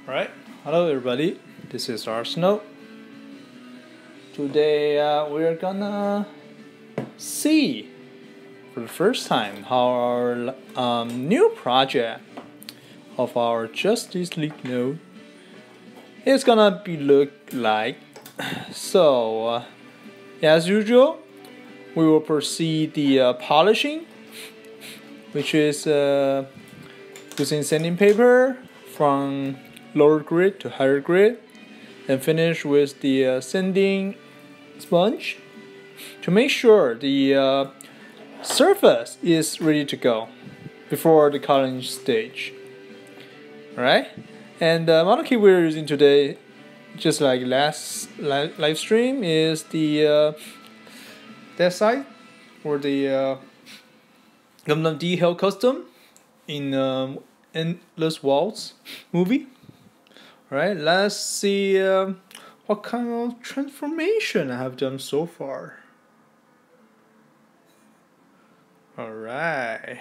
Alright, hello everybody, this is Arsenal. Today we're gonna see for the first time how our new project of our Justice League node is gonna be look like. So as usual, we will proceed the polishing, which is using sanding paper from lower grid to higher grid, and finish with the sanding sponge to make sure the surface is ready to go before the coloring stage. Alright, and the model kit we're using today, just like last live stream, is the Deathscythe, or the Gundam D Hell custom in Endless Waltz movie. Alright, let's see what kind of transformation I have done so far. Alright,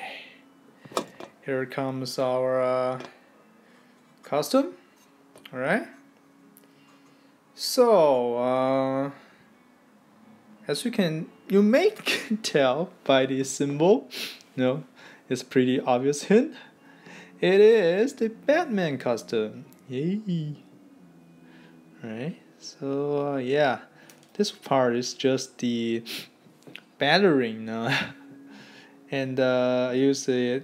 here comes our custom. Alright, so as you may tell by the symbol, it's pretty obvious hint. It is the Batman custom. Yay! Alright, so yeah, this part is just the battering, and I use the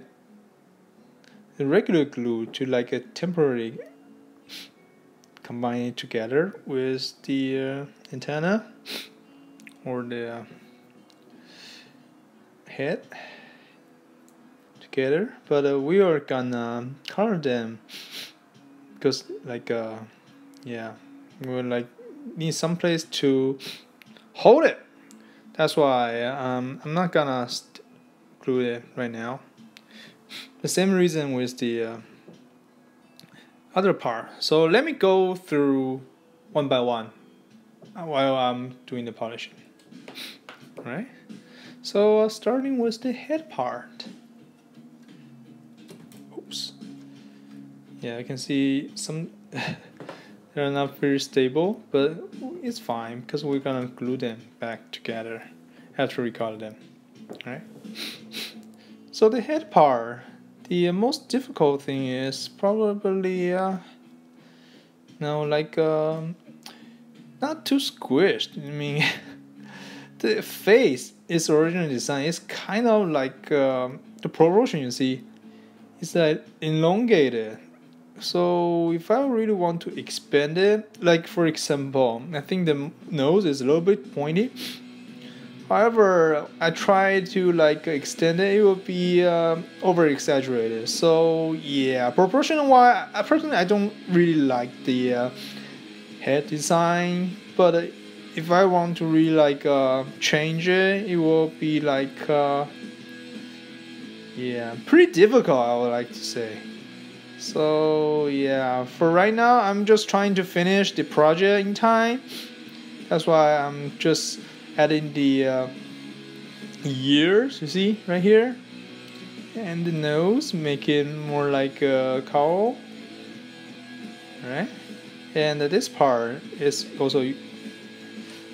regular glue to like a temporary combine it together with the antenna or the head together, but we are gonna color them because we will need some place to hold it. That's why I'm not gonna glue it right now. The same reason with the other part. So let me go through one by one while I'm doing the polishing. Alright, so starting with the head part. Oops. Yeah, I can see some they're not very stable, but it's fine because we're gonna glue them back together after we color them. Alright, so the head part, the most difficult thing is probably not too squished. I mean the face is original design is kind of like the proportion you see is like elongated. So if I really want to expand it, like for example, I think the nose is a little bit pointy. However, I try to extend it, it will be over exaggerated. So yeah, proportional wise, personally I don't really like the head design, but if I want to really change it, it will be pretty difficult, I would like to say. So yeah, for right now I'm just trying to finish the project in time. That's why I'm just adding the ears, you see right here, and the nose, make it more like a cowl. Alright, and this part is also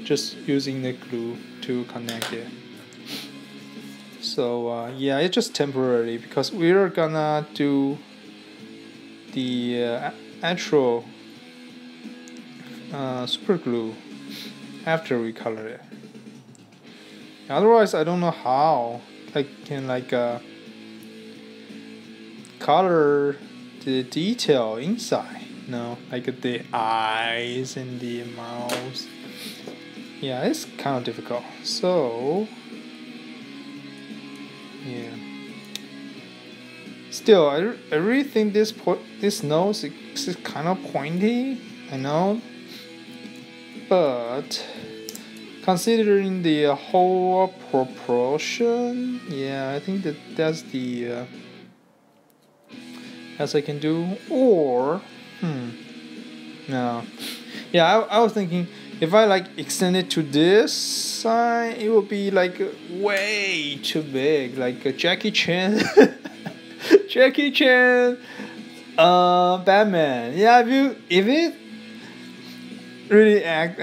just using the glue to connect it. So yeah, it's just temporary because we're gonna do the actual super glue after we color it. Otherwise I don't know how I can color the detail inside, like the eyes and the mouth. Yeah, it's kind of difficult. So yeah, still I really think this nose is kind of pointy, I know, but considering the whole proportion, yeah, I think that's the as I can do. Or no, yeah, I was thinking if I extend it to this side, it would be way too big, like a Jackie Chan Batman. Yeah, if it really act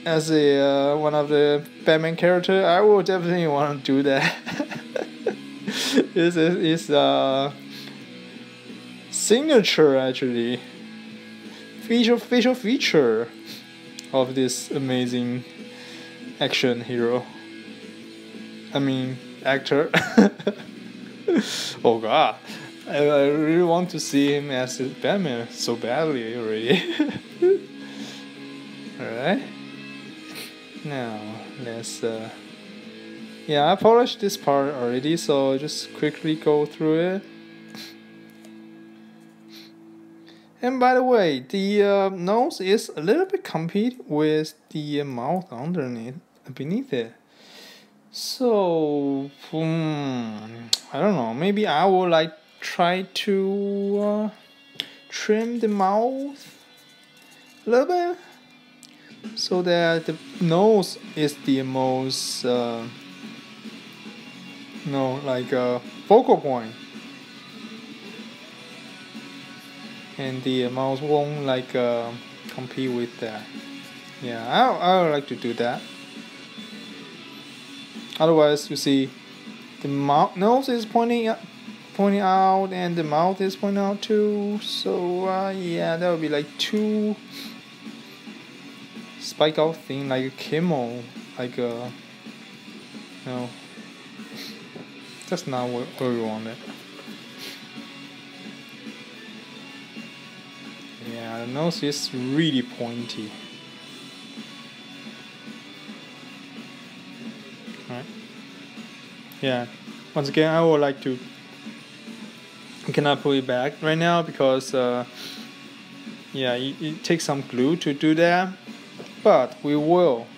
as a one of the Batman character, I will definitely want to do that. It's signature actually facial feature of this amazing action hero. I mean actor. Oh god. I really want to see him as Batman so badly already. Alright. Now let's yeah, I polished this part already, so just quickly go through it. And by the way, the nose is a little bit compete with the mouth beneath it. So I don't know. Maybe I will like try to trim the mouth a little bit, so that the nose is the most focal point, and the mouth won't like compete with that. Yeah, I would like to do that. Otherwise, you see, the nose is pointing out, and the mouth is pointing out too. So yeah, that would be like two spike out thing, like a camel, like a no. That's not where we want it. Yeah, the nose is really pointy. Right. Yeah. Once again, I would like to. I cannot put it back right now because yeah, it takes some glue to do that. But we will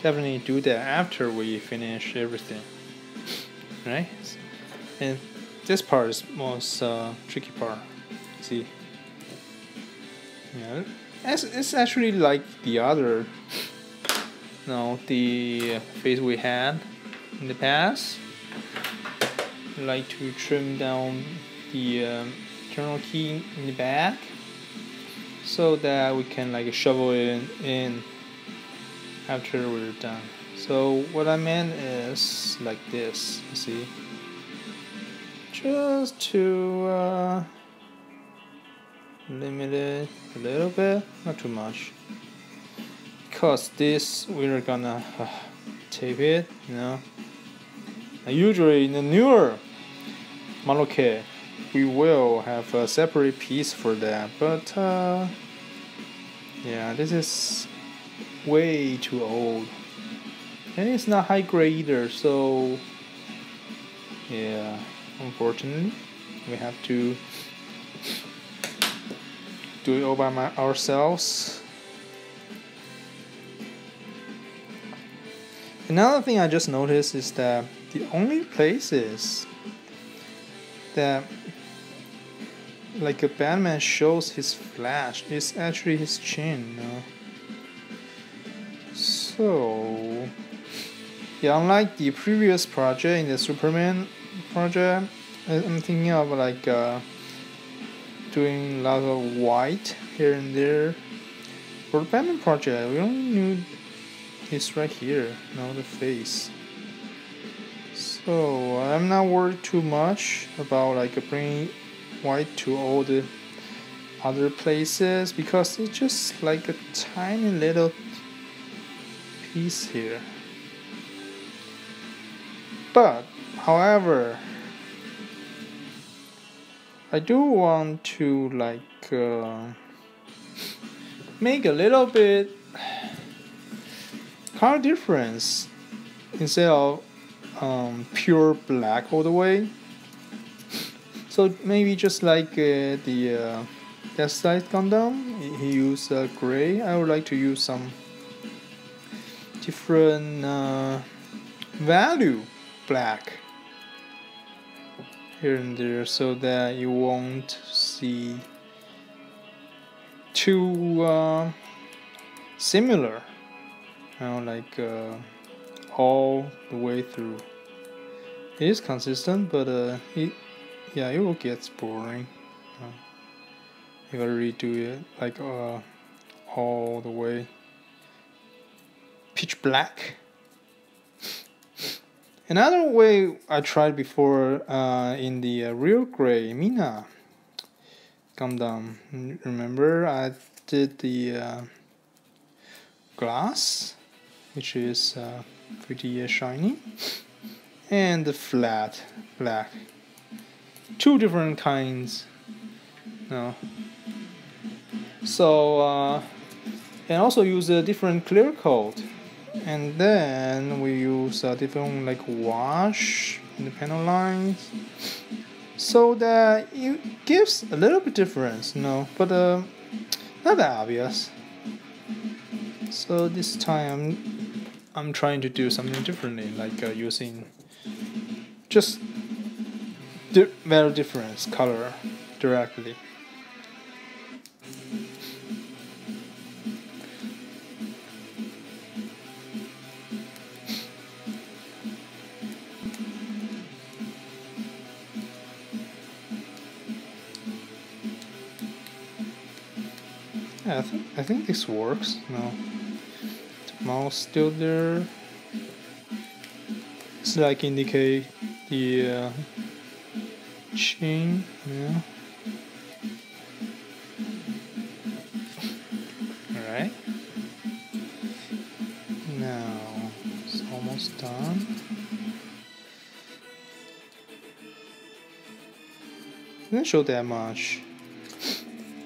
definitely do that after we finish everything. Right? And this part is most tricky part. See? Yeah, it's actually like the other, the face we had in the past. I like to trim down the internal key in the back, so that we can like shovel it in after we're done. So what I meant is like this, you see, just to limit it a little bit, not too much, because this we're gonna tape it, usually in the newer model kit we will have a separate piece for that, but yeah, this is way too old, and it's not high grade either, so yeah, unfortunately we have to do it all by ourselves. Another thing I just noticed is that the only places that like a Batman shows his flash is actually his chin, So yeah, unlike the previous project in the Superman project, I'm thinking of like doing lots of white here and there. For the Batman project, we only need this right here, the face. So I'm not worried too much about like bringing white to all the other places, because it's just like a tiny little piece here. But however, I do want to like make a little bit color difference instead of pure black all the way. So maybe just like the Deathscythe Gundam, he used gray. I would like to use some different value black here and there, so that you won't see too similar, like all the way through. It is consistent, but it will get boring. You gotta redo it like all the way pitch black. Another way I tried before in the real gray Mina Gundam. Remember, I did the glass, which is pretty shiny, and the flat black. Two different kinds. No. So and also use a different clear coat, and then we use a different like wash in the panel lines, so that it gives a little bit difference, but not that obvious. So this time I'm trying to do something differently, like using just very different color directly. Yeah, I think this works. No, the mouse still there. It's like indicate the chain. Yeah. All right. Now it's almost done. Didn't show that much,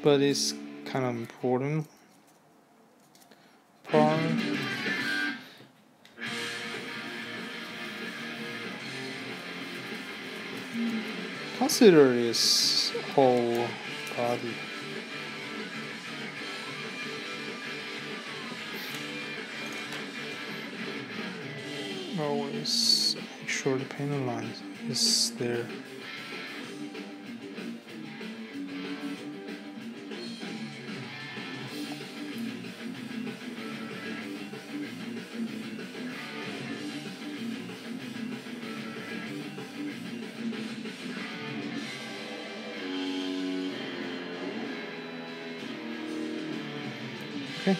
but it's kind of important part. Consider this whole body. Always make sure the panel line is there. Okay.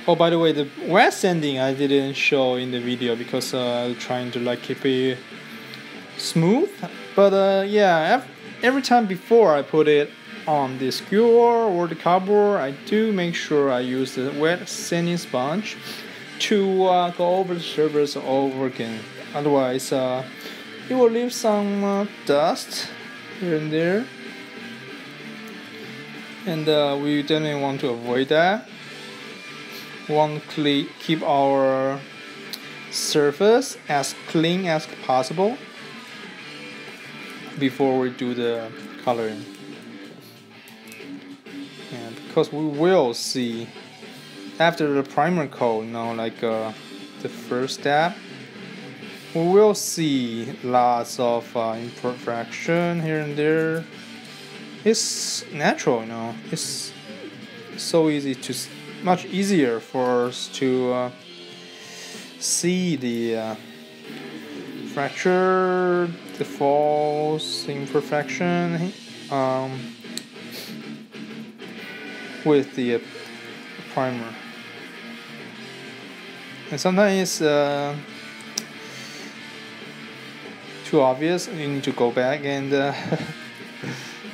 Oh, by the way, the wet sanding I didn't show in the video because I'm trying to like keep it smooth. But yeah, every time before I put it on the skewer or the cardboard, I do make sure I use the wet sanding sponge to go over the surface over again. Otherwise, it will leave some dust here and there, and we definitely want to avoid that. We want to keep our surface as clean as possible before we do the coloring. And because we will see after the primer coat, like the first step, we will see lots of imperfection here and there. It's natural, It's so easy much easier for us to see the fracture, the false imperfection with the primer. And sometimes it's too obvious. You need to go back and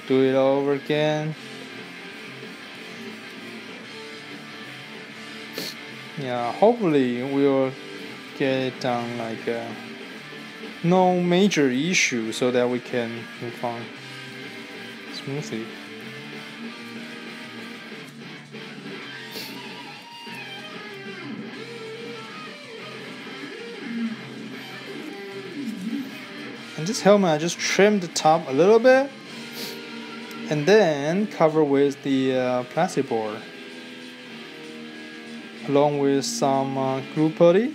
do it over again. Yeah, hopefully we'll get it done like no major issue, so that we can move on smoothly. And this helmet, I just trimmed the top a little bit and then cover with the plastic board, along with some glue putty,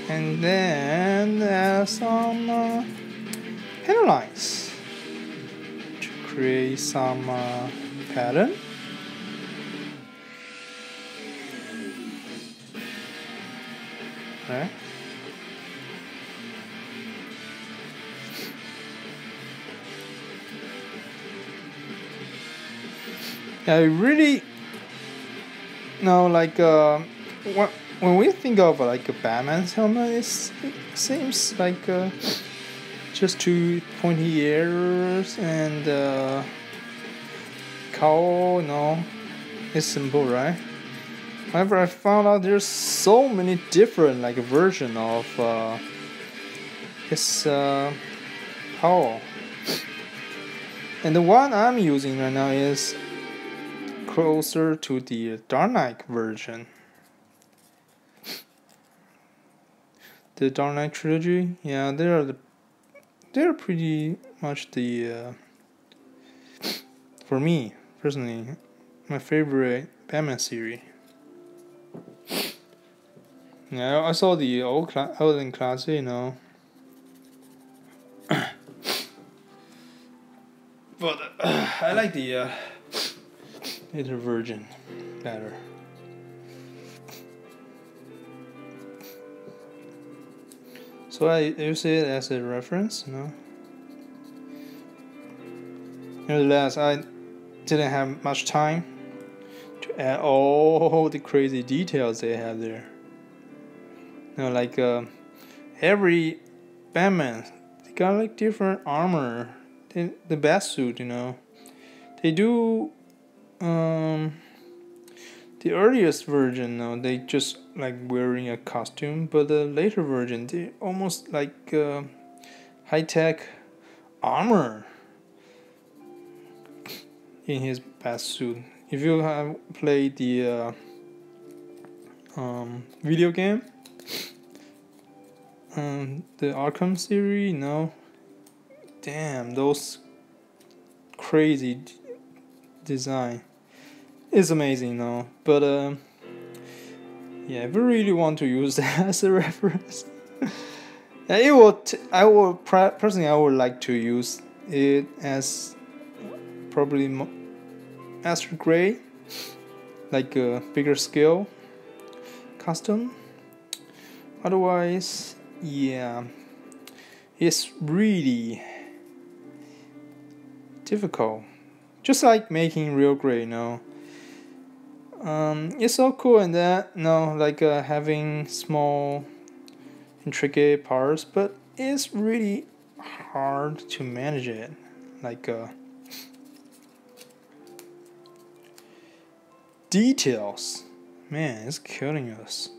and then add some panel lines to create some pattern. right? I really like when we think of like a Batman's helmet, it seems like just two pointy ears and cowl. No, it's simple, right? However, I found out there's so many different like version of his cowl, and the one I'm using right now is closer to the Dark Knight version. The Dark Knight trilogy, yeah, they're pretty much the for me personally my favorite Batman series. Yeah, I saw the olden classic, you know. But I like the later version better. So I use it as a reference, you know. Nevertheless, I didn't have much time to add all the crazy details they have there. You know, like every Batman, they got like different armor. The bat suit, you know, they do. The earliest version, no, they just like wearing a costume, but the later version, they almost like high-tech armor in his bat suit. If you have played the video game, the Arkham series, no, damn, those crazy design. It's amazing, no, but yeah, if you really want to use that as a reference, it will. Personally, I would like to use it as probably Master Grade, like a bigger scale custom. Otherwise, yeah, it's really difficult. Just like making real grade, you know. It's so cool in that, you know, like having small, intricate parts, but it's really hard to manage it. Like details, man, it's killing us.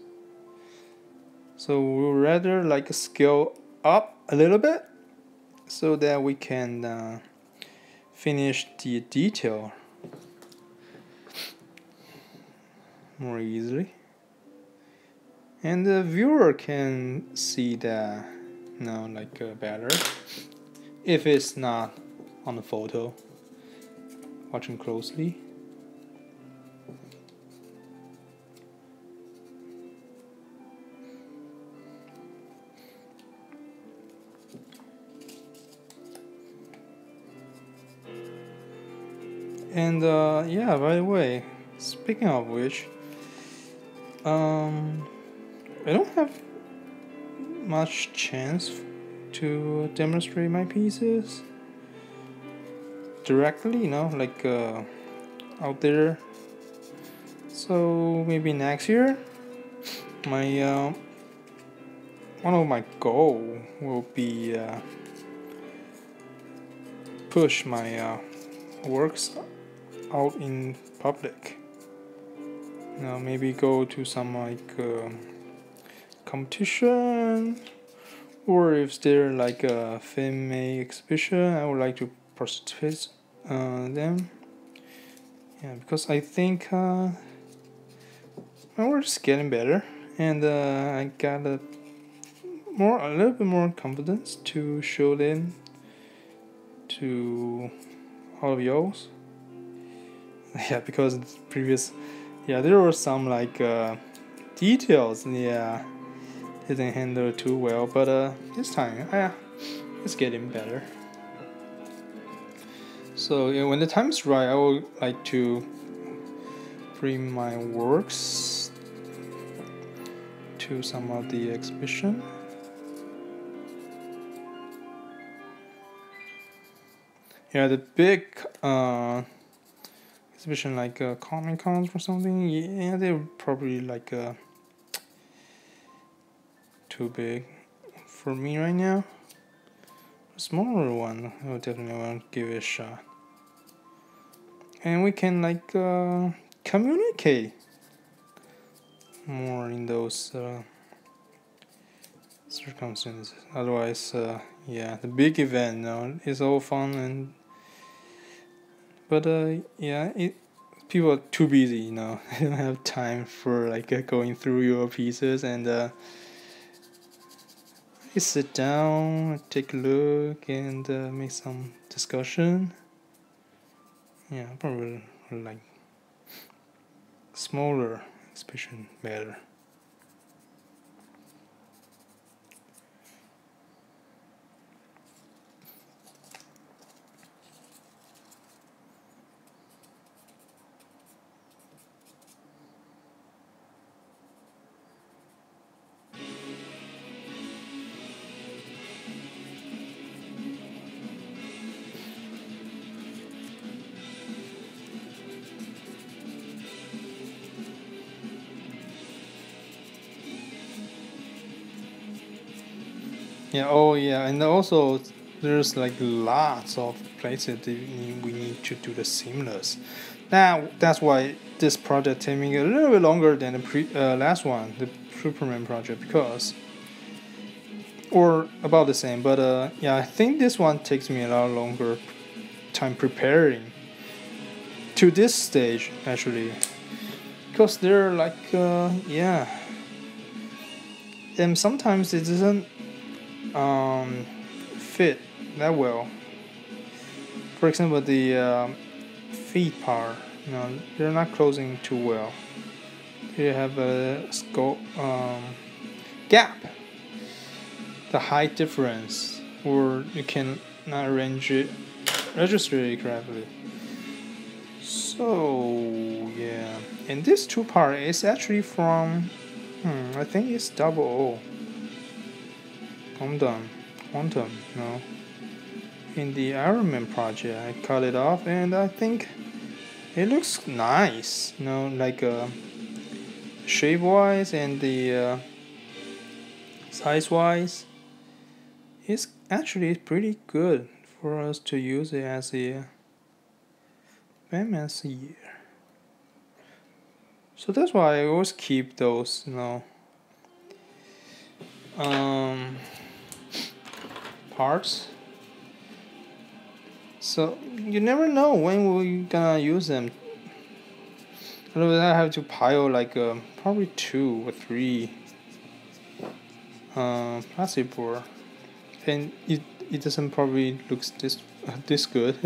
So we'll rather like scale up a little bit so that we can finish the detail more easily, and the viewer can see that, you know, like better if it's not on the photo watching closely. And yeah, by the way, speaking of which, I don't have much chance to demonstrate my pieces directly, you know, like out there. So maybe next year, my one of my goal will be push my works out in public. You know, maybe go to some like competition, or if there like a fan made exhibition, I would like to participate them. Yeah, because I think my work is getting better, and I got a little bit more confidence to show them to all of y'all. Yeah, because previous, yeah, there were some like details, yeah, didn't handle too well, but this time, it's getting better. So yeah, when the time is right, I would like to bring my works to some of the exhibition. Yeah, the big exhibition like Comic Cons or something. Yeah, they're probably like too big for me right now. A smaller one, I would definitely want to give it a shot. And we can like communicate more in those circumstances. Otherwise, yeah, the big event, is all fun but yeah, people are too busy, they don't have time for like going through your pieces and you sit down, take a look, and make some discussion. Yeah, probably like smaller exhibition better. Yeah, oh yeah, and also there's like lots of places that we need to do the seamless. That's why this project taking a little bit longer than the last one, the Superman project, because or about the same. But yeah, I think this one takes me a lot longer time preparing to this stage actually, because they're like yeah, and sometimes it doesn't fit that well. For example, the feet part, they're not closing too well. You have a scope gap, the height difference, or you can not register it correctly. So yeah, and this two part is actually from I think it's double O. Quantum, in the Iron Man project, I cut it off, and I think it looks nice. Like shape wise and the size wise, it's actually pretty good for us to use it as a Batman here. So that's why I always keep those, parts. So you never know when we're gonna use them. Otherwise, I have to pile like probably 2 or 3 plastic board, and it doesn't probably looks this good.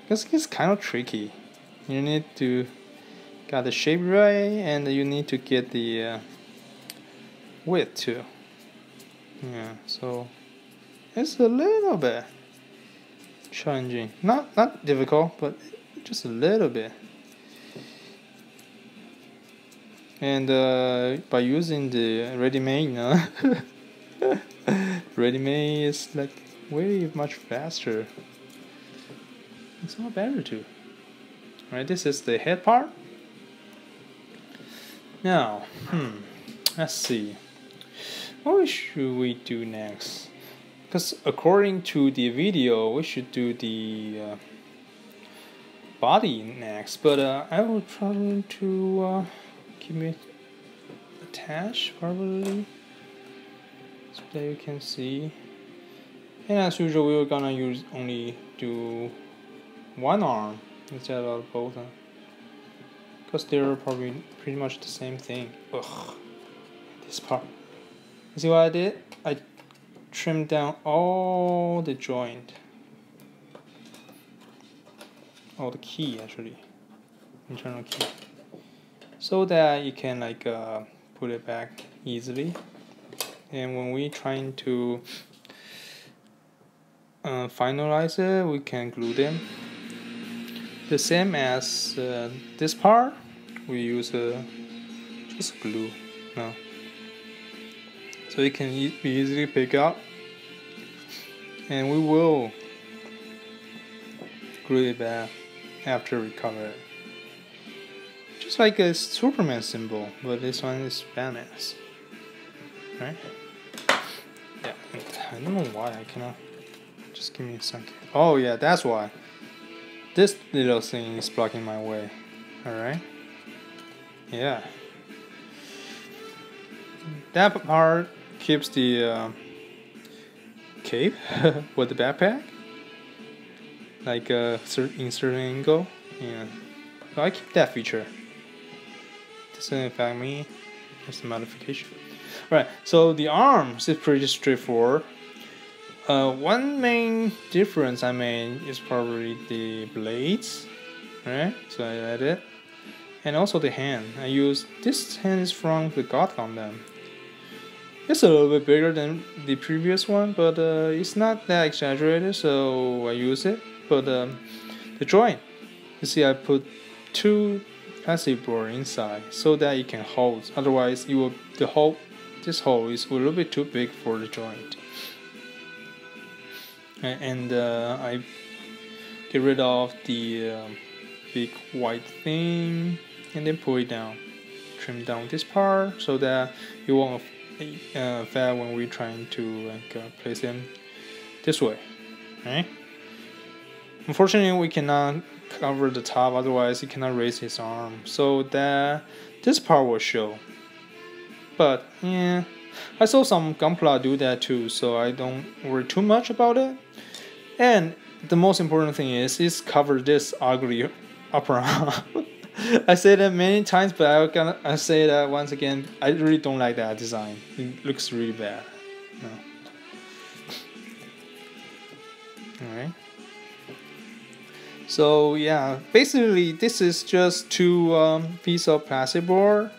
Because it's kind of tricky. You need to get the shape right, and you need to get the width too. Yeah, so it's a little bit challenging. Not difficult, but just a little bit. And by using the ready-made, ready-made is like way much faster. It's not better too. Alright, this is the head part. Now, let's see. What should we do next? Because according to the video, we should do the body next. But I will try to keep it attached probably, so that you can see. And as usual, we're gonna only do one arm instead of both, because they're probably pretty much the same thing. Ugh, this part. You see what I did? I trimmed down all the joint, all the key actually, internal key, so that you can like put it back easily. And when we trying to finalize it, we can glue them. The same as this part, we use just glue. No. So it can be easily pick up, and we will glue it back after we cover it. Just like a Superman symbol, but this one is badass, right? Yeah, I don't know why I cannot. Just give me a second. Oh yeah, that's why. This little thing is blocking my way. Alright. Yeah. That part keeps the cape with the backpack. Like in certain angle. Yeah. So I keep that feature. Doesn't affect me. Just a modification. Alright, so the arms is pretty straightforward. One main difference I made is probably the blades, right? So I added, and also the hand. I use this hand is from the Gundam. It's a little bit bigger than the previous one, but it's not that exaggerated, so I use it. But the joint, you see, I put 2 plastic board inside so that it can hold. Otherwise, this hole is a little bit too big for the joint. And I get rid of the big white thing and then pull it down, trim down this part so that it won't affect when we're trying to place them this way, right? Unfortunately, we cannot cover the top, otherwise he cannot raise his arm, so that this part will show. But yeah, I saw some Gunpla do that too, so I don't worry too much about it. And the most important thing is cover this ugly upper arm. I say that many times, but I say that once again. I really don't like that design. It looks really bad. No. All right. So yeah, basically this is just 2 pieces of plastic board.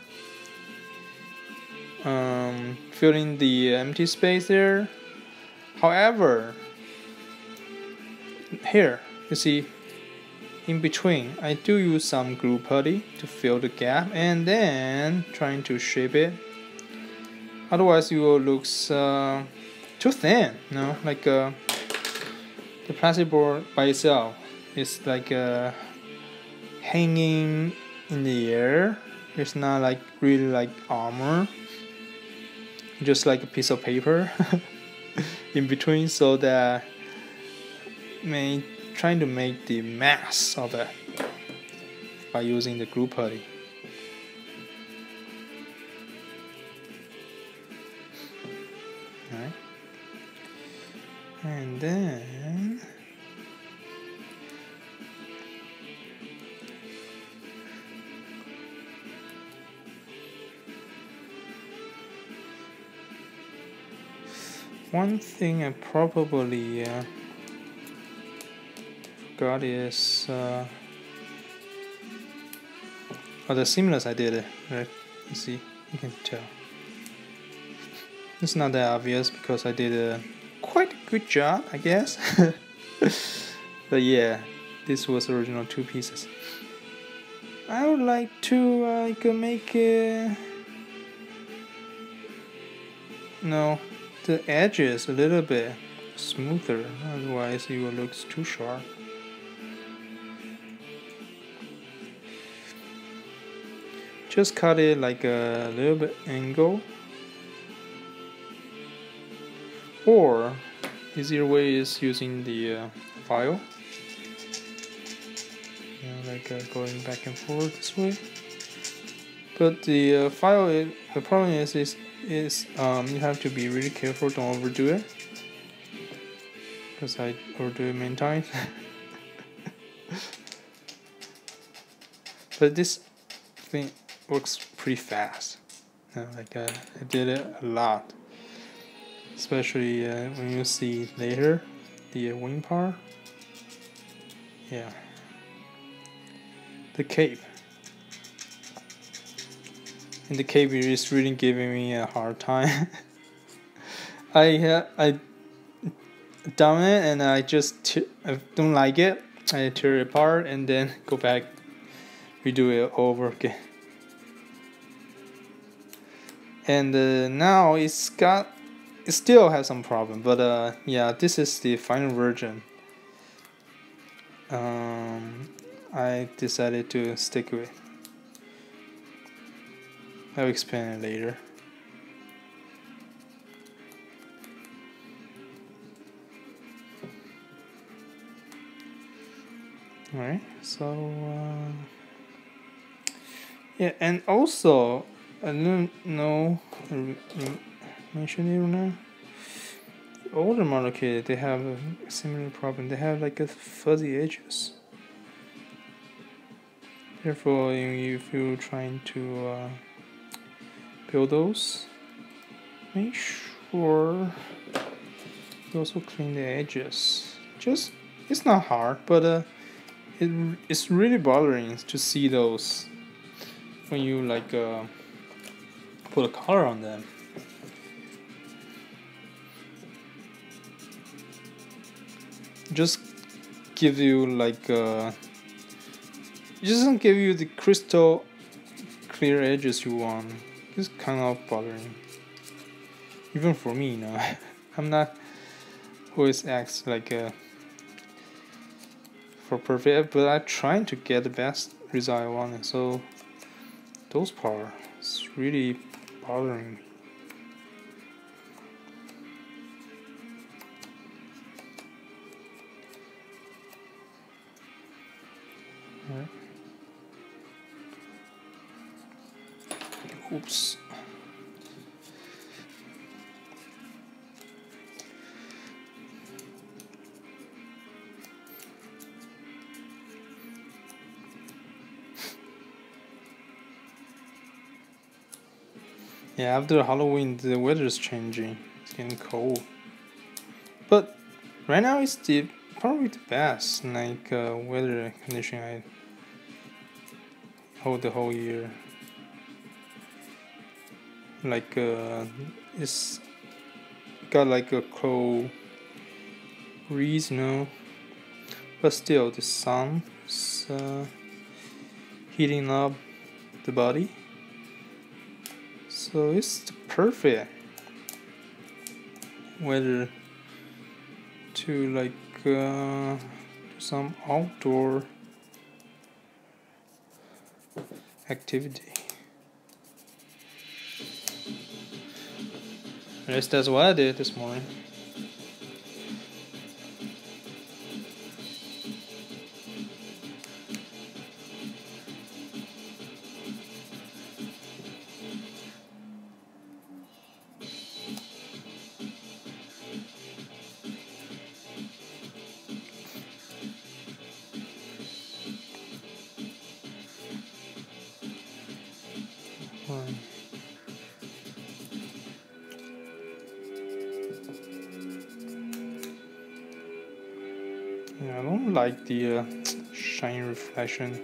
Filling the empty space there. However, here you see in between I do use some glue putty to fill the gap and then trying to shape it. Otherwise it will look too thin, you know, like the plastic board by itself is like hanging in the air. It's not like really like armor, just like a piece of paper in between, so that trying to make the mass of it by using the glue putty. Alright. And then one thing I probably forgot is the seamless I did it, right? You see, you can tell. It's not that obvious because I did a quite a good job, I guess. But yeah, this was original 2 pieces. I would like to make it, the edges a little bit smoother, otherwise it will look too sharp. Just cut it like a little bit angle, or easier way is using the file, going back and forth this way. But the file, the problem is you have to be really careful, don't overdo it, because I overdo it many times. But this thing works pretty fast. I did it a lot, especially when you see later the wing part. Yeah, the cape. And the cape is really giving me a hard time. I done it and I don't like it. I tear it apart and then go back, redo it over again. and now it still has some problem, but yeah, this is the final version. I decided to stick with. I'll explain it later. Alright, so yeah, and also I don't know, mention it or not. Older model kit, they have a similar problem. They have like a fuzzy edges. Therefore, if you're trying to build those, make sure you also clean the edges. Just, it's not hard, but it's really bothering to see those when you like put a color on them. Just give you like it doesn't give you the crystal clear edges you want. It's kind of bothering, even for me, you know. I'm not always act like for perfect, but I'm trying to get the best result I want. So those parts really bothering me. Alright. Oops. Yeah, after Halloween, the weather is changing. It's getting cold. But right now, it's probably the best like weather condition I hold the whole year. Like it's got like a cold breeze, you know, but still the sun is heating up the body. So it's the perfect weather to like do some outdoor activity. At least that's what I did this morning. Yeah, I don't like the shine reflection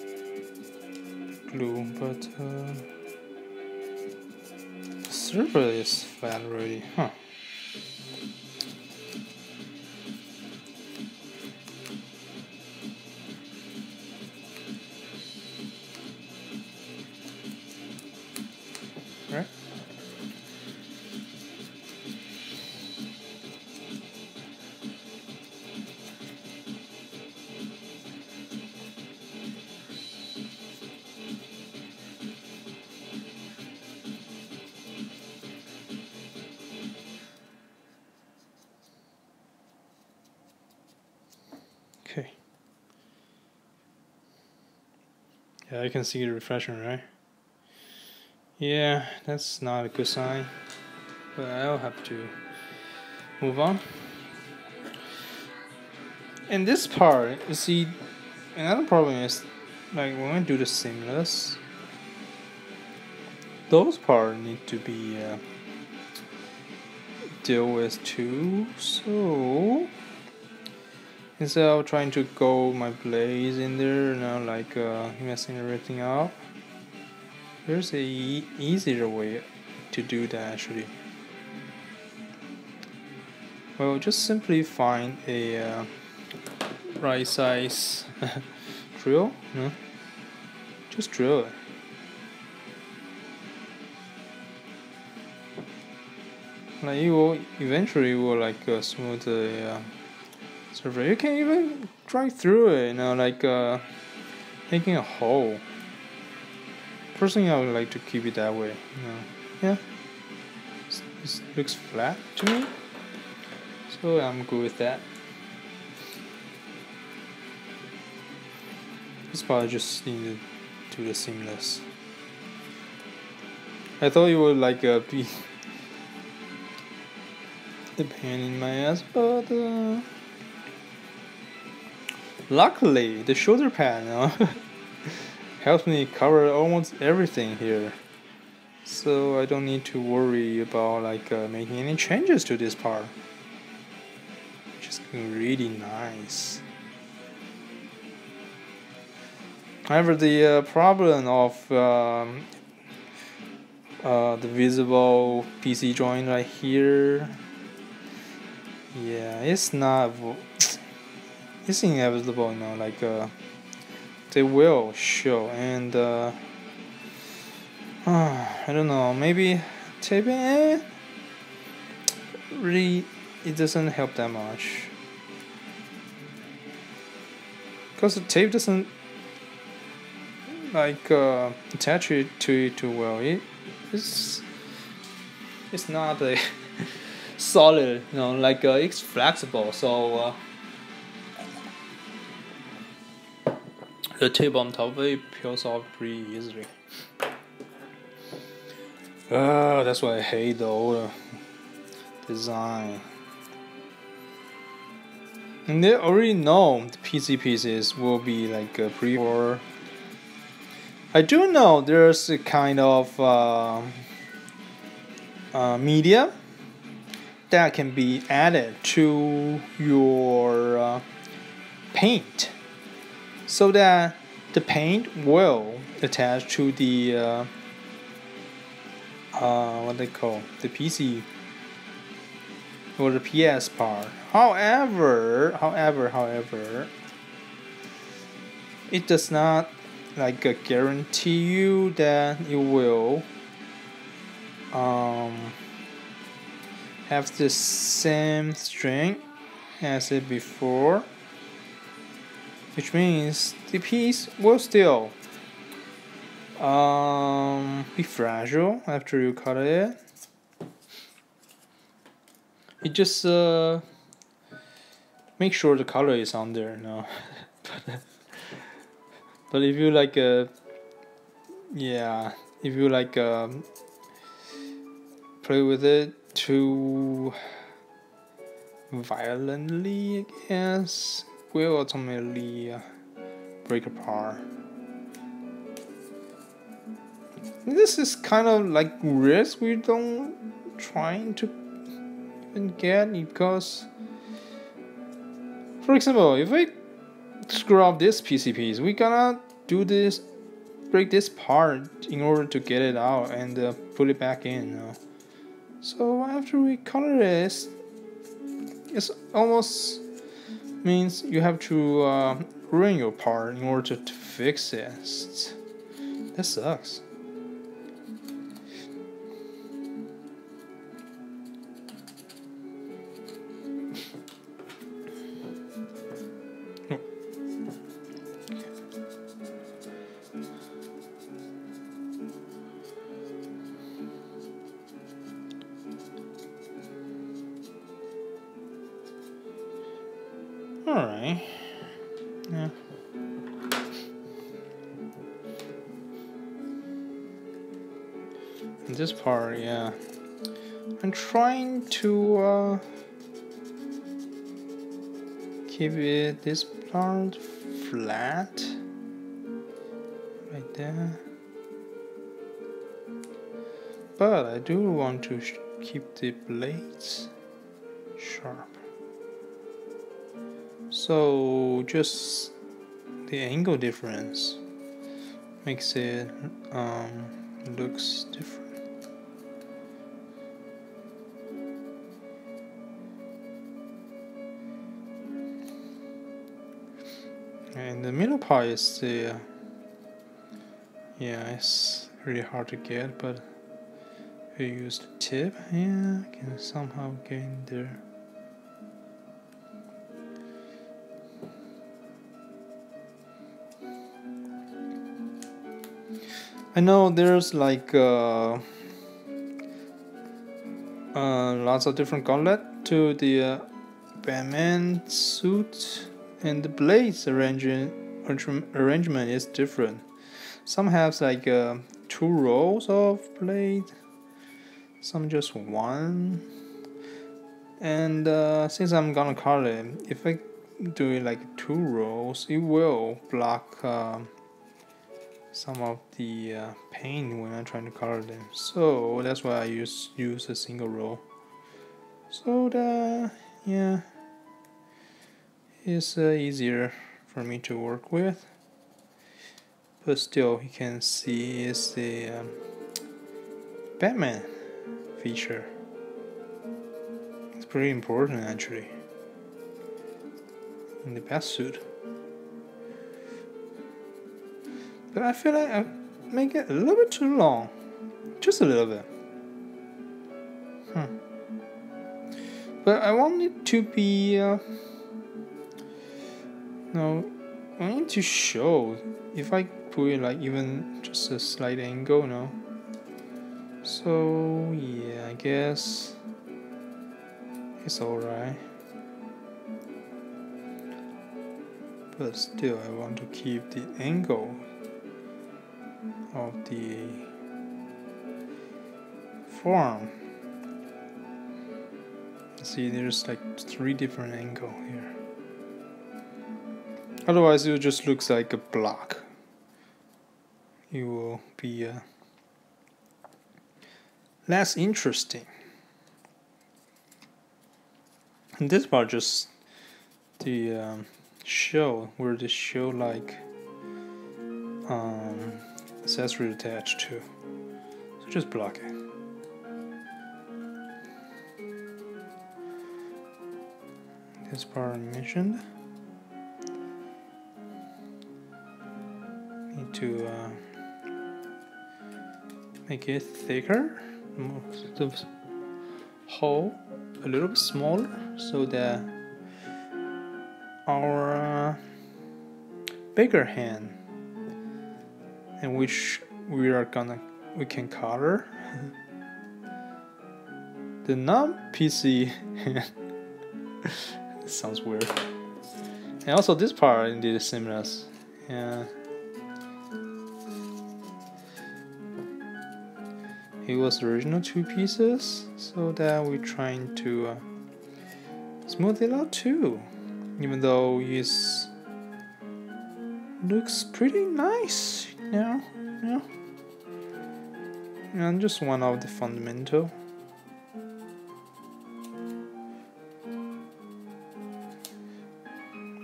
glue, but the surface is flat already, huh? Right? Okay. Yeah, you can see the reflection, right? Yeah, that's not a good sign, but I'll have to move on. And this part, you see, another problem is like when I do the seamless, those parts need to be dealt with too. So instead of trying to go my blades in there, now like messing everything up, there's a easier way to do that actually. Well, just simply find a right size drill, no? Just drill it. like it will eventually like smooth the surface. You can even drive through it, you know, like making a hole. Personally, I would like to keep it that way. You know? Yeah, it looks flat to me, so I'm good with that. This part I just need to do the seamless. I thought it would like be a pain in my ass, but luckily the shoulder pad now helps me cover almost everything here, so I don't need to worry about like making any changes to this part. Just really nice. However, the problem of the visible PC joint right here, yeah, it's not. It's inevitable, you know. Like they will show, and I don't know. Maybe taping it really it doesn't help that much, because the tape doesn't like attach it to it too well. It's not a solid, you know, like it's flexible, so the tape on top of it peels off pretty easily. That's why I hate the old design. And they already know the PC pieces will be like pre-or. I do know there's a kind of media that can be added to your paint, so that the paint will attach to the what they call the PC or the PS part. However, it does not like guarantee you that it will have the same strength as it before, which means the piece will still be fragile after you cut it. You just make sure the color is on there, no. But if you like yeah, if you like play with it too violently, I guess, will ultimately break apart. This is kind of like risk we don't trying to even get, because, for example, if I screw up this PC piece, we gotta do this, break this part in order to get it out and put it back in. You know? So after we color this, it's almost means you have to ruin your part in order to fix it. That sucks. Alright. Yeah. And this part, yeah. I'm trying to keep it this part flat. Right there. But I do want to keep the blades sharp. So just the angle difference makes it looks different. And the middle part is the yeah, it's really hard to get, but we use the tip, yeah, I can somehow get in there. I know there's like lots of different gauntlet to the Batman suit, and the blades arrangement is different. Some have like 2 rows of blade, some just 1. And since I'm gonna color it, if I do it like 2 rows, it will block some of the paint when I'm trying to color them. So that's why I use a single row. So that, yeah, it's easier for me to work with. But still, you can see it's the Batman feature. It's pretty important actually in the Batsuit. But I feel like I make it a little bit too long, just a little bit. But I want it to be no, I want to show if I put it like even just a slight angle, no. So yeah, I guess it's alright. But still, I want to keep the angle of the form. See, there's like 3 different angles here. Otherwise, it just looks like a block. It will be less interesting. And this part just the shell, where the shell like accessory attached to. So just block it. This part I mentioned. Need to make it thicker, make the hole a little bit smaller, so that our bigger hand, in which we can color the non-PC hand. Sounds weird. And also this part indeed is seamless. Yeah. It was original 2 pieces, so that we're trying to smooth it out too. Even though it looks pretty nice now, and just one of the fundamental.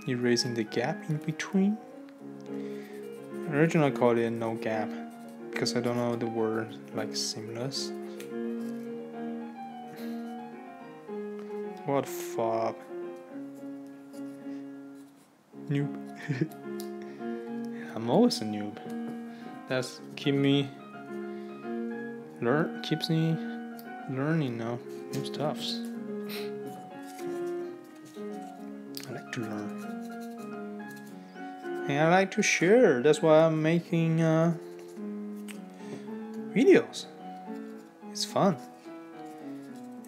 Erasing the gap in between. Originally I called it no gap because I don't know the word like seamless. What fob? Noob. I'm always a noob. That's keeps me learning now new stuffs. I like to learn. And I like to share. That's why I'm making videos. It's fun.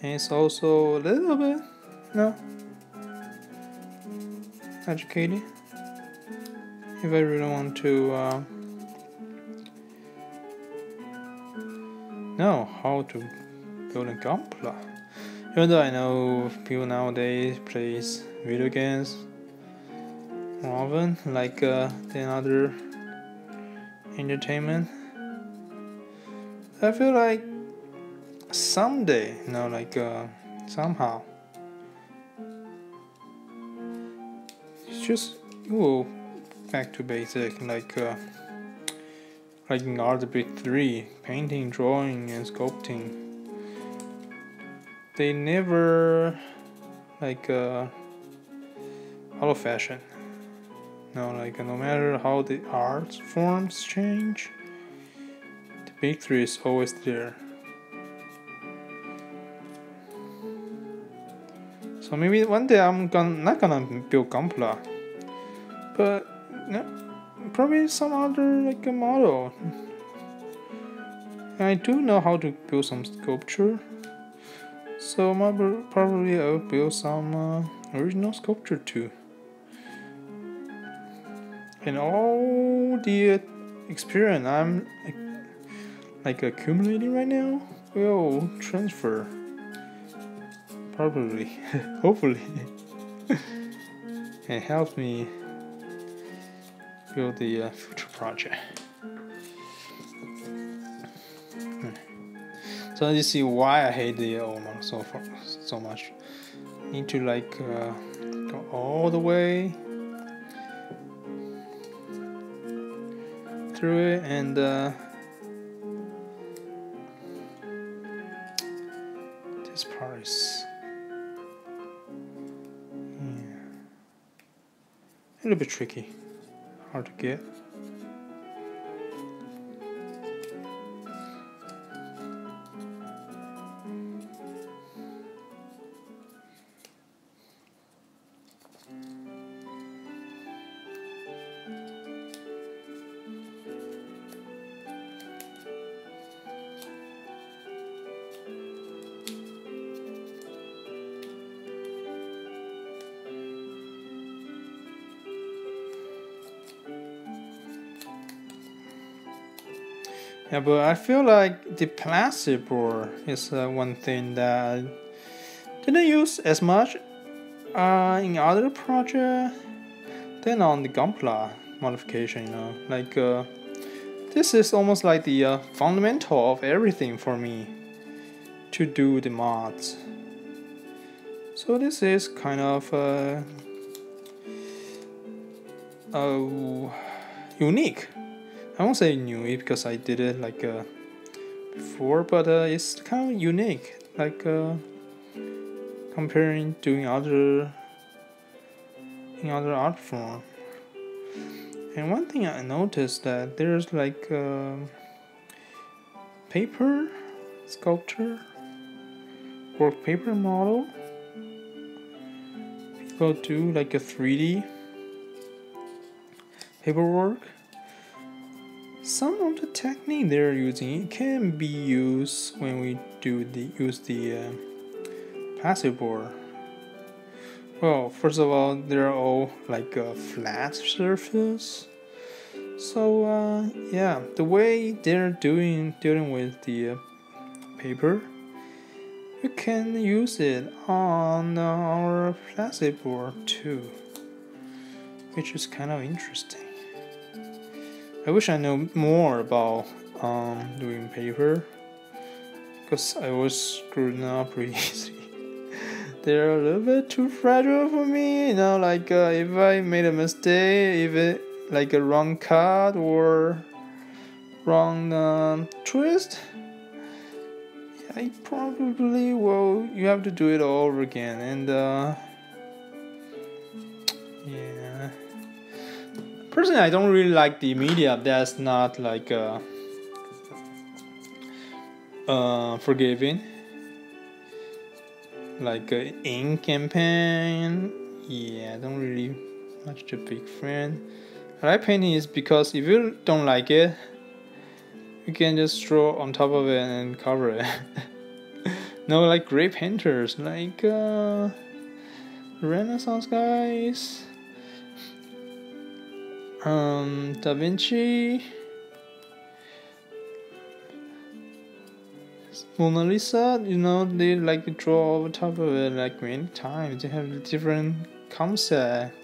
And it's also a little bit, educated. If I really want to know how to build a gunpla. Even though I know people nowadays plays video games more often, like than other entertainment. I feel like someday, somehow, it's just back to basic, like in all the big 3, painting, drawing, and sculpting. They never out of fashion. No matter how the art forms change, the big 3 is always there. So maybe one day I'm not gonna build Gunpla, but no, probably some other like a model. I do know how to build some sculpture, so probably I'll build some original sculpture too. And all the experience I'm like accumulating right now will transfer. Probably, hopefully, it helps me build the future project. So you see why I hate the old model so much. Need to like go all the way through it, and this part is a little bit tricky, hard to get. Yeah, but I feel like the plastic board is one thing that I didn't use as much in other projects than on the Gunpla modification, you know. Like, this is almost like the fundamental of everything for me to do the mods. So this is kind of unique. I won't say new because I did it like before, but it's kind of unique. Like comparing doing other art form. And one thing I noticed that there's like paper sculpture or paper model. People do like a 3D paperwork. Some of the technique they're using can be used when we use the plastic board. Well, first of all, they're all like a flat surface. So yeah, the way they're dealing with the paper, you can use it on our plastic board too, which is kind of interesting. I wish I knew more about doing paper, because I was screwed up pretty easy. They're a little bit too fragile for me, you know, like if I made a mistake, if it like a wrong cut or wrong twist, I probably will, you have to do it all over again. And yeah, personally I don't really like the media that's not like forgiving, like ink campaign. Yeah, I don't really much a big fan. I like painting is because if you don't like it, you can just draw on top of it and cover it. No, like great painters like Renaissance guys, Da Vinci, Mona Lisa, you know, they like draw over top of it like many times. They have different concept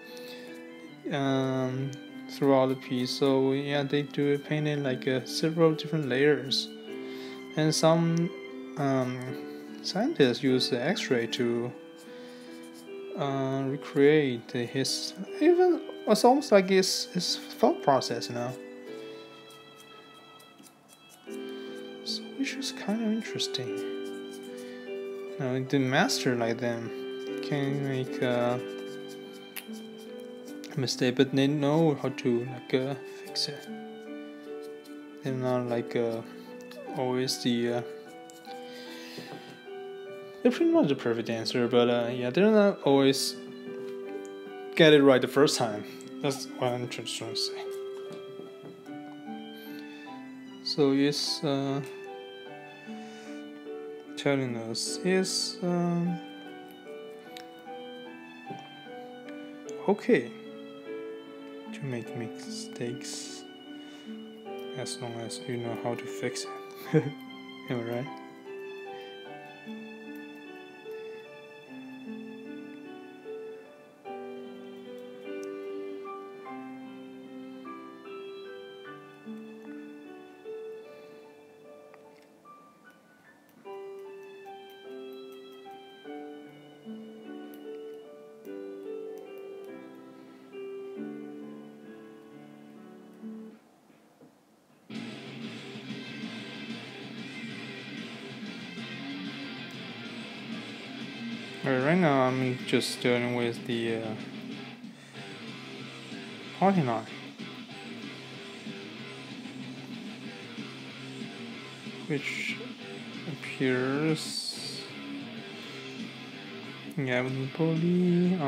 throughout the piece. So yeah, they do it painting like several different layers. And some scientists use the X-ray to recreate his, even it's almost like his thought process, you know. So which is kind of interesting. You know, the master like them can make a mistake, but they know how to like fix it. They're not like always the they're pretty much the perfect answer, but yeah, they're not always get it right the first time. That's what I'm trying to say. So it's telling us is okay to make mistakes as long as you know how to fix it. Am I right? Alright, right now I'm just dealing with the party line, which appears inevitably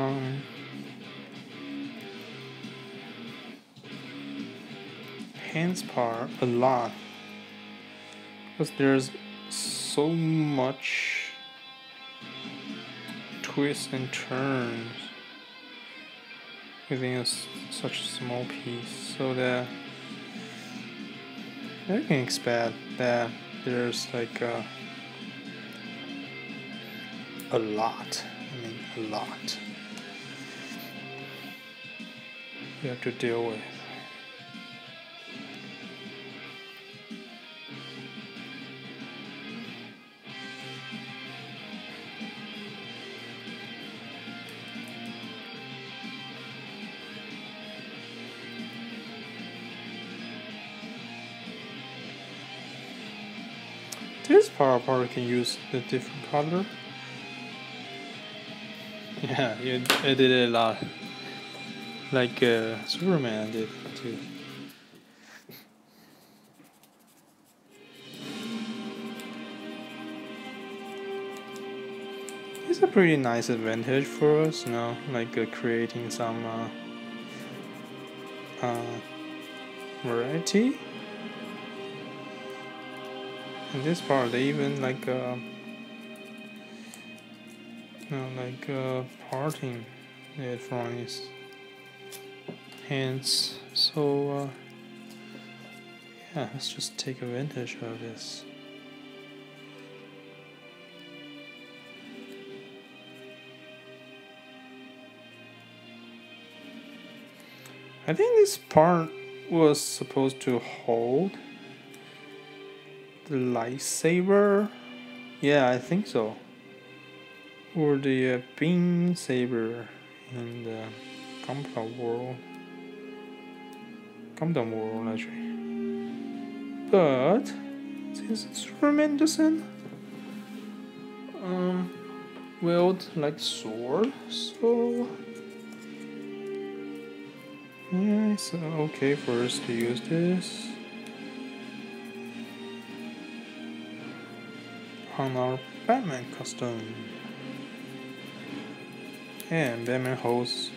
hands part a lot, because there's so much twists and turns within such a small piece, so that I can expect that there's like a lot. I mean, a lot you have to deal with. This power part can use the different color. Yeah, I did it a lot. Like Superman did too. It's a pretty nice advantage for us, you know, like creating some variety. In this part, they even like parting it from his hands. So yeah, let's just take advantage of this. I think this part was supposed to hold the lightsaber. Yeah, I think so. Or the beam saber in the Gundam world. Gundam world, actually. But since Superman doesn't wield like sword, so yeah, it's okay for us to use this on our Batman costume. And Batman holds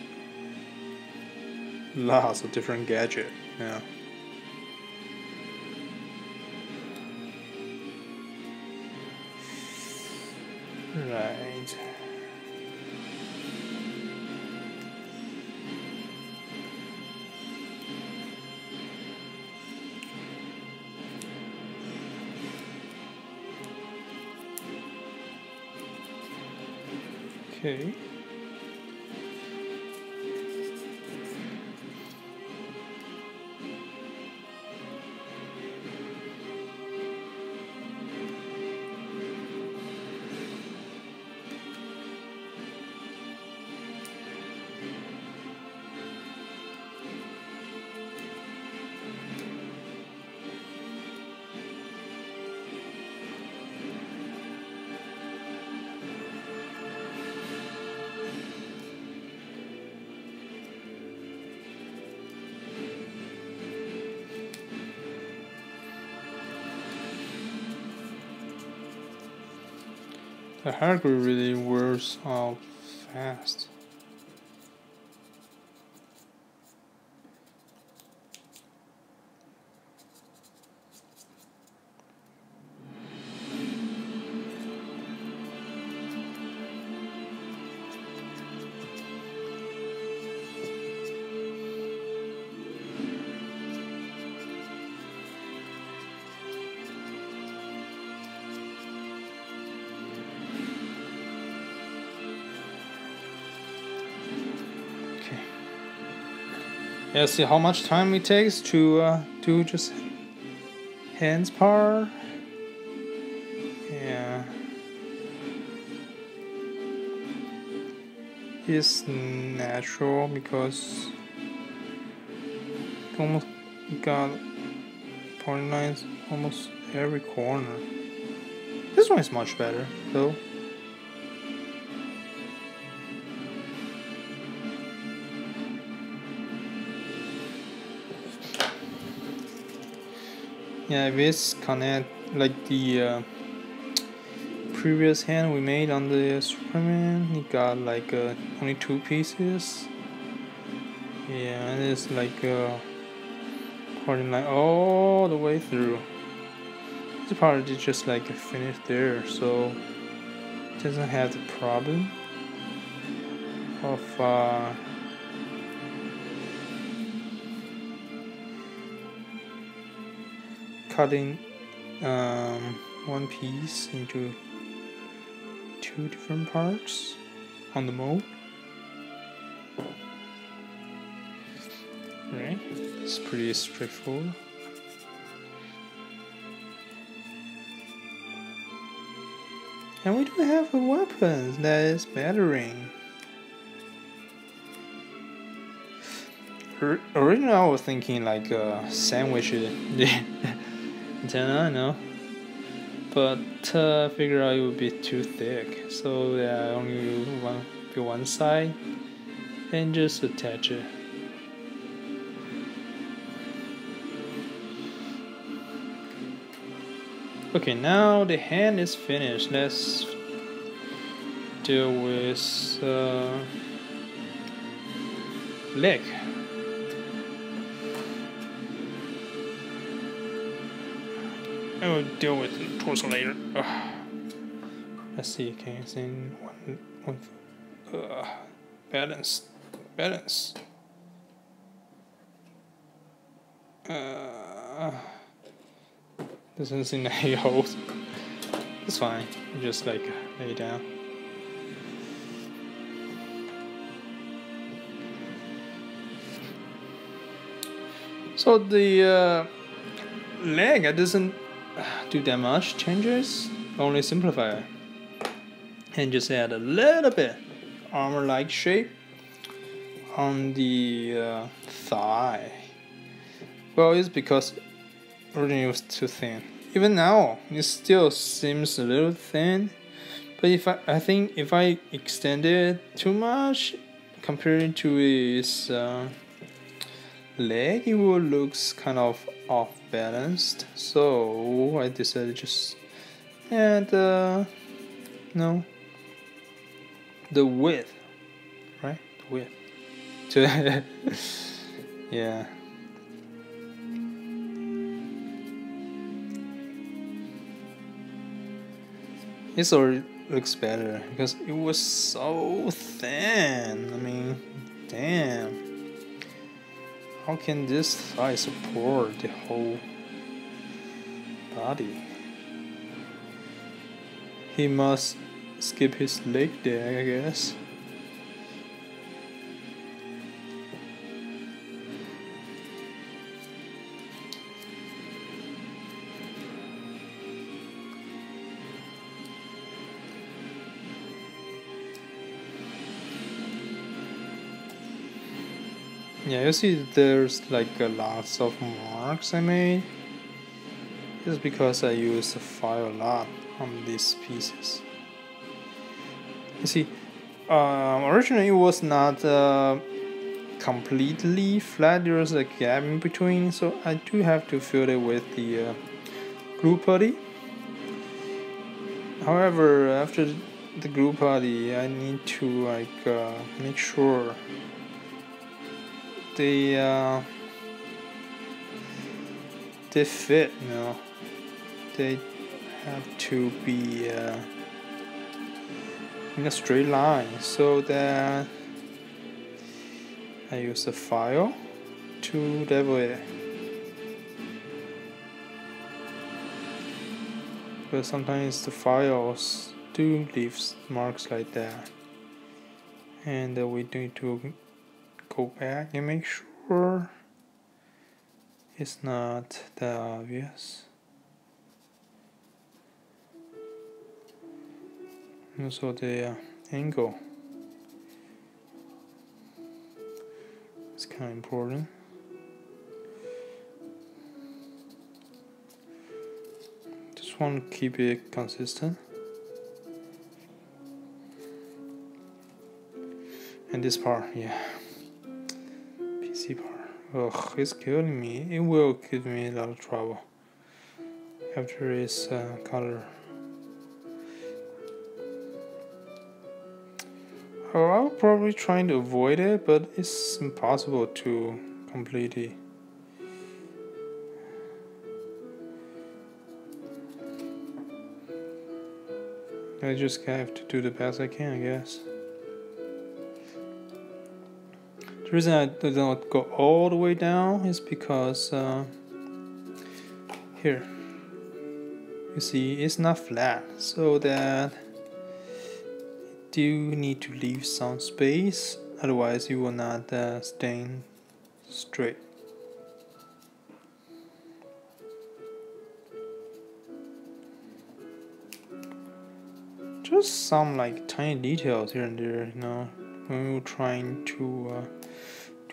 lots of different gadgets. Yeah. Right. Okay. The hardware really wears out fast. Yeah, see how much time it takes to do just hands part. Yeah, it's natural because almost got point lines almost every corner. This one is much better though. Yeah, if it's connect like the previous hand we made on the Superman, it got like only 2 pieces. Yeah, and it's like parting line all the way through. This part is just like finished there, so it doesn't have the problem of cutting one piece into 2 different parts on the mold. Right, it's pretty straightforward. And we do have a weapon that is battering. Originally I was thinking like a sandwich antenna, I know, but figured out it would be too thick, so yeah, I only use one side and just attach it. Okay, now the hand is finished. Let's deal with leg. I will deal with the torso later. Let's see. Okay, it's in one. Balance. Doesn't seem any holes. It's fine. Just like lay it down. So the leg doesn't do that much changes. Only simplify it. And just add a little bit armor-like shape on the thigh. Well, it's because originally it was too thin. Even now, it still seems a little thin. But I think if I extend it too much compared to its leg, it will look kind of off balanced. So I decided just add the width, right? The width to yeah. It already looks better because it was so thin. I mean, damn. How can this thigh support the whole body? He must skip his leg there, I guess. Yeah, you see there's like lots of marks I made. This is because I use the file a lot on these pieces. You see, originally it was not completely flat. There was a gap in between, so I do have to fill it with the glue putty. However, after the glue body, I need to like make sure they fit. You know, they have to be in a straight line, so that I use a file to level it. But sometimes the files do leave marks like that, and we need to go back and make sure it's not that obvious. And also the angle is kind of important. Just want to keep it consistent. And this part, yeah, PC part. Ugh, it's killing me. It will give me a lot of trouble after it's color. Oh, I'll probably try to avoid it, but it's impossible to completely. I just have to do the best I can, I guess. The reason I don't go all the way down is because here, you see, it's not flat, so that you do need to leave some space, otherwise you will not stain straight. Just some like tiny details here and there, you know. When you're trying to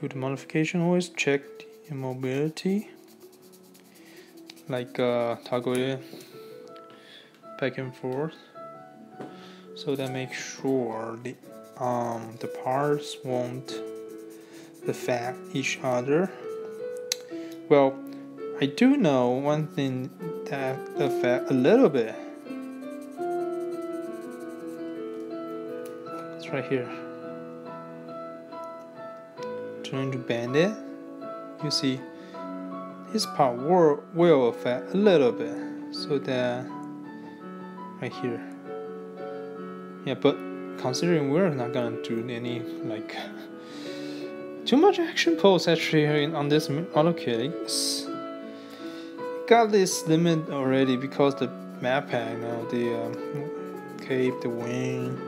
do the modification, always check the mobility, like toggle it back and forth, so that makes sure the parts won't affect each other. Well, I do know one thing that affects a little bit. It's right here. Trying to bend it, you see this part will affect a little bit, so that right here. Yeah, but considering we're not gonna do any like too much action pose actually on this AutoCAD, it's got this limit already, because the map pack, you know, the cape, the wing,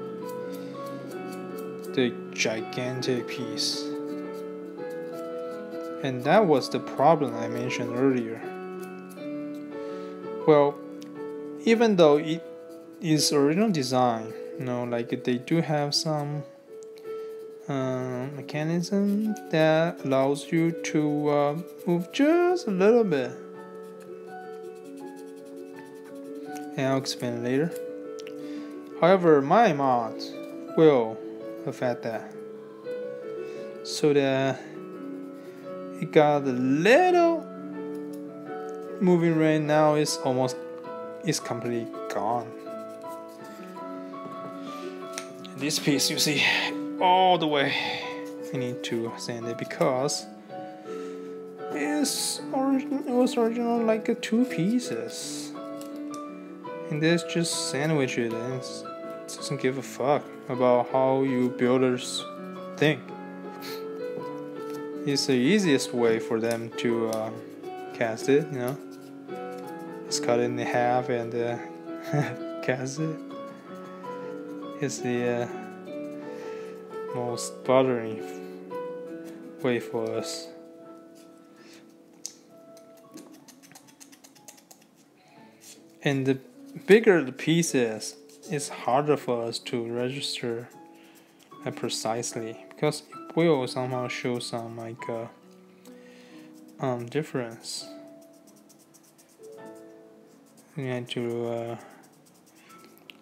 the gigantic piece. And that was the problem I mentioned earlier. Well, even though it is original design, you know, like they do have some mechanism that allows you to move just a little bit. And I'll explain later. However, my mod will affect that, so that it got a little moving right now. It's completely gone. And this piece, you see, all the way, I need to sand it, because it was original like 2 pieces, and this just sandwich it, and it doesn't give a fuck about how you builders think. It's the easiest way for them to cast it, you know. Just cut it in half and cast it. It's the most bothering way for us. And the bigger the piece is, it's harder for us to register precisely, because it will somehow show some like difference. We need to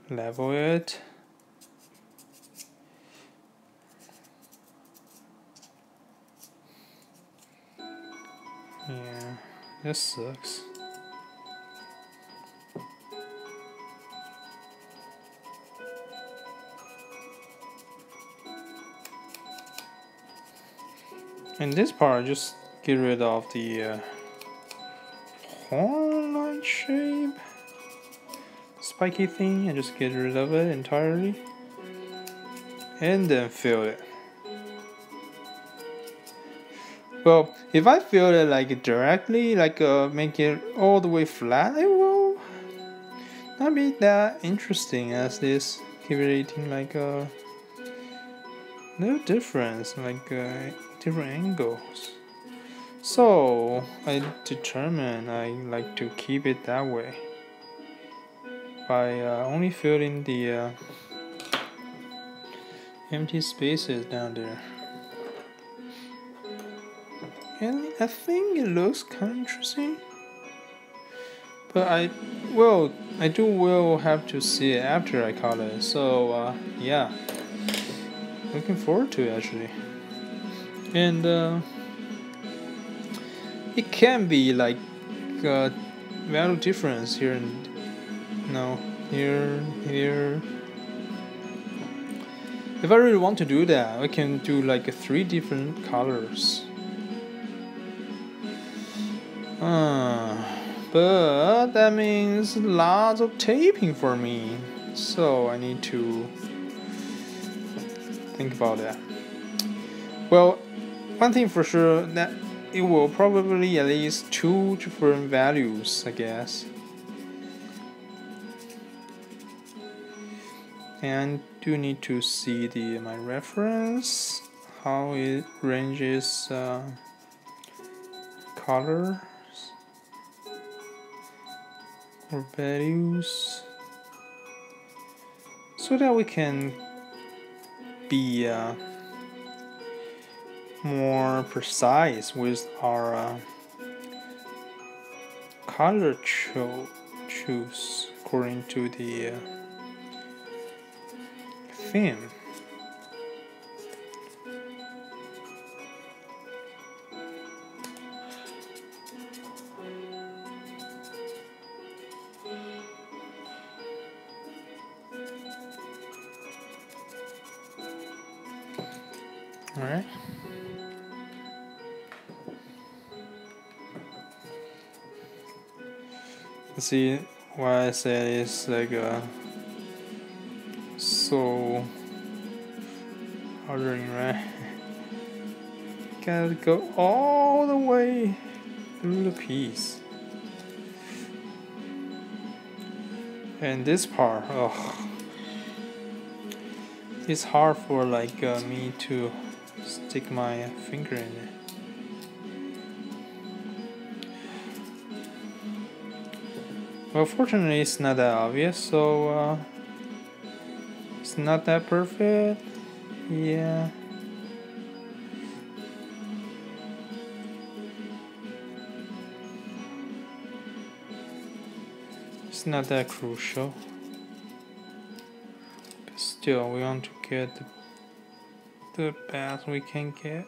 level it. Yeah, this sucks. In this part, just get rid of the horn-like shape, spiky thing, and just get rid of it entirely, and then fill it. Well, if I fill it like directly, like make it all the way flat, it will not be that interesting as this, creating like a no difference, like different angles. So I determined I like to keep it that way by only filling the empty spaces down there. And I think it looks kind of interesting, but I will have to see it after I color it. So yeah, looking forward to it actually. And it can be like value difference here and here. If I really want to do that, I can do like 3 different colors. But that means lots of taping for me, so I need to think about that. Well, one thing for sure, that it will probably at least 2 different values, I guess. And do need to see my reference, how it ranges colors or values, so that we can be more precise with our color choose according to the theme. All right. See why I said it's like so ordering, right? Gotta go all the way through the piece. And this part, oh, it's hard for like me to stick my finger in it. Well, fortunately it's not that obvious, so it's not that perfect. Yeah. It's not that crucial. But still, we want to get the best we can get.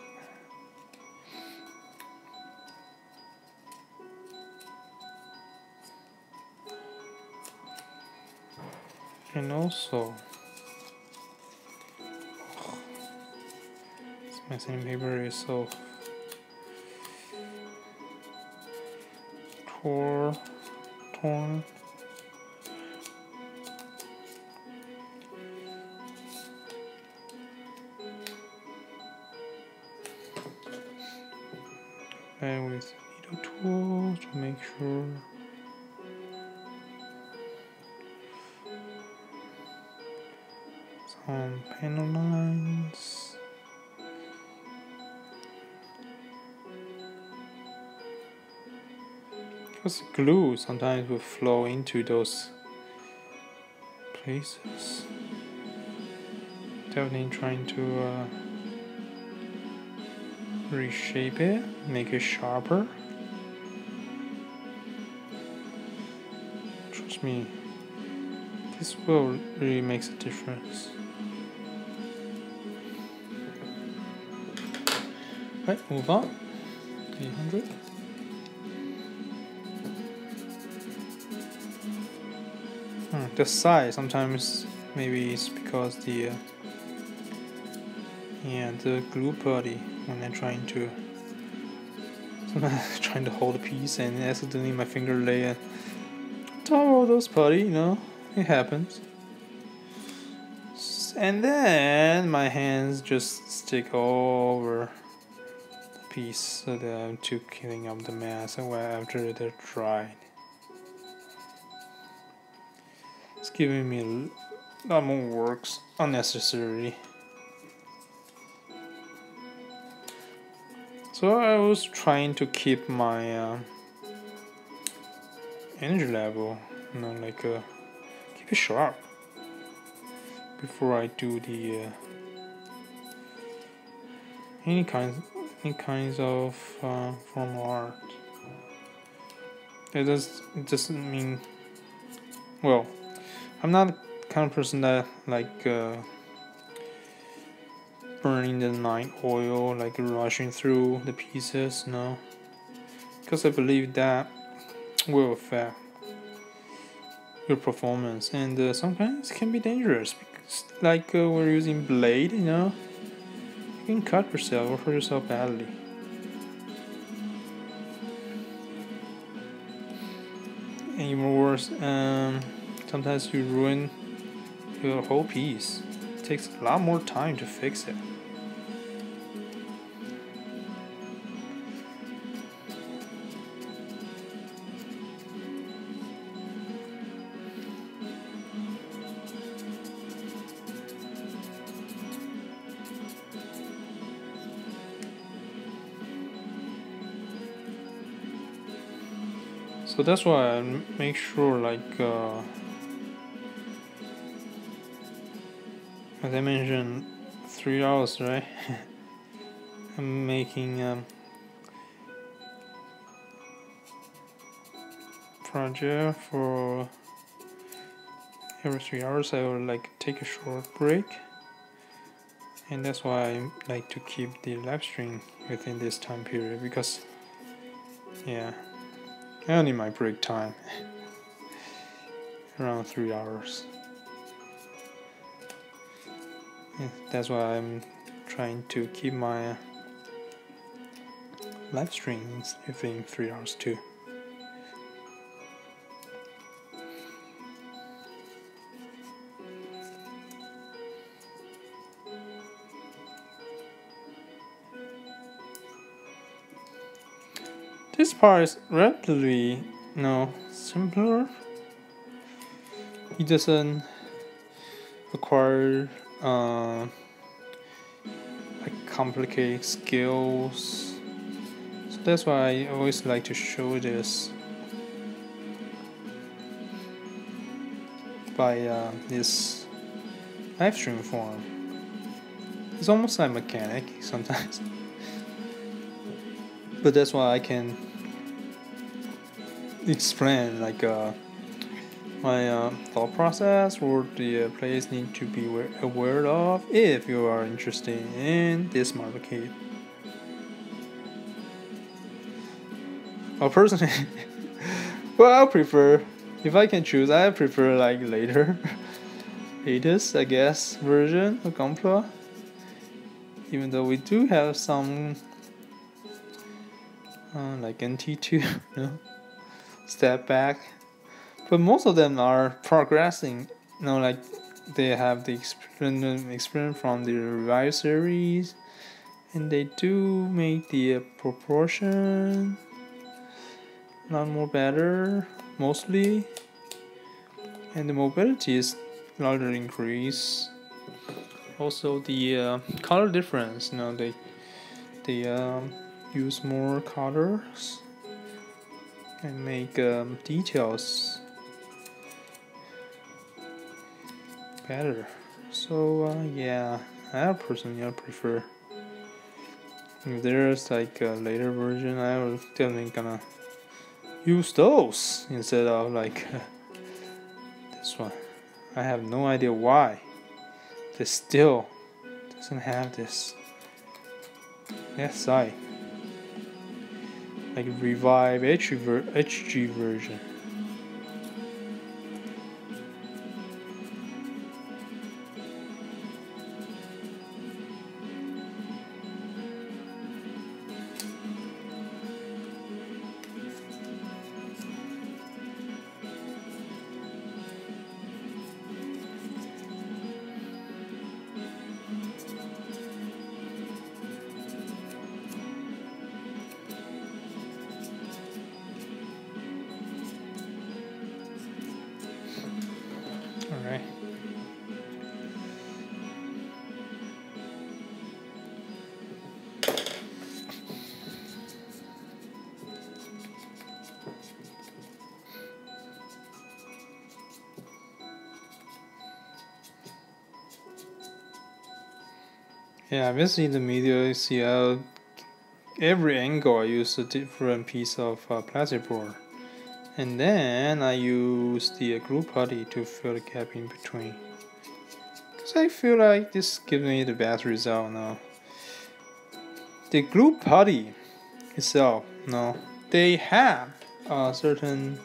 And also, this masking paper is so torn. And with needle tool to make sure some panel lines. Because glue sometimes will flow into those places. Definitely trying to reshape it, make it sharper. Trust me, this will really makes a difference. Right, move on. 300. The size sometimes maybe it's because the glue putty when they're trying to Sometimes trying to hold a piece and accidentally my finger lay on top of those putty, you know, it happens. And then my hands just stick all over the piece so that I'm too cleaning up the mess after they're dried. It's giving me a lot more works unnecessary. So I was trying to keep my energy level, you know, like keep it sharp before I do the any kinds of formal art. It doesn't mean, well, I'm not the kind of person that like burning the night oil, like rushing through the pieces, no, because I believe that will affect your performance, and sometimes it can be dangerous because, like we're using blade, you know, you can cut yourself or hurt yourself badly. And even worse, sometimes you ruin your whole piece. It takes a lot more time to fix it. So that's why I make sure, like, as I mentioned, 3 hours, right? I'm making project for every 3 hours. I would like take a short break, and that's why I like to keep the live stream within this time period, because yeah, I only my break time around 3 hours. Yeah, that's why I'm trying to keep my live streams within 3 hours too. This part is relatively, simpler. It doesn't require like complicated skills. So that's why I always like to show this by this live stream form. It's almost like mechanic sometimes. But that's why I can explain like my thought process, or the players need to be aware of if you are interested in this market. Well, personally, well, I prefer, if I can choose, I prefer like latest, I guess, version of Gunpla. Even though we do have some like NT2, step back, but most of them are progressing. Like they have the experience from the revive series, and they do make the proportion a lot more better, mostly, and the mobility is larger increase. Also, the color difference. They use more colors and make details better. So yeah, I personally prefer. If there's like a later version, I was definitely gonna use those instead of like this one. I have no idea why this still doesn't have this Deathscythe, like revive HG version. Alright. Yeah, basically the video, you see every angle I use a different piece of plastic board. And then I use the glue putty to fill the gap in between. Because I feel like this gives me the best result now. The glue putty itself, no, they have a certain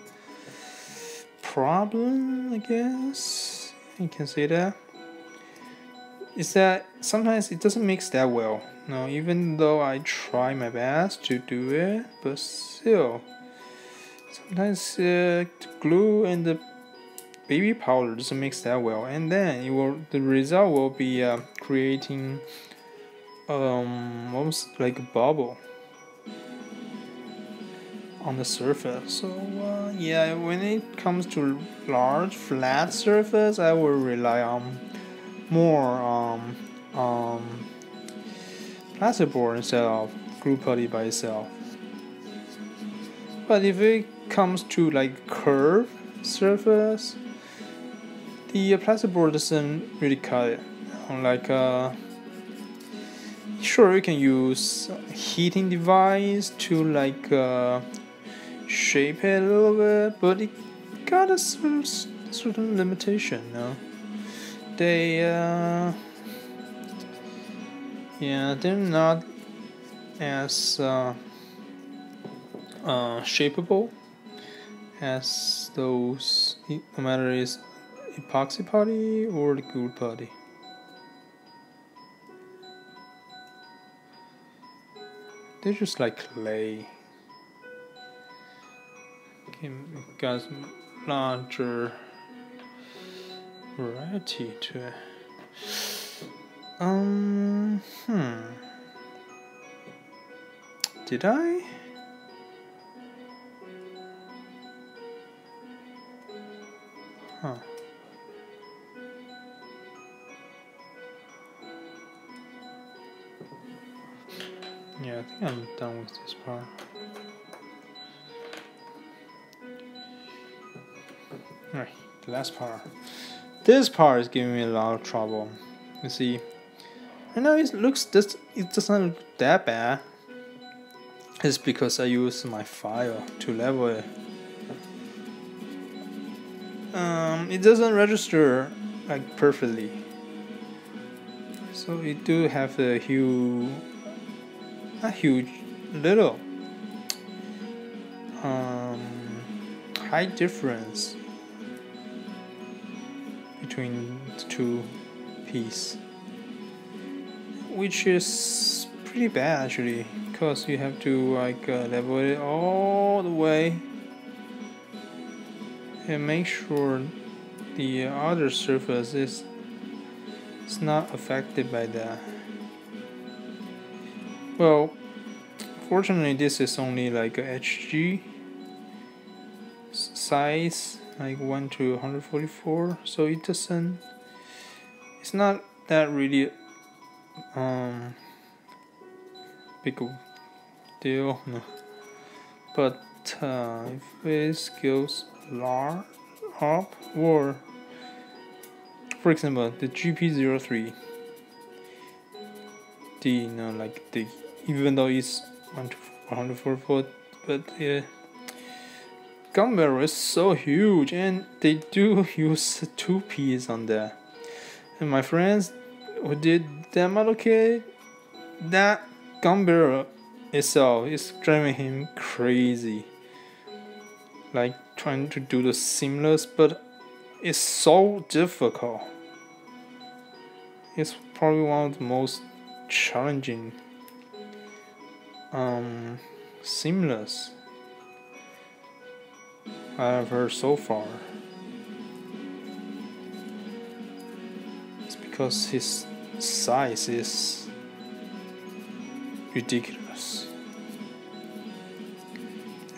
problem, I guess you can say that. Is that sometimes it doesn't mix that well. No, even though I try my best to do it, but still, sometimes the glue and the baby powder doesn't mix that well, and then the result will be creating almost like a bubble on the surface. So yeah, when it comes to large flat surface, I will rely on more plastic board instead of glue putty by itself. But if it comes to like curved surface, the plastic board doesn't really cut it. Like sure, you can use a heating device to like shape it a little bit, but it got a certain limitation. No, they're not as shapeable as those, no matter is epoxy putty or the glue putty. They're just like clay. Got larger variety to it. Did I? Huh. Yeah, I think I'm done with this part. Alright, the last part. This part is giving me a lot of trouble. You see, I know it doesn't look that bad. It's because I use my file to level it. It doesn't register like perfectly. So it do have a little height difference between the two pieces, which is pretty bad actually, because you have to like level it all the way and make sure the other surface is not affected by that. Well, fortunately this is only like a HG size, like 1 to 144, so it's not that really big deal, no. But if it goes large up, or for example the GP03, even though it's 1 to 144, but the gun barrel is so huge, and they do use 2 pieces on that. And my friends who did that model kit, that gun barrel itself is driving him crazy. Like trying to do the seamless, but it's so difficult. It's probably one of the most challenging seamless I've heard so far. It's because his size is ridiculous,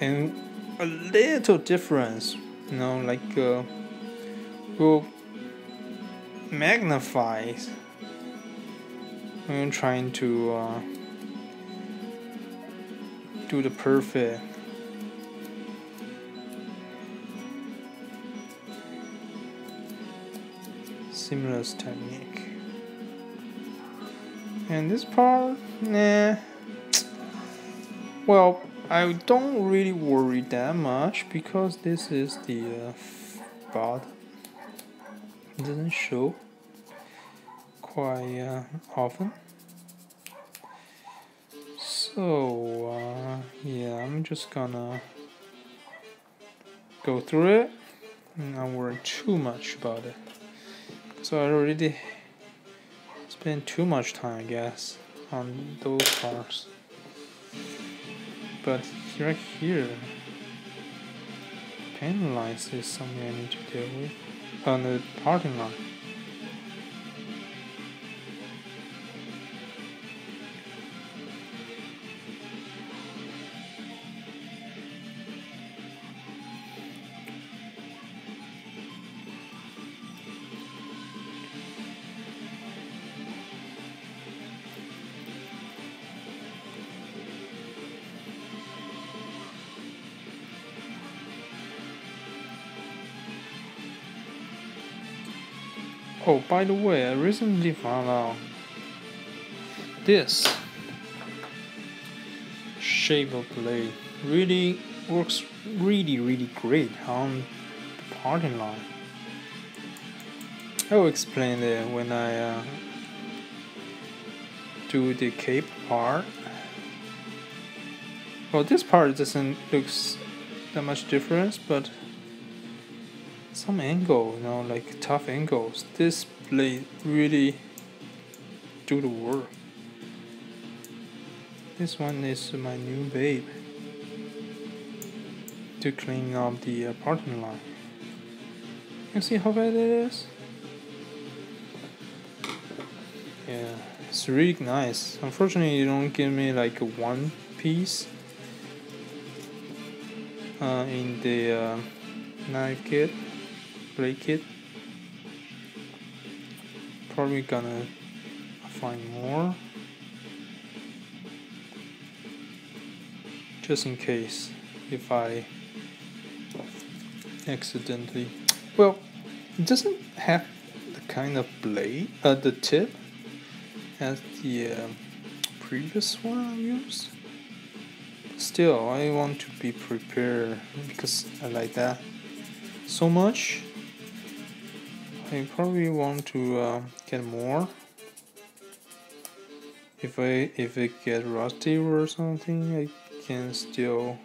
and a little difference, like will magnifies when I'm trying to do the perfect seamless technique. And this part, nah. Well, I don't really worry that much because this is the bottom. It doesn't show quite often. So yeah, I'm just gonna go through it and not worry too much about it. So I already spent too much time, I guess, on those parts. But right here, paint lines is something I need to deal with on the parting line. Oh, by the way, I recently found out this shape of blade really works really great on the parting line. I will explain it when I do the cape part. Well, this part doesn't look that much difference, but some angle, you know, like tough angles, this blade really do the work. This one is my new babe to clean up the parting line. You see how bad it is? Yeah, it's really nice. Unfortunately, you don't give me like a one piece in the knife kit. Blade kit. Probably gonna find more just in case if I accidentally. Well, it doesn't have the kind of blade the tip as the previous one I used. Still, I want to be prepared because I like that so much. I probably want to get more. If it get rusty or something, I can still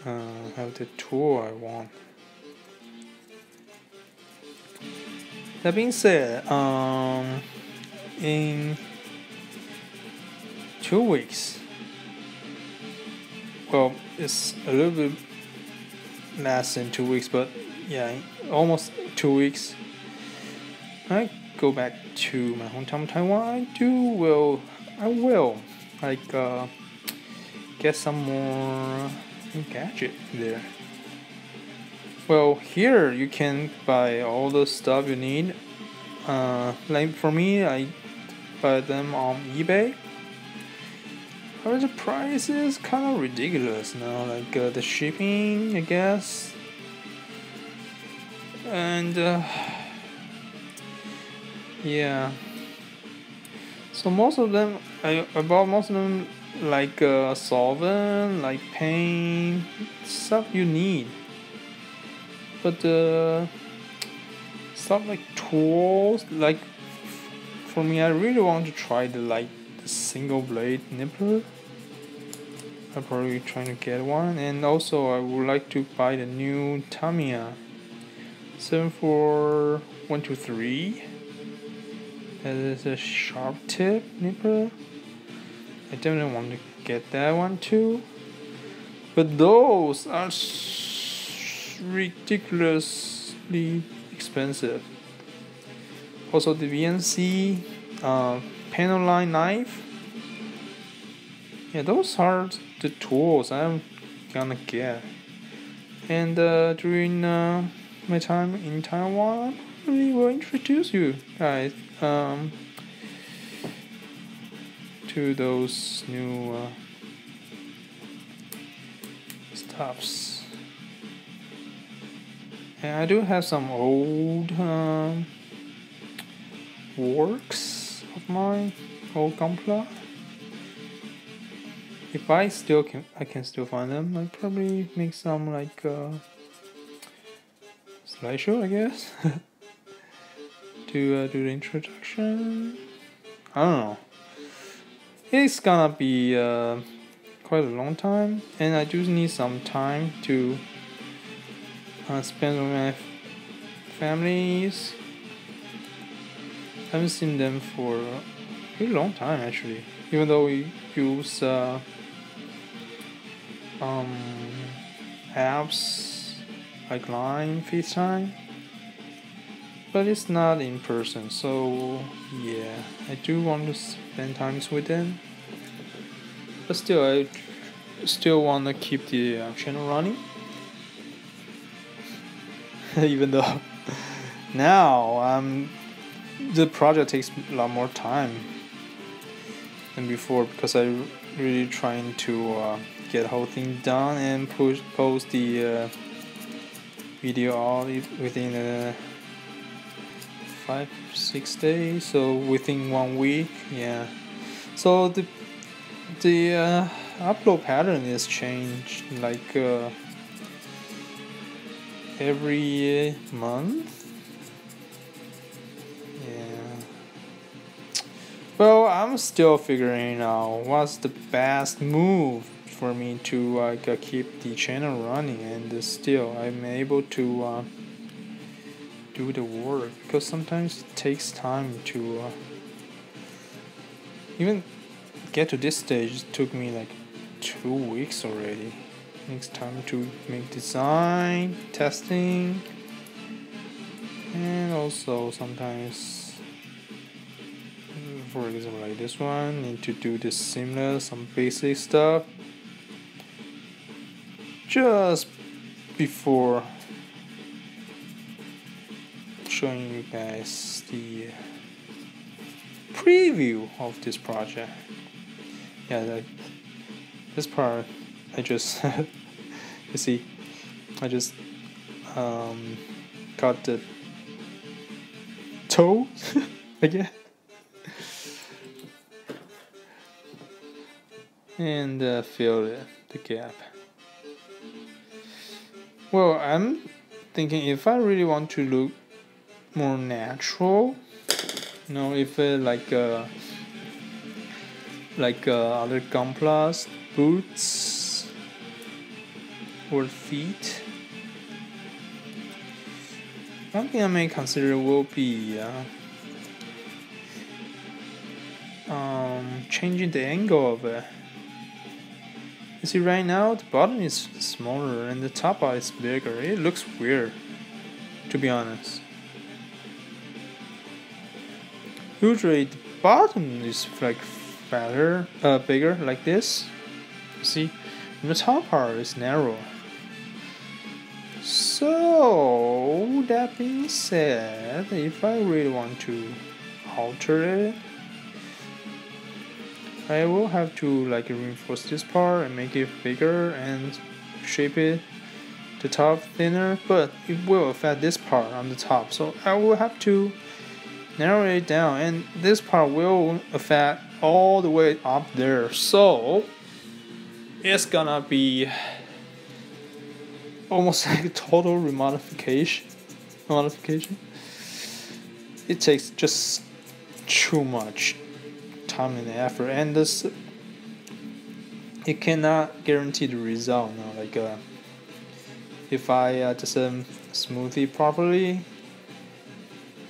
have the tool I want. That being said, in 2 weeks, well, it's a little bit less than 2 weeks, but yeah, almost 2 weeks, I go back to my hometown Taiwan. I will like get some more gadget there. Well, here you can buy all the stuff you need. Like for me, I buy them on eBay. However, the price is kind of ridiculous now. Like the shipping, I guess, and yeah. So most of them, I bought most of them like solvent, like paint, stuff you need. But stuff like tools, like for me, I really want to try the single blade nipper. I'm probably trying to get one, and also I would like to buy the new Tamiya 74123. That is a sharp tip nipper. I definitely want to get that one too. But those are ridiculously expensive. Also the VNC panel line knife. Yeah, those are the tools I'm gonna get. And during my time in Taiwan, I probably will introduce you guys to those new stuffs. And I do have some old works of mine, old Gunpla. If I can still find them. I'll probably make some like slideshow, I guess, to do the introduction. I don't know. It's gonna be quite a long time, and I do need some time to spend with my families. I haven't seen them for a pretty long time actually, even though we use apps like Line, FaceTime, but it's not in person. So yeah, I do want to spend times with them, but still I still want to keep the channel running. Even though now the project takes a lot more time than before, because I'm really trying to get the whole thing done and post the video all within 5-6 days, so within 1 week. Yeah, so the upload pattern is changed like every month. Yeah, well, I'm still figuring out what's the best move for me to keep the channel running, and still I'm able to do the work, because sometimes it takes time to even get to this stage. It took me like 2 weeks already. It takes time to make design, testing, and also sometimes, for example, like this one, need to do this seamless, some basic stuff just before showing you guys the preview of this project. Yeah, this part I just you see, I just got the toe again, and fill the gap. Well, I'm thinking if I really want to look more natural, you know, if like other Gunplas, boots or feet, one thing I may consider will be changing the angle of it. You see, right now the bottom is smaller and the top part is bigger. It looks weird, to be honest. Usually the bottom is like fatter, bigger, like this. You see, and the top part is narrow. So that being said, if I really want to alter it, I will have to like reinforce this part and make it bigger and shape it the top thinner, but it will affect this part on the top, so I will have to narrow it down, and this part will affect all the way up there, so it's gonna be almost like a total remodification. It takes just too much time and effort, and this it cannot guarantee the result. You know, like if I just smooth it properly,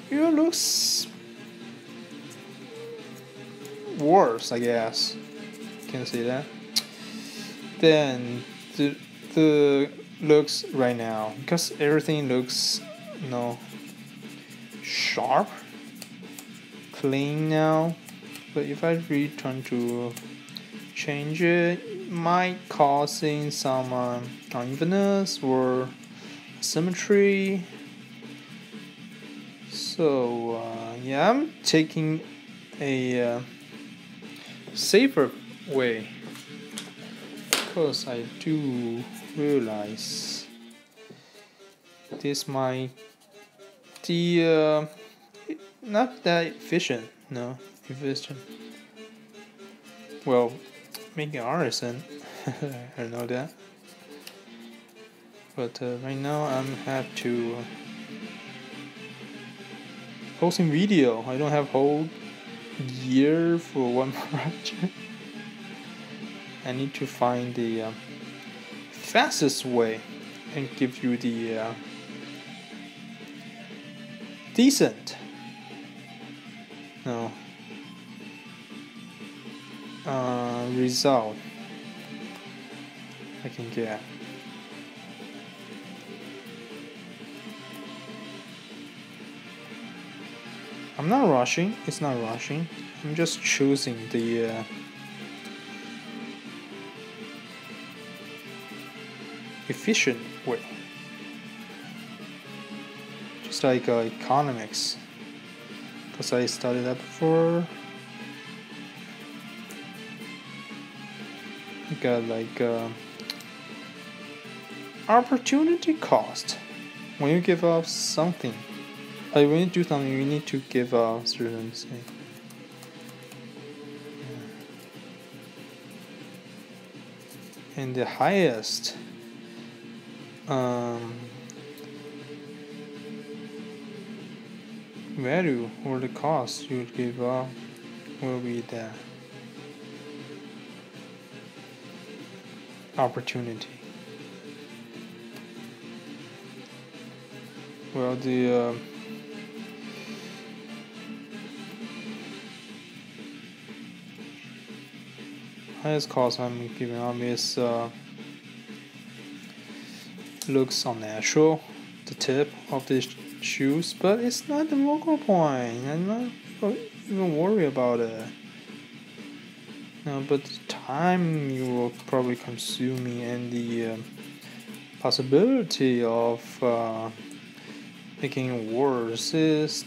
it looks worse, I guess. Can you see that? Then the looks right now, because everything looks, you know, sharp, clean now. But if I return to change it, might causing some unevenness or symmetry. So yeah, I'm taking a safer way, because I do realize this might the not that efficient. No, efficient. Well, making artisan, I know that. But right now I'm have to posting video. I don't have whole year for one project. I need to find the fastest way and give you the decent result I can get. I'm not rushing. It's not rushing. I'm just choosing the efficient way. Just like economics, because I studied that before. I got like opportunity cost. When you give up something, like when you do something, you need to give up certain thing. And the highest value or the cost you give up will be the opportunity. Well, the highest cost I'm giving up is looks unnatural, the tip of the shoes, but it's not the focal point. I'm not even worried about it. No, but the time you will probably consuming and the possibility of making it worse is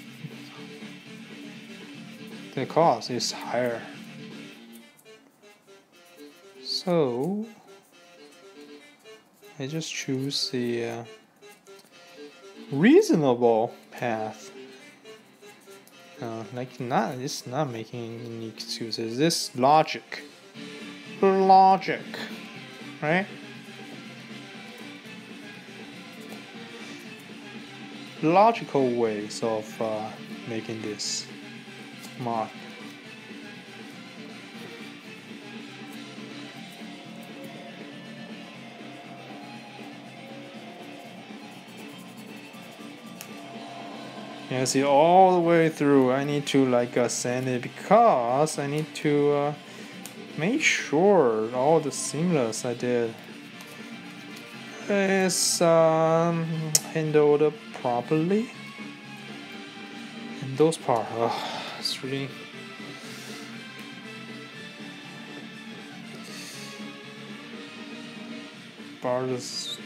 the cost is higher. So I just choose the reasonable path. It's not making any excuses. This logic, right? Logical ways of making this mark. Yeah, see, all the way through I need to sand it, because I need to make sure all the seamless I did is handled properly. And those parts, it's really bars.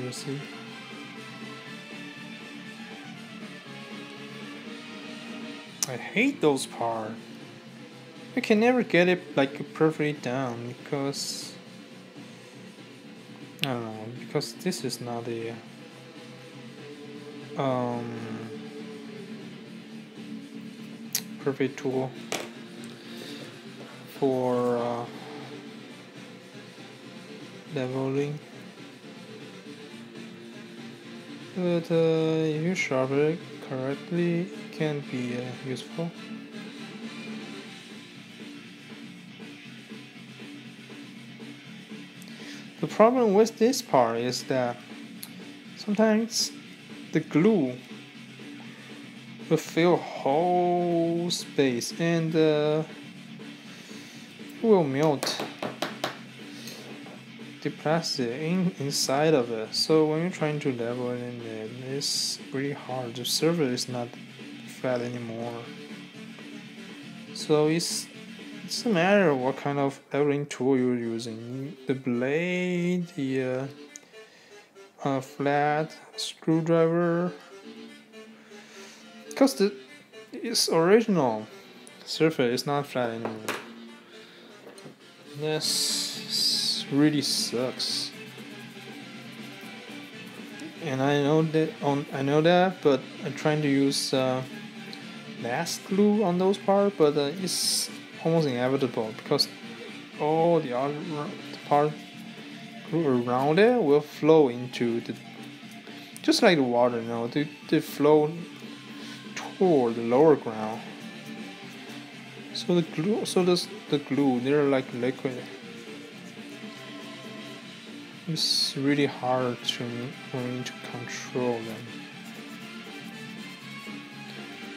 See, I hate those parts. I can never get it perfectly down, because I don't know, because this is not the perfect tool for leveling. But if you sharpen it correctly, it can be useful. The problem with this part is that sometimes the glue will fill whole space and will melt the plastic inside of it. So when you're trying to level it in it, it's really hard. The surface is not flat anymore. So it's doesn't matter what kind of leveling tool you're using, the blade, the flat screwdriver, because its original surface is not flat anymore. This really sucks, and I know that, but I'm trying to use last glue on those parts, but it's almost inevitable because all the other part glue around it will flow into the, just like the water, they flow toward the lower ground. So the glue, they're like liquid. It's really hard for me to control them.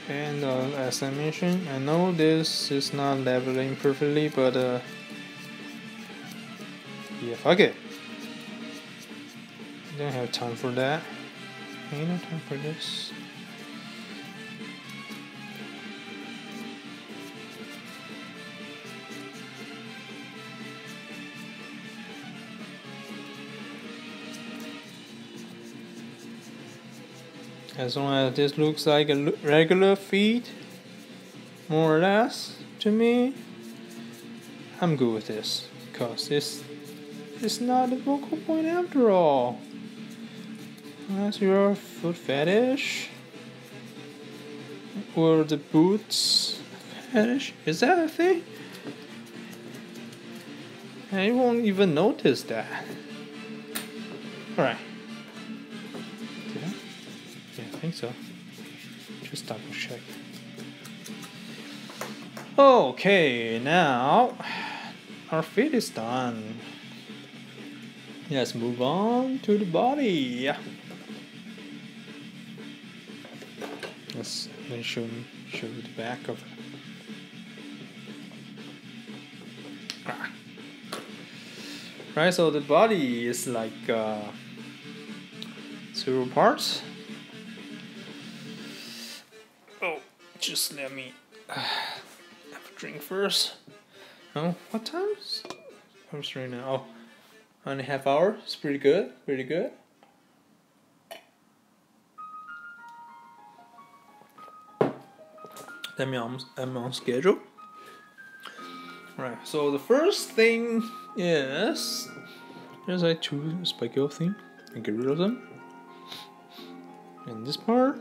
And as I mentioned, I know this is not leveling perfectly, but yeah, fuck it. I don't have time for that. Ain't no time for this. As long as this looks like a regular feed, more or less, to me, I'm good with this, because this is not a focal point after all. Unless you're a foot fetish, or the boots fetish. Is that a thing? I won't even notice that. Alright. I think so. Just double check. Okay, now our feet is done. Let's move on to the body. Let me show you the back of it. Right, so the body is like several parts. Just let me have a drink first. Oh, what time? I'm right now. Oh, 1.5 hours. It's pretty good. Pretty good. I'm on schedule. Right. So the first thing is there's like 2 spiky things. I get rid of them. And this part.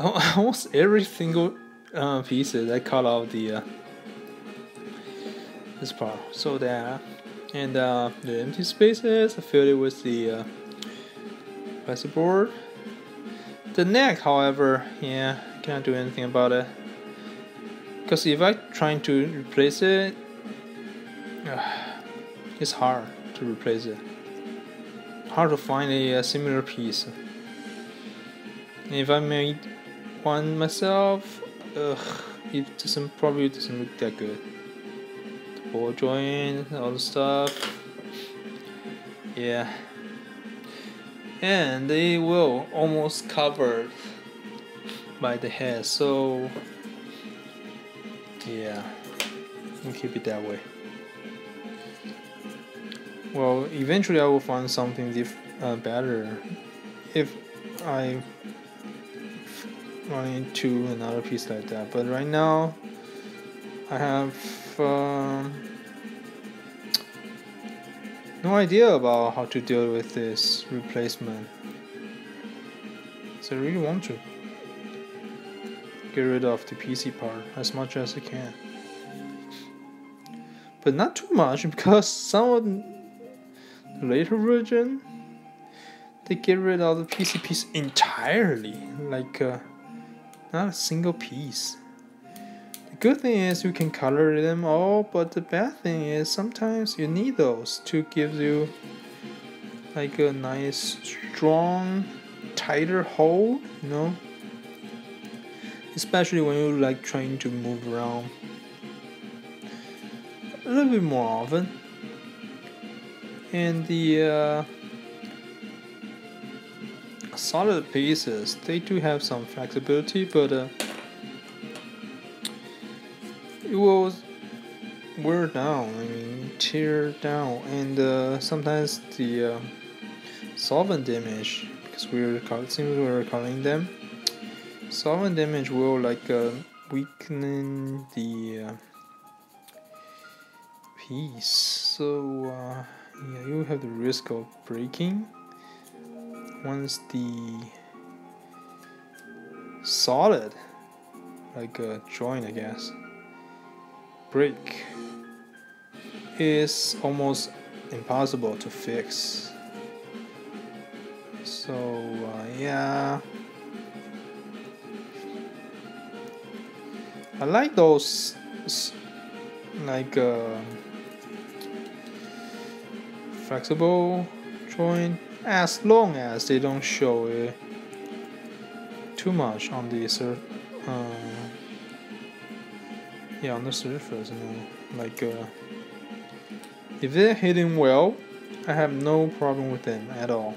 Almost every single piece I cut out the this part, so that, and the empty spaces I filled it with the plastic board. The neck, however, yeah, can't do anything about it, because if I try to replace it, it's hard to replace it. Hard to find a similar piece. And if I made one myself, it probably doesn't look that good. The ball joint, all the stuff, yeah, and they will almost covered by the head. So yeah, we'll keep it that way. Well, eventually I will find something better if I run into another piece like that, but right now I have no idea about how to deal with this replacement, so I really want to get rid of the PC part as much as I can, but not too much, because some of the later version they get rid of the PC piece entirely, like not a single piece. The good thing is you can color them all, but the bad thing is sometimes you need those to give you like a nice, strong, tighter hold, especially when you're like trying to move around a little bit more often. And the solid pieces, they do have some flexibility, but it will wear down. I mean, tear down, and sometimes the solvent damage, because since we were calling them, solvent damage will like weaken the piece. So yeah, you have the risk of breaking once the solid, like a joint, I guess, break. Is almost impossible to fix. So yeah, I like those like flexible joint, as long as they don't show it too much on the on the surface, you know, like if they're hidden well, I have no problem with them at all.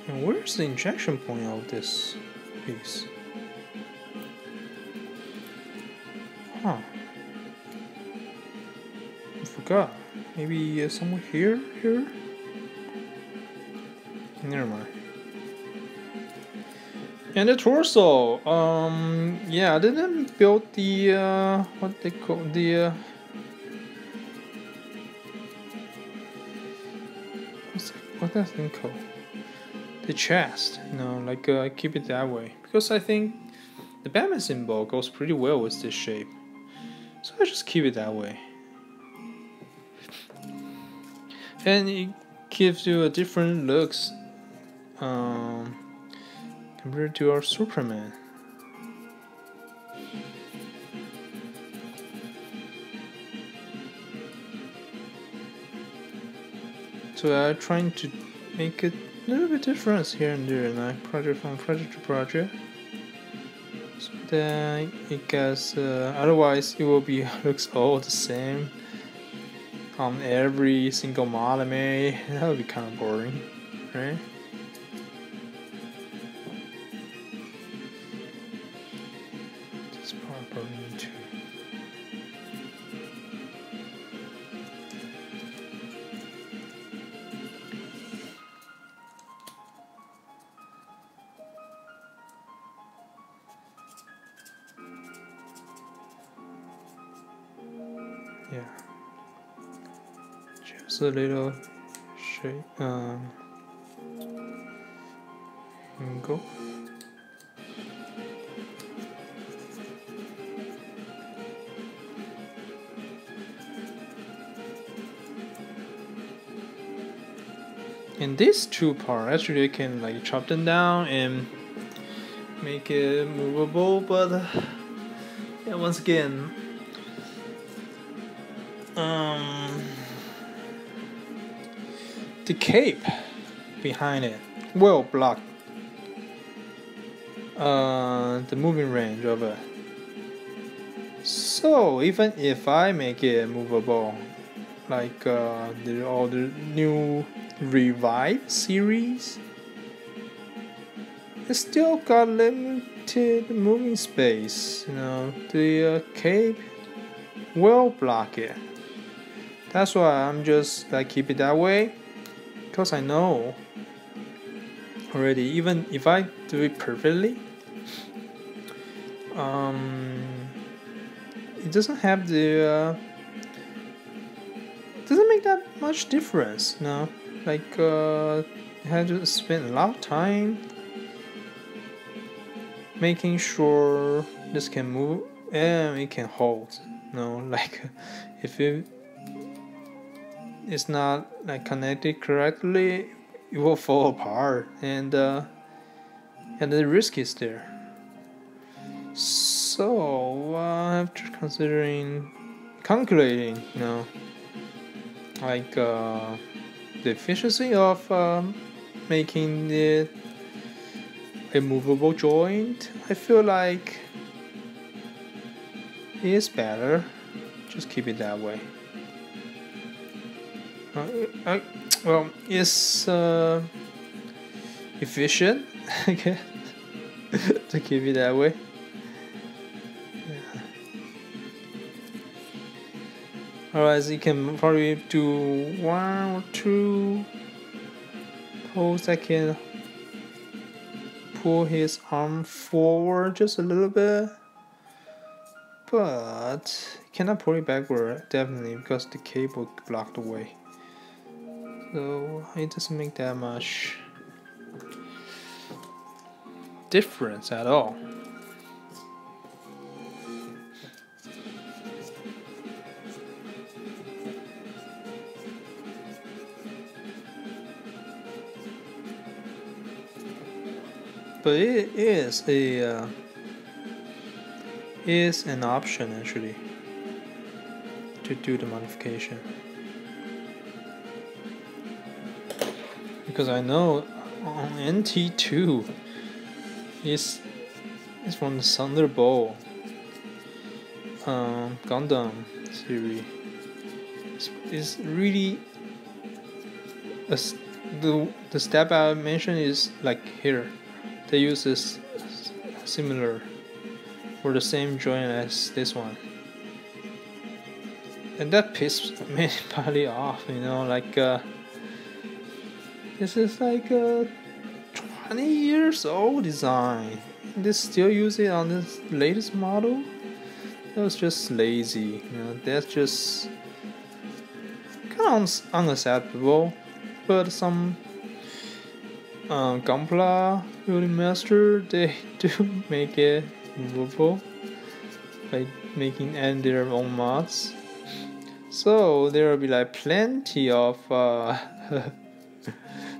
And where's the injection point of this piece? Huh. I forgot. Maybe somewhere here? Never mind. And the torso, yeah, I didn't build the, what they call the, what's that thing called? The chest, you know, like, I keep it that way. Because I think the Batman symbol goes pretty well with this shape. So I just keep it that way. And it gives you a different looks, compared to our Superman. So I'm trying to make it a little bit different here and there, like project from project to project. So that it gets, otherwise it will be looks all the same on every single model I made. That would be kind of boring, right? This part probably need to. Yeah. Just a little shape, angle. And these two parts, actually I can like chop them down and make it movable, but yeah, once again, the cape behind it will block the moving range of it. So even if I make it movable, like all the new Revive series, it's still got limited moving space. You know, the cape will block it. That's why I'm just like keep it that way, because I know already, even if I do it perfectly, it doesn't have the doesn't make that much difference, you know. Like I had to spend a lot of time making sure this can move and it can hold, you know. Like if it's not like connected correctly, it will fall apart, and the risk is there. So after calculating, you know, like the efficiency of making it a movable joint, I feel like it is better. Just keep it that way. well, it's efficient, okay, to keep it that way. Yeah. Otherwise, you can probably do 1 or 2 pulls that can pull his arm forward just a little bit, but cannot pull it backward definitely because the cable blocked the way. So it doesn't make that much difference at all. But it is an option actually to do the modification, because I know on NT2 is from the Thunderbolt Gundam series. It's really the step I mentioned is like here. They use this similar or the same joint as this one, and that pissed me partly off. You know, like this is like a 20 years old design. They still use it on this latest model. That was just lazy. You know, that's just kind of unacceptable. But some Gunpla building master, they do make it movable by adding their own mods. So there will be like plenty of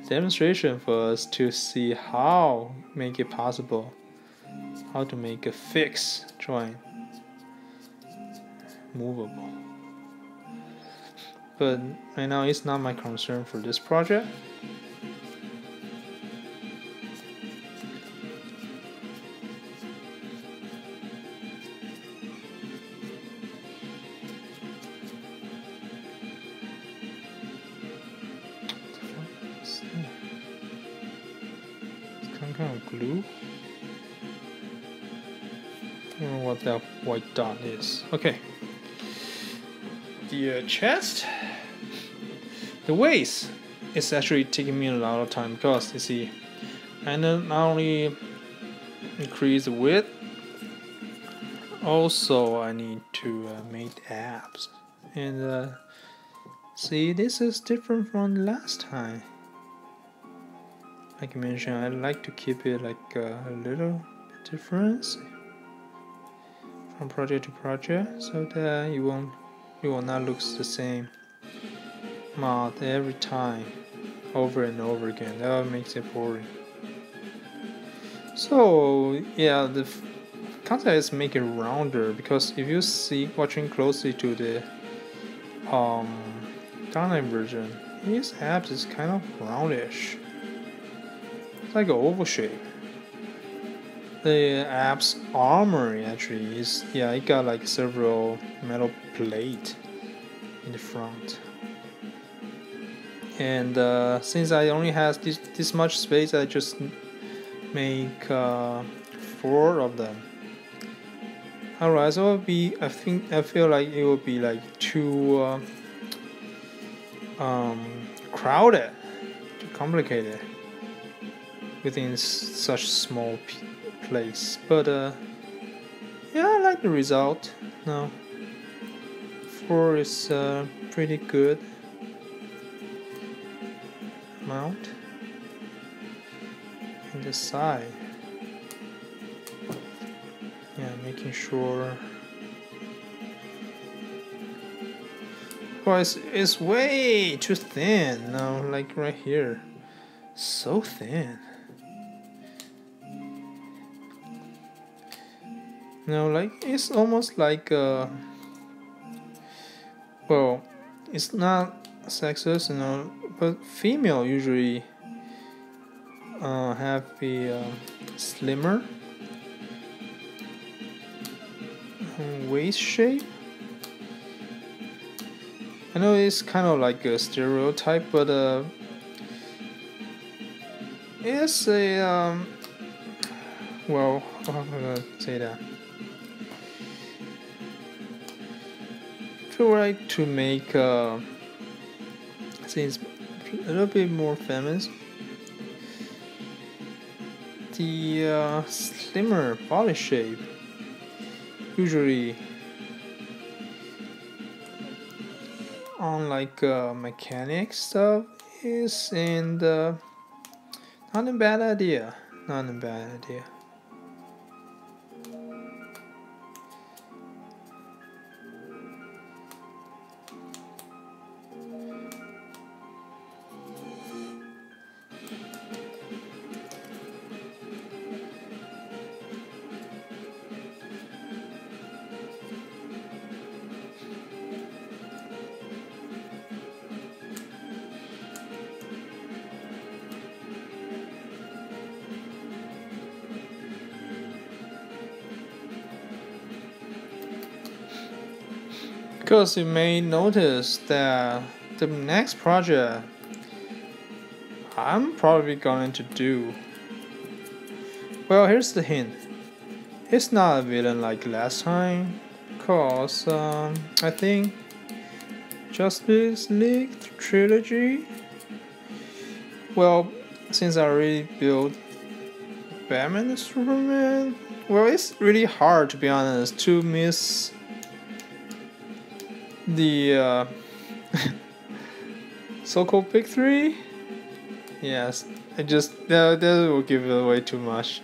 demonstration for us to see how make it possible, how to make a fixed joint movable. But right now it's not my concern for this project. Kind of glue. I don't know what that white dot is. Okay. The chest, the waist is actually taking me a lot of time because you see, I not only increase the width, also I need to make abs. And see, this is different from last time. Like I mentioned, I like to keep it like a little bit different from project to project, so that it will not look the same mod every time, over and over again. That makes it boring. So yeah, the concept is make it rounder, because if you see watching closely to the Gundam version, his abs is kind of roundish. Like an oval shape. The abs armor actually is, yeah, it got like several metal plate in the front. And since I only has this much space, I just make 4 of them. Otherwise, it will be, I feel like it will be like too crowded, too complicated within such small place. But yeah, I like the result. No, 4 is pretty good amount. And the side, yeah, making sure. Well, it's way too thin now, like right here, so thin. No, like it's almost like well, it's not sexist, you know, but female usually have a slimmer waist shape. I know it's kind of like a stereotype, but it's a well, how can I say that? I feel like to make things a little bit more famous, the slimmer body shape usually on like mechanic stuff is not a bad idea. Not a bad idea. Because you may notice that the next project I'm probably going to do, well, here's the hint. It's not a villain like last time, cause I think Justice League trilogy, well, since I already built Batman and Superman, well, it's really hard, to be honest, to miss the so-called big three. Yes, that will give it away too much.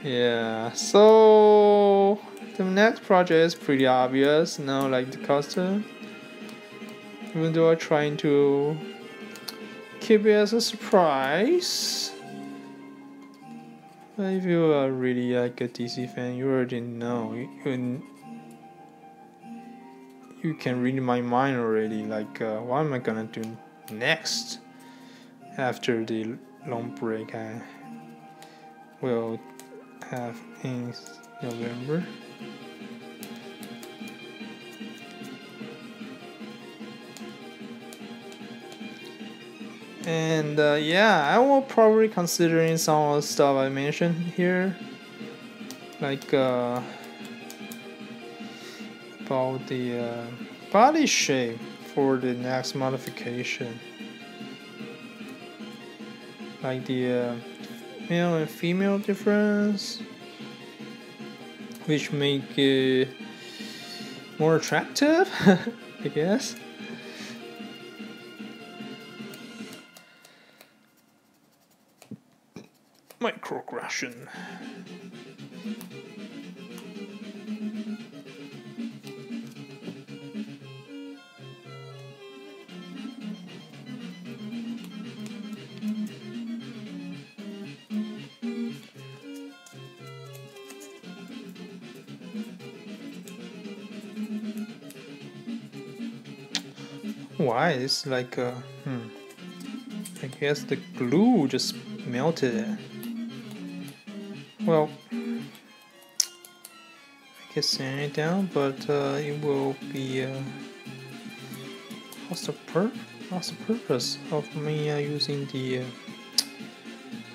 Yeah, so the next project is pretty obvious now, like the custom. Even though I'm trying to keep it as a surprise. But if you are really like a DC fan, you already know. You can read my mind already. Like, what am I gonna do next? After the long break I will have in November. And yeah, I will probably considering some of the stuff I mentioned here, like about the body shape for the next modification, like the male and female difference, which make it more attractive, I guess. Microaggression. Why? It's like I guess the glue just melted. Well, I can sand it down, but it will be what's the purpose of me using the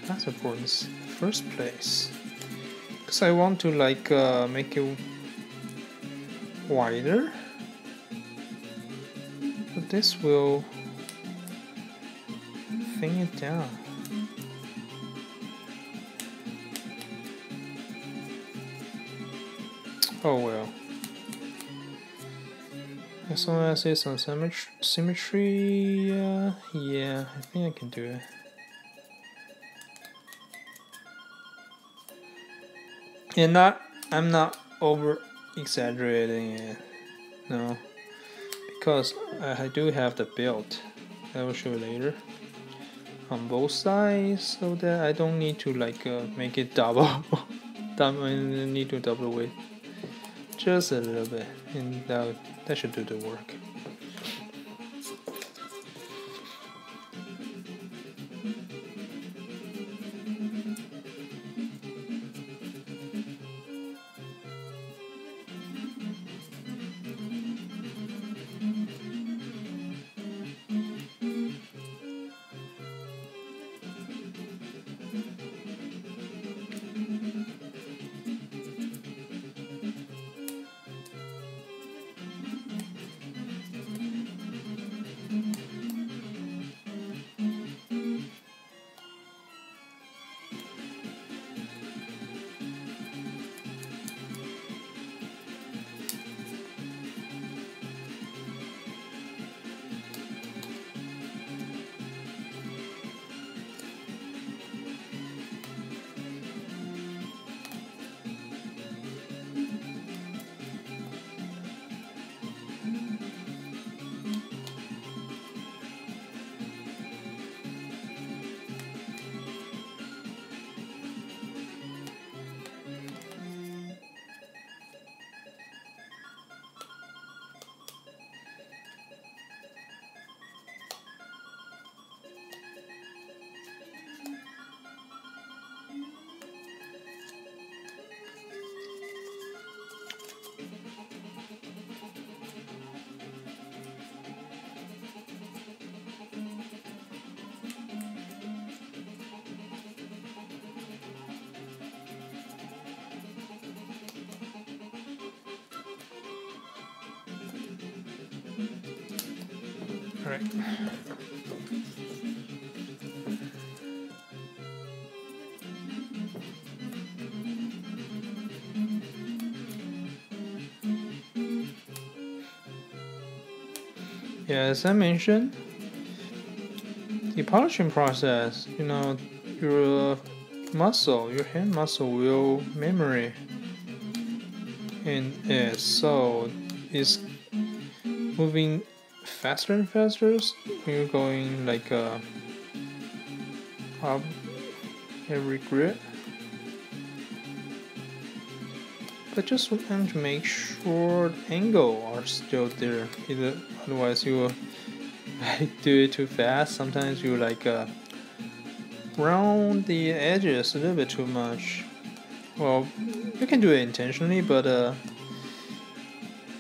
plasterboard in the first place? Because I want to like make it wider. But this will thin it down. Oh well. As long as it's on symmetry, yeah, I think I can do it. And I'm not over exaggerating it, no, because I do have the build. I will show you later on both sides, so that I don't need to like make it double. I need to double weight. Just a little bit, and that should do the work. Alright. Yeah, as I mentioned, the polishing process, you know, your muscle, your hand muscle will memory in it, so it's moving faster and faster when you're going like up every grip. But just want to make sure the angle are still there. Otherwise you will do it too fast. Sometimes you like round the edges a little bit too much. Well, you can do it intentionally, but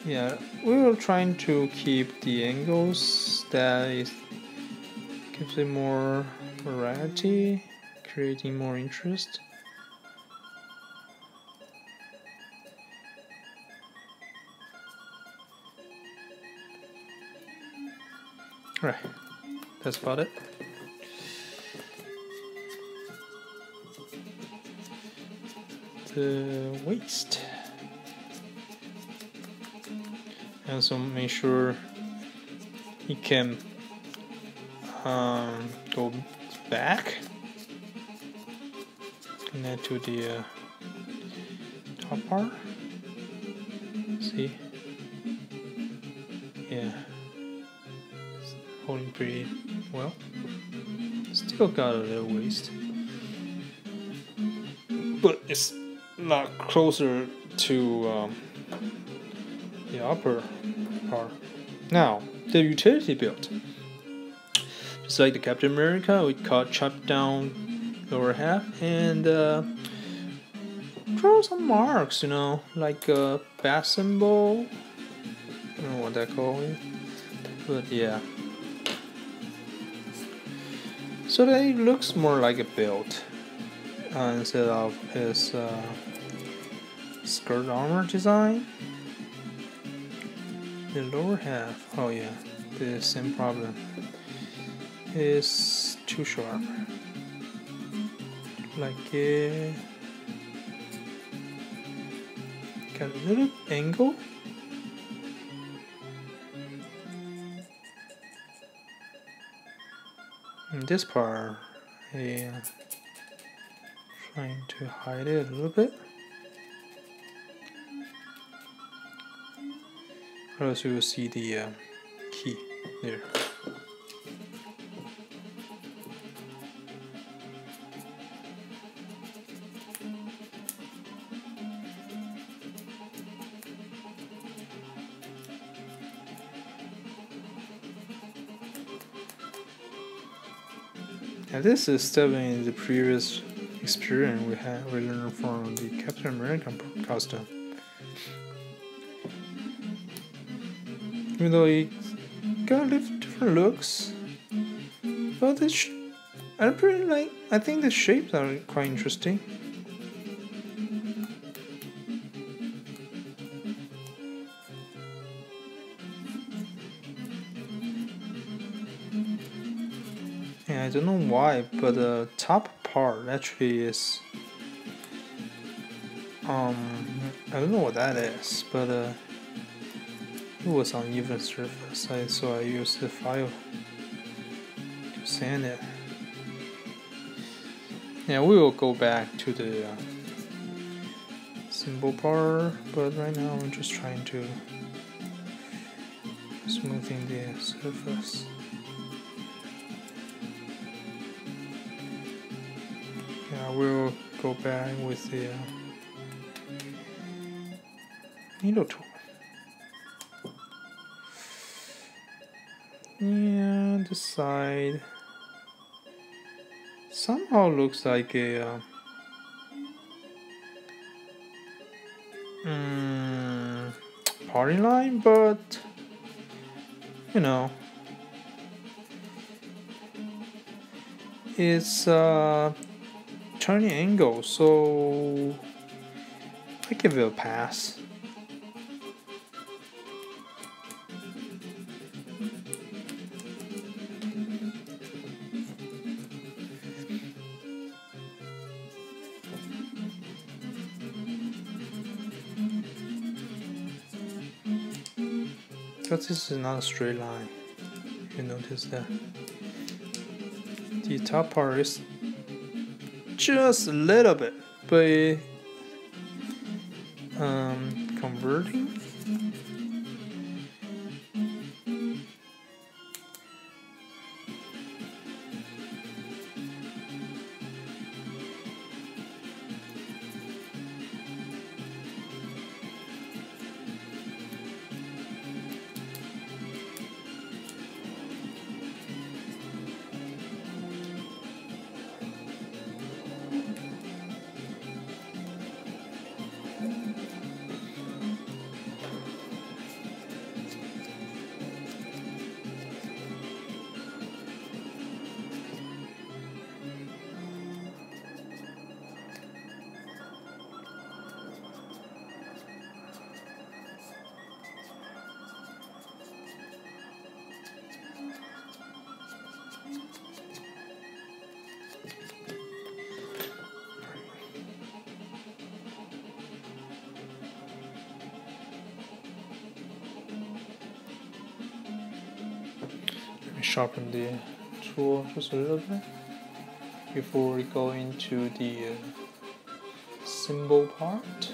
yeah, we were trying to keep the angles that gives it more variety, creating more interest. Right, that's about it. The waist. Also make sure it can go back, connect to the top part. See? Yeah. It's holding pretty well. Still got a little waist, but it's a lot closer to the upper part. Now, the utility build. Just like the Captain America, we chop down lower half and draw some marks, you know, like a bat symbol. I don't know what that called, but yeah. So that it looks more like a belt instead of his skirt armor design. The lower half, oh yeah, the same problem, is too sharp. Like it got a little angle. In this part, yeah, trying to hide it a little bit. Or else you will see the key there. Now this is still in the previous experience we learned from the Captain American costume. Even though it got a little different looks, but I think the shapes are quite interesting. Yeah, I don't know why, but the top part actually is I don't know what that is, but it was uneven surface, so I used the file to sand it. Yeah, we will go back to the symbol part, but right now I'm just trying to smoothing the surface. Yeah, I will go back with the needle tool. Yeah, the side somehow looks like a party line, but you know, it's turning angle, so I give it a pass. because this is not a straight line. You notice that the top part is just a little bit, but converting. Sharpen the tool just a little bit before we go into the symbol part.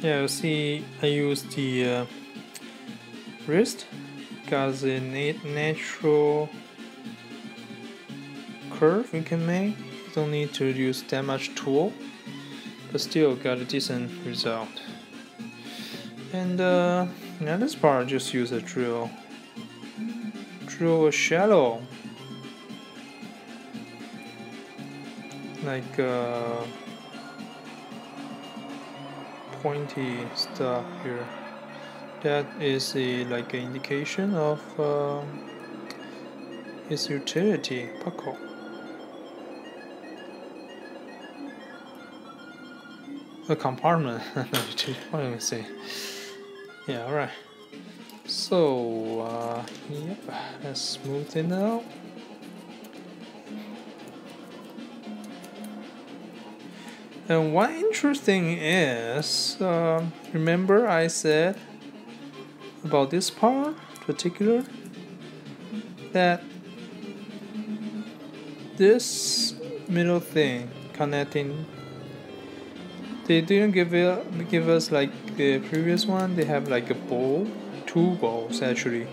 Yeah, you see, I use the wrist because a natural curve you can make. You don't need to use that much tool, but still got a decent result. And now this part, just use a drill a shallow, like pointy stuff here. That is like an indication of its utility, buckle. A compartment. What am I saying? Yeah, alright. So, yep, let's smooth it out. And one interesting is, remember I said about this part in particular that this middle thing connecting, they didn't give us like the previous one. They have like a bowl, two bowls actually,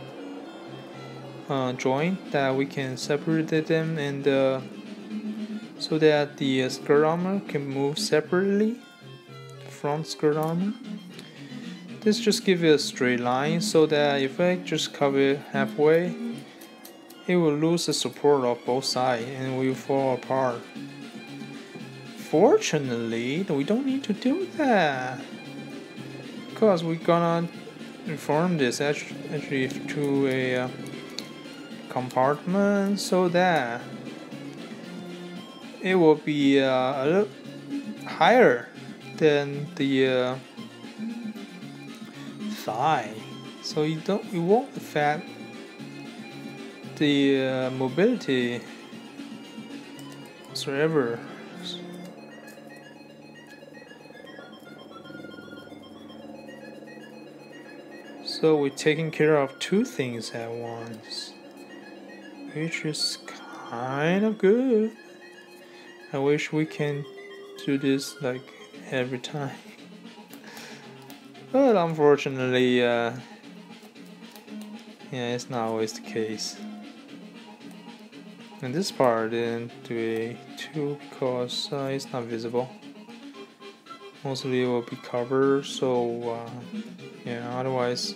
joint that we can separate them, and so that the skirt armor can move separately, the front skirt armor. This just gives it a straight line, so that if I just cover it halfway, it will lose the support of both sides and will fall apart. Fortunately, we don't need to do that, because we're gonna reform this actually to a compartment so that it will be a little higher than the thigh, so you won't affect the mobility whatsoever. So we're taking care of two things at once, which is kind of good. I wish we can do this like every time, but unfortunately, yeah, it's not always the case. And this part didn't do a 2 because it's not visible. Mostly it will be covered, so yeah, otherwise,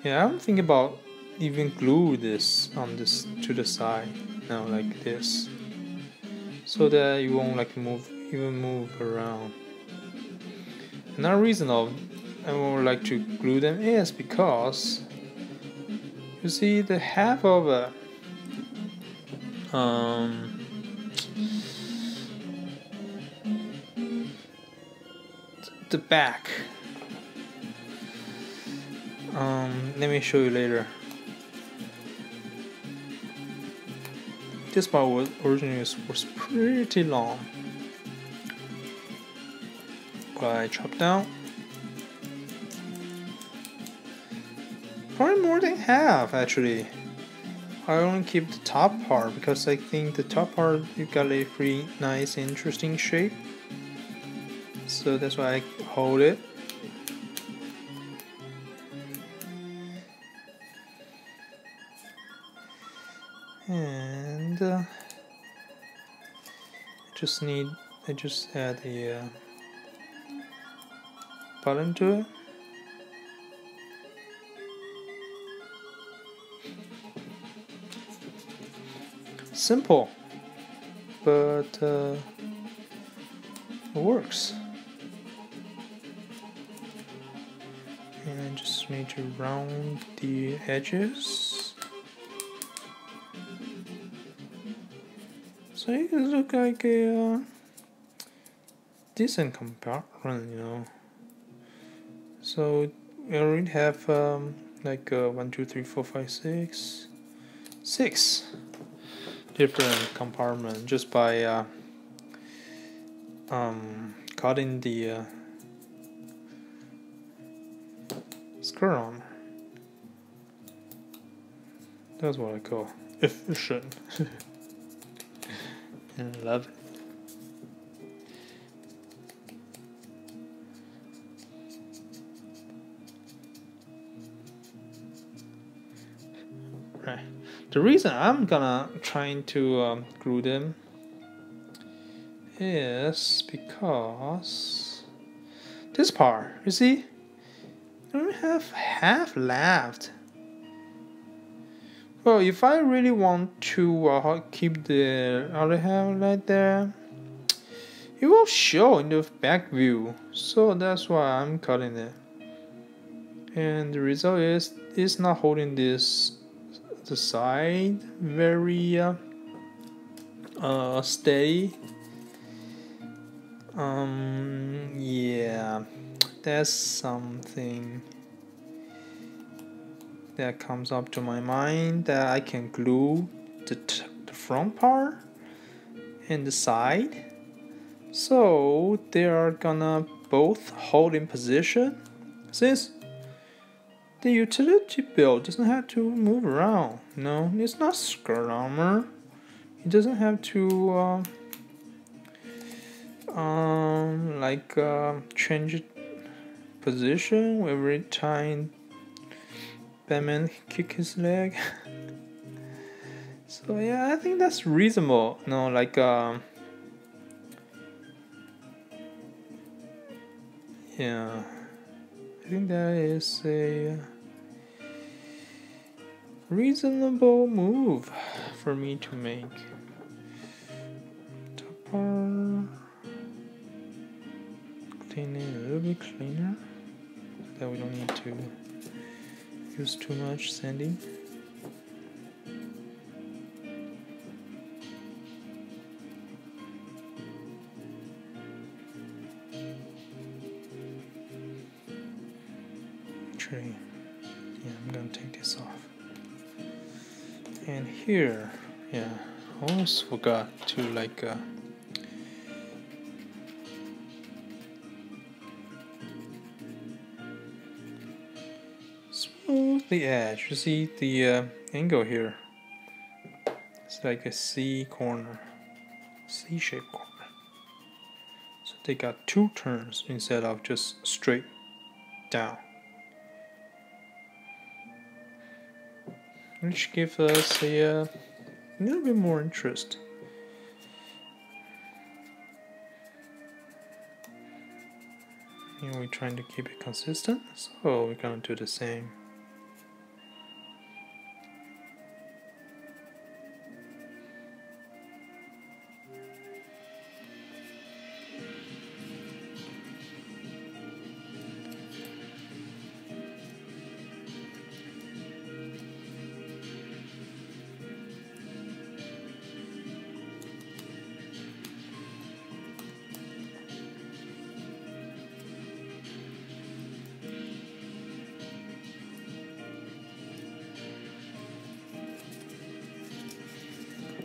yeah, I'm thinking about even glue this on this to the side, like this, so that you won't like move around. Another reason of I would like to glue them is because you see the half of the back. Let me show you later. This part was originally was pretty long, but I chopped down probably more than half actually. I only keep the top part because I think the top part you got a pretty nice interesting shape, so that's why I hold it. And I just add the button to it. Simple, but it works. And I just need to round the edges. So it can look like a decent compartment, you know. So we already have like 1, 2, 3, 4, 5, 6 different compartments just by cutting the skirt on. That's what I call efficient. And I love it. Right. The reason I'm gonna trying to glue them is because this part, you see, I only have half left. Well, if I really want to keep the other half right there, it will show in the back view. So that's why I'm cutting it. And the result is it's not holding the side very steady. Yeah, that's something that comes up to my mind, that I can glue the front part and the side, so they are gonna both hold in position, since the utility belt doesn't have to move around. No, it's not skirt armor. It doesn't have to change position every time Batman kick his leg. So yeah, I think that's reasonable. No, like yeah, I think that is a reasonable move for me to make. Top part, clean it a little bit cleaner, that we don't need to use too much sanding. Actually, yeah, I'm gonna take this off. And here, yeah, I almost forgot to like smooth the edge. You see the angle here? It's like a C-shaped corner. So they got 2 turns instead of just straight down, which gives us a little bit more interest. And we're trying to keep it consistent, so we're gonna do the same.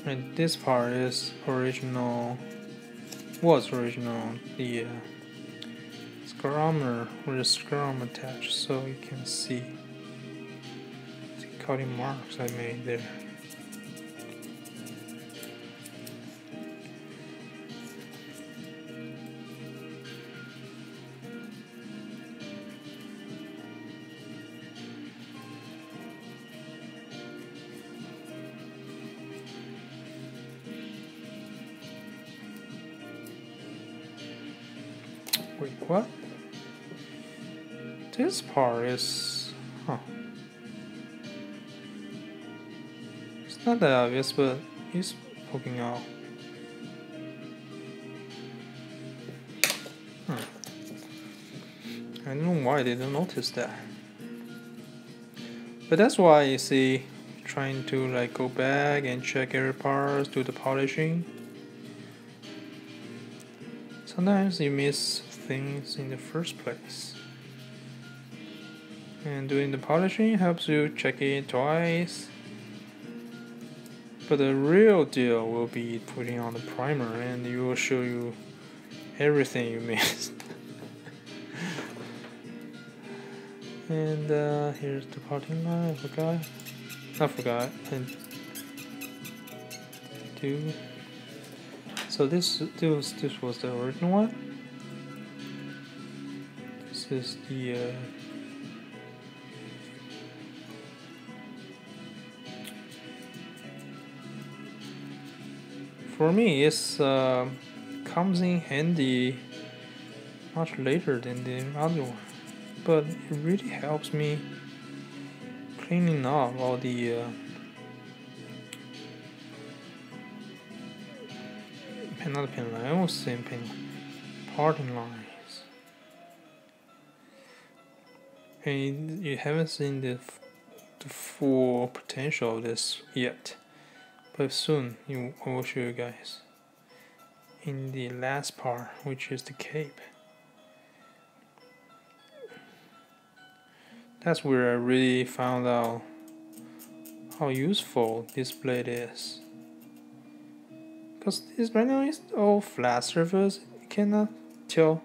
And this part is original, was original, the screw armor with the screw arm attached, so you can see the cutting marks I made there. Wait, what? This part is... huh. It's not that obvious, but it's poking out. I don't know why I didn't notice that. But that's why you see, trying to like go back and check every part, do the polishing. Sometimes you miss things in the first place. And doing the polishing helps you check it twice. But the real deal will be putting on the primer, and it will show you everything you missed. And here's the parting line. I forgot. And do. So this was the original one. This is the for me, it's comes in handy much later than the other one, but it really helps me cleaning up all the I was saying parting lines. And you haven't seen the full potential of this yet. But soon I will show you guys in the last part, which is the cape. That's where I really found out how useful this blade is. Because this right now is all flat surface, you cannot tell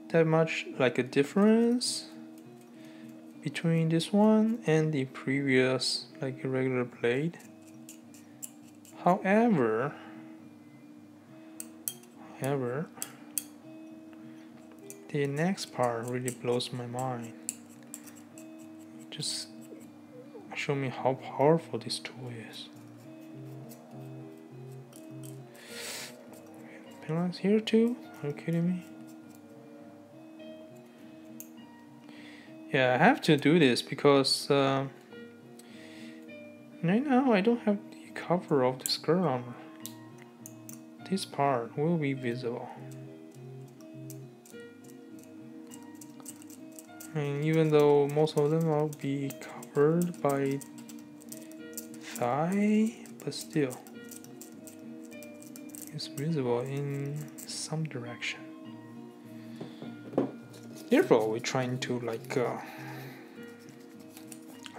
that much like a difference between this one and the previous like a regular blade. However, the next part really blows my mind. Just show me how powerful this tool is. Penlines here too? Are you kidding me? Yeah, I have to do this because right now I don't have cover of the skirt armor. This part will be visible, and even though most of them will be covered by thigh, but still it's visible in some direction. Therefore, we're trying to like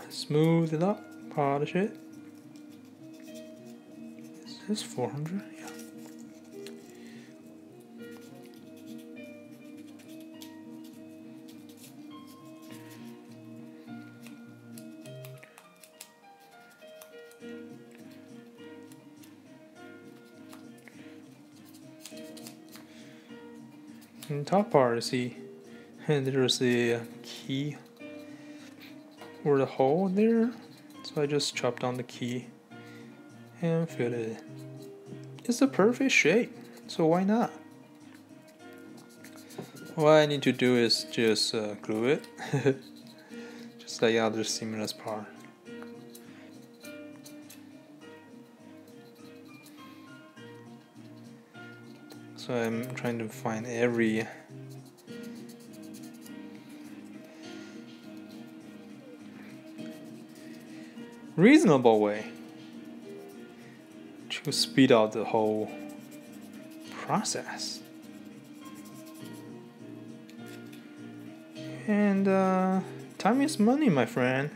smooth it up, polish it. Is this 400? Yeah. In the top part, you see, and there's a key or the hole there. So I just chopped down the key and filled it in. It's a perfect shape, so why not? What I need to do is just glue it, just like other seamless part. So I'm trying to find every reasonable way to speed up the whole process. And time is money, my friend.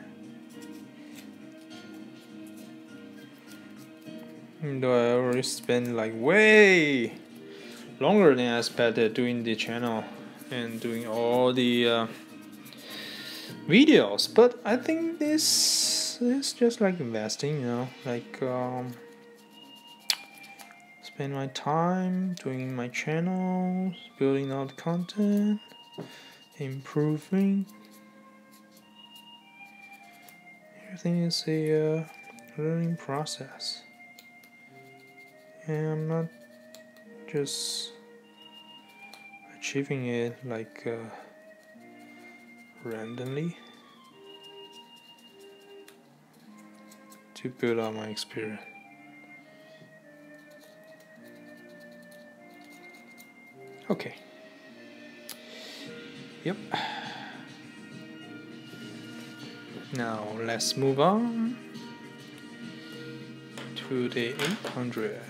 Even though I already spent like way longer than I expected doing the channel and doing all the videos, but I think this is just like investing, like spend my time doing my channels, building out content, improving. Everything is a learning process, and I'm not just achieving it like randomly to build up my experience. Okay. Yep. Now let's move on to the 800.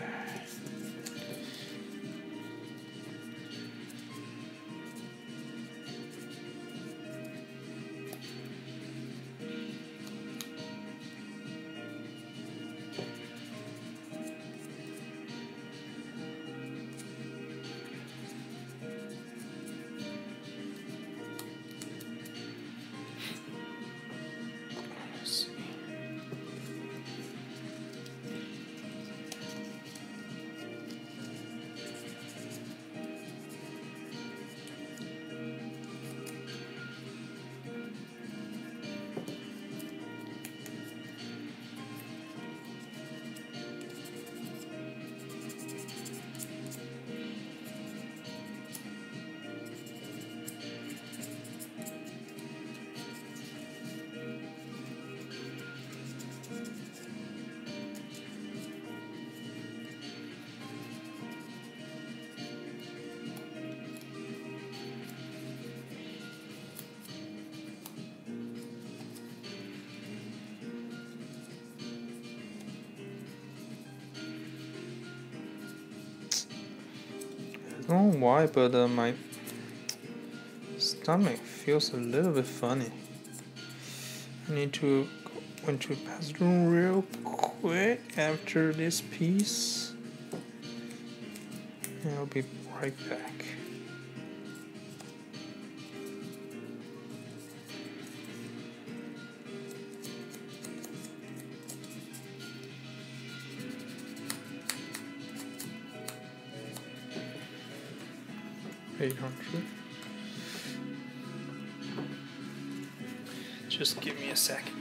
I don't know why, but my stomach feels a little bit funny. I need to go into the bathroom real quick after this piece, and I'll be right back. $800. Just give me a second.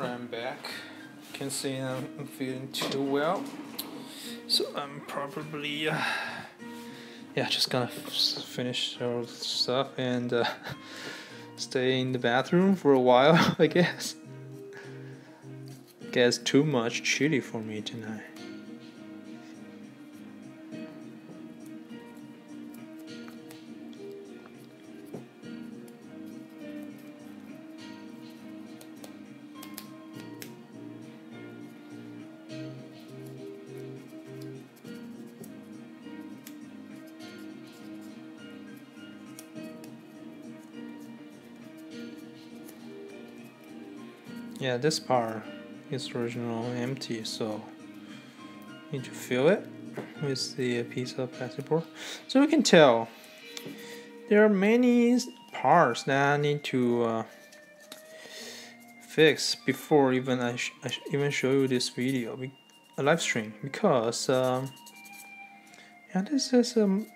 Alright, I'm back. Can't say I'm feeling too well, so I'm probably just gonna finish all the stuff and stay in the bathroom for a while. I guess. Guess too much chili for me tonight. Yeah, this part is original empty, so need to fill it with the piece of plastic board. So we can tell there are many parts that I need to fix before even I even show you this video, a live stream, because yeah, this is an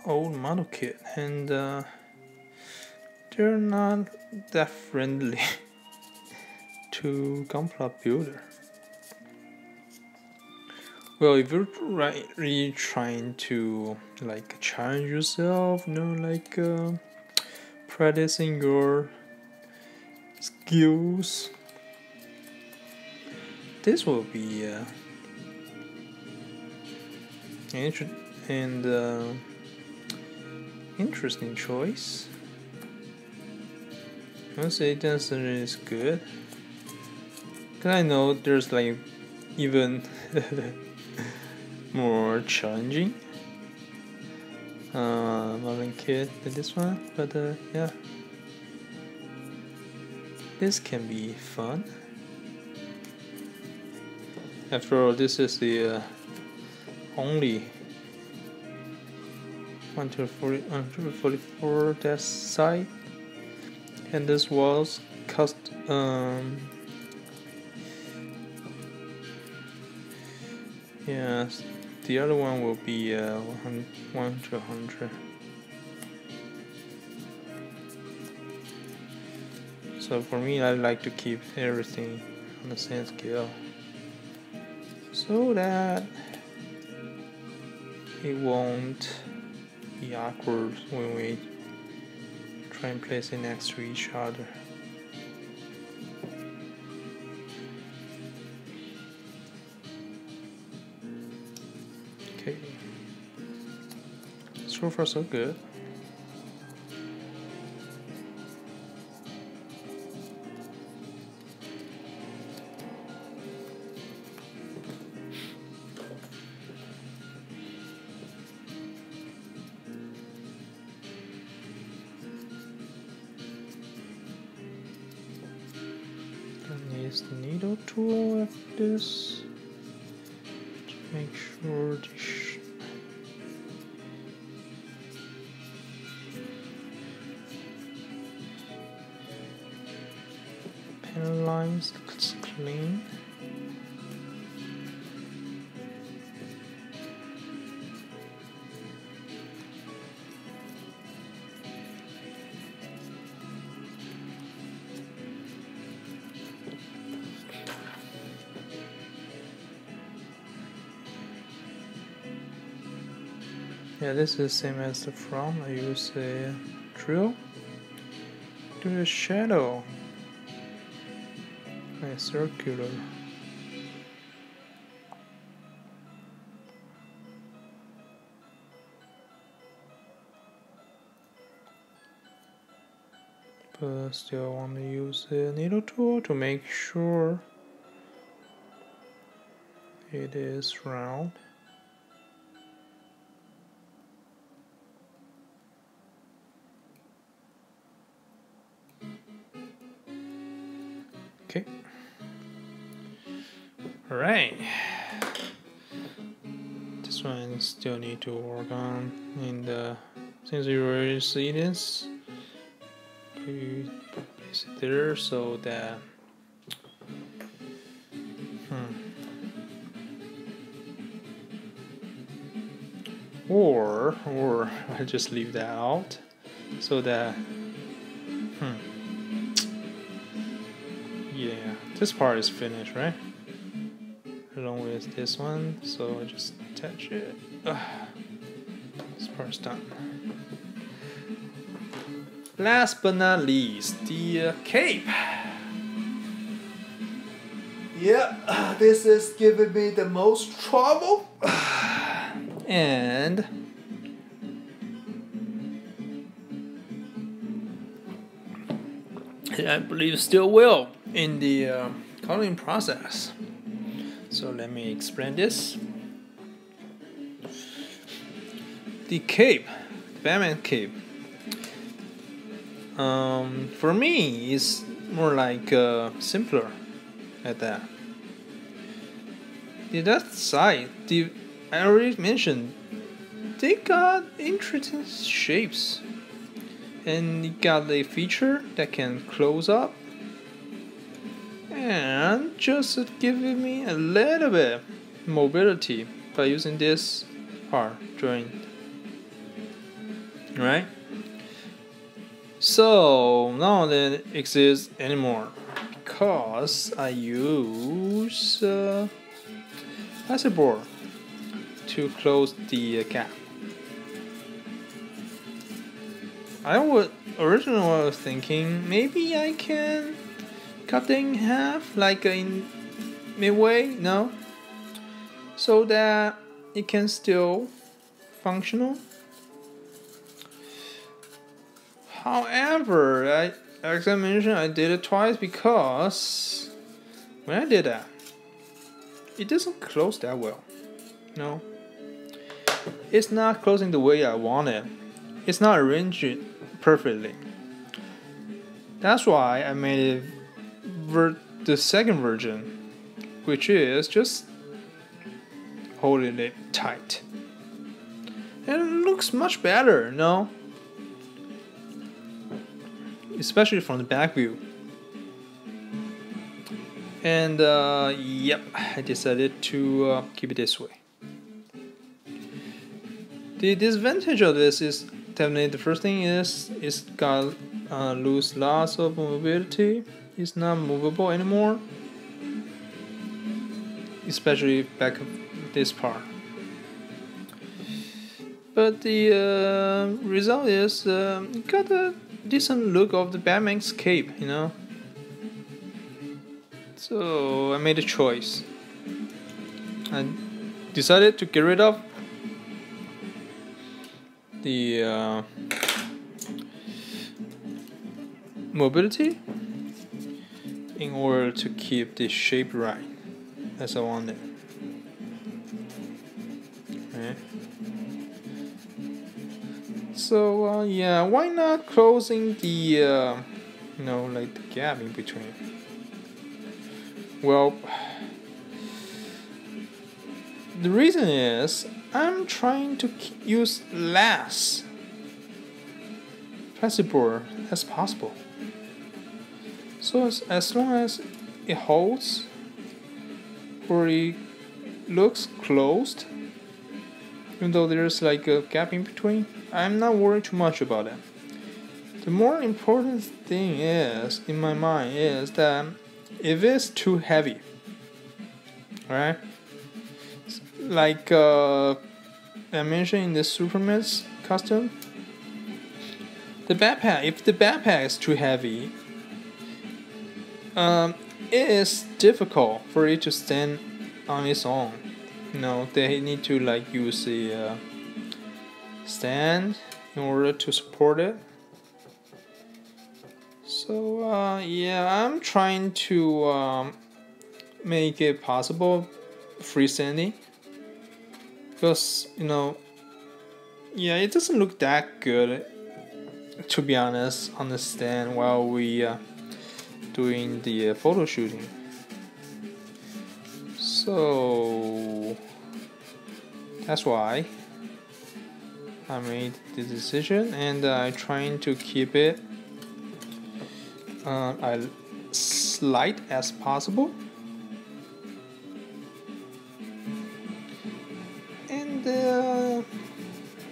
old model kit and they're not that friendly to Gunpla Builder. Well, if you're really trying to like challenge yourself, like practicing your skills, this will be interesting choice. I would say Deathscythe is good. Cause I know there's like even more challenging modeling kit than this one, but yeah, this can be fun. After all, this is the only 144 Deathscythe, and this was yeah, the other one will be 1 to 100. So for me, I like to keep everything on the same scale, so that it won't be awkward when we try and place it next to each other. Okay, so far so good. Use the needle tool like this to make sure the panel lines looks clean. Yeah, this is the same as the front. I use a drill to the shadow, a circular. But still want to use the needle tool to make sure it is round. Okay. All right. This one still need to work on, and since you already see this, you place it there so that or I just leave that out so that yeah. this part is finished, right? Along with this one, so I just attach it. This part's done. Last but not least, the cape. Yeah, this is giving me the most trouble. And I believe still will in the coloring process. So let me explain this. The cape, the Batman cape, for me is more like simpler at that. The Deathscythe, I already mentioned, they got interesting shapes, and it got a feature that can close up and just giving me a little bit mobility by using this part joint, right? So now that it exists anymore because I use plastic board to close the gap. I was originally thinking maybe I can cut it in half, like in midway, no, so that it can still functional. However, as I mentioned, I did it twice because when I did that, it doesn't close that well. No, it's not closing the way I want it. It's not arranged perfectly. That's why I made it the second version, which is just holding it tight. And it looks much better, no? Especially from the back view. And yep, I decided to keep it this way. The disadvantage of this is definitely the first thing is it's got lose lots of mobility. It's not movable anymore, especially back of this part. But the result is it got a decent look of the Batman's cape, you know. So I made a choice. I decided to get rid of the mobility in order to keep the shape right as I wanted. Okay. So yeah, why not closing the you know, like the gap in between? Well, the reason is I'm trying to use less plastic board as possible. So as long as it holds or it looks closed, even though there's like a gap in between, I'm not worried too much about it. The more important thing is, in my mind, is that if it's too heavy, right? Like I mentioned in the Superman's costume, the backpack. If the backpack is too heavy, it is difficult for it to stand on its own. You know, they need to like use a stand in order to support it. So yeah, I'm trying to make it possible freestanding, because you know, yeah, it doesn't look that good, to be honest, on the stand while we doing the photo shooting. So that's why I made the decision, and I'm trying to keep it as slight as possible. And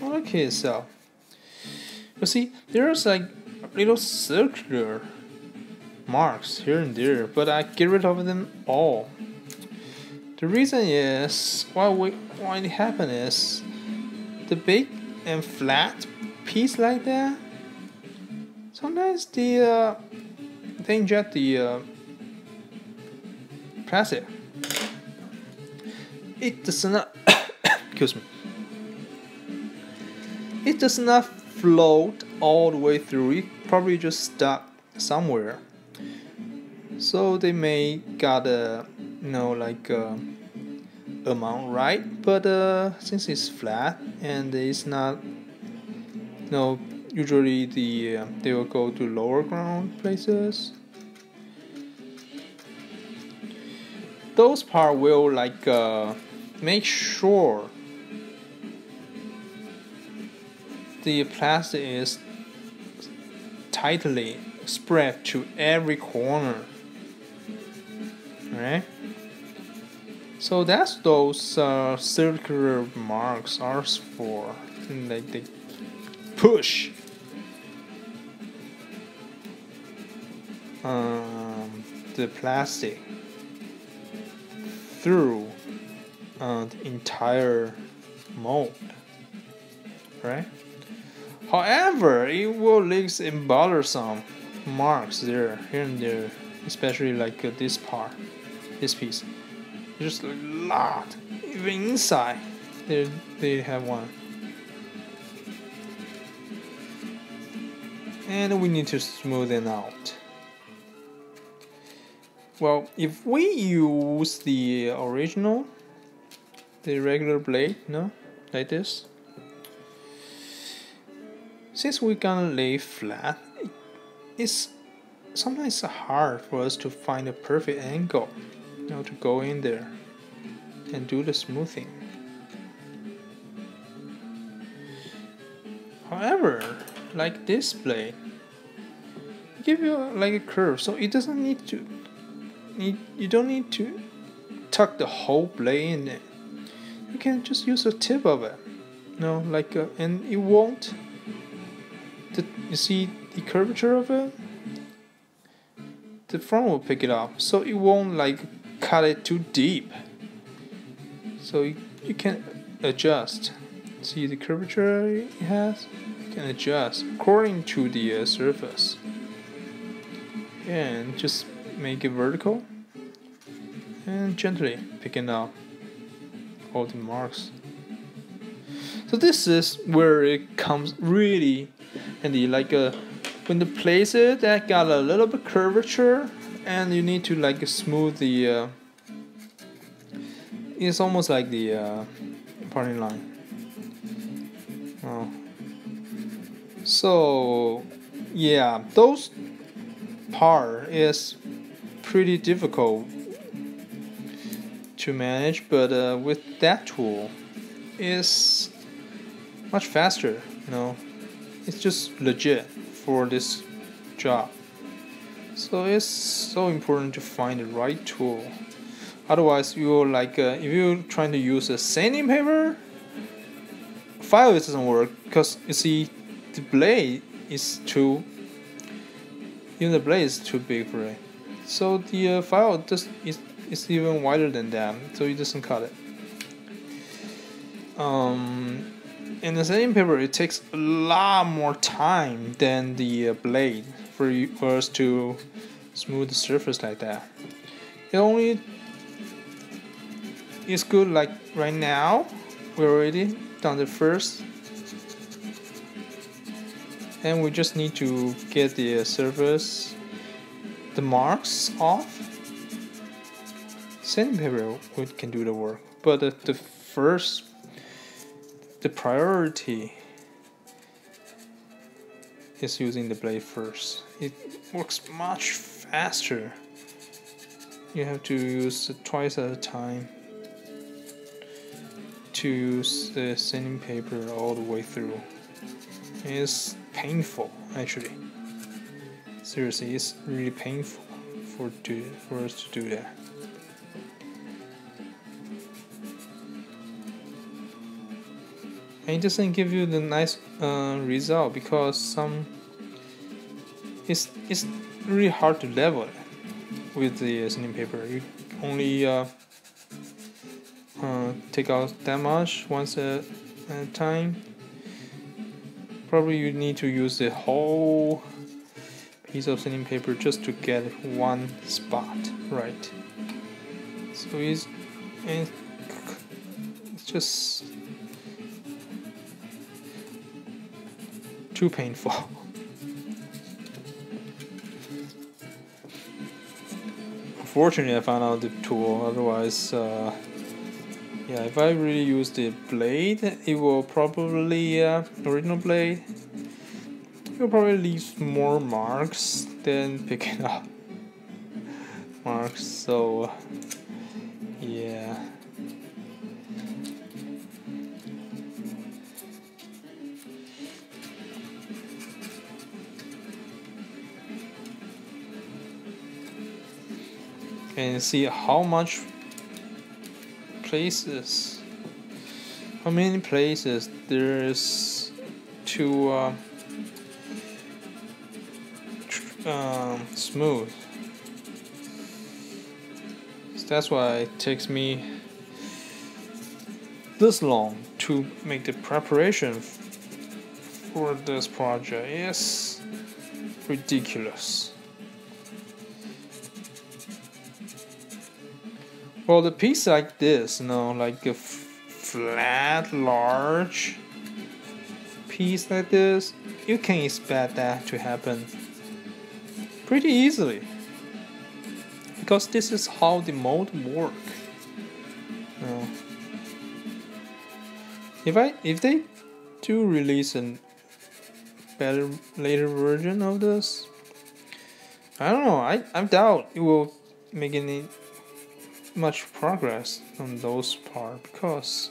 okay, so you see, there's like a little circular marks here and there, but I get rid of them all. The reason is why it happen is the big and flat piece like that. Sometimes they inject the plastic. It does not excuse me. It does not float all the way through. It probably just stuck somewhere. So they may got a amount right, but since it's flat and it's not, usually they will go to lower ground places. Those part will make sure the plastic is tightly spread to every corner. Right? So that's those circular marks are for, and they push the plastic through the entire mold, right? However, it will leave some bothersome marks there, here and there, especially this part, this piece. There's a lot, even inside. They have one, and we need to smooth it out. Well, if we use the regular blade, like this, since we're gonna lay flat, it's sometimes hard for us to find a perfect angle, to go in there and do the smoothing. However, like this blade, give you a curve, so it doesn't need to. You don't need to tuck the whole blade in it. You can just use the tip of it, and it won't. You see the curvature of it. The front will pick it up, so it won't cut it too deep. So you can adjust. See the curvature it has. You can adjust according to the surface, and just make it vertical and gently picking up all the marks. So this is where it comes really handy, when you place it, that got a little bit curvature, and you need to smooth the it's almost like the parting line. So yeah, those part is pretty difficult to manage, but with that tool is much faster. It's just legit for this job. So it's so important to find the right tool. Otherwise, you will if you're trying to use a sanding paper file, it doesn't work because you see the blade is too. The blade is too big for it. So the file is even wider than that, so it doesn't cut it. In the sanding paper, it takes a lot more time than the blade for us to smooth the surface like that. It only is good right now. We already done the first, and we just need to get the surface, the marks off. Sanding paper can do the work, but the priority is using the blade first. It works much faster. You have to use it twice at a time to use the sanding paper all the way through. It's painful, actually. Seriously, it's really painful for us to do that. And it doesn't give you the nice result because it's really hard to level it with the sanding paper. You only take out that much once at a time. Probably you need to use the whole piece of sanding paper just to get one spot right. So it's just too painful. Unfortunately, I found out the tool. Otherwise, yeah, if I really use the blade, it will probably original blade. It will probably leave more marks than picking up marks. So, yeah. And see how many places there's to smooth. So that's why it takes me this long to make the preparation for this project. It's ridiculous. Well, the piece like this, like a flat, large piece like this, you can expect that to happen pretty easily, because this is how the mold work. If they do release a better later version of this, I don't know. I doubt it will make any much progress on those part, because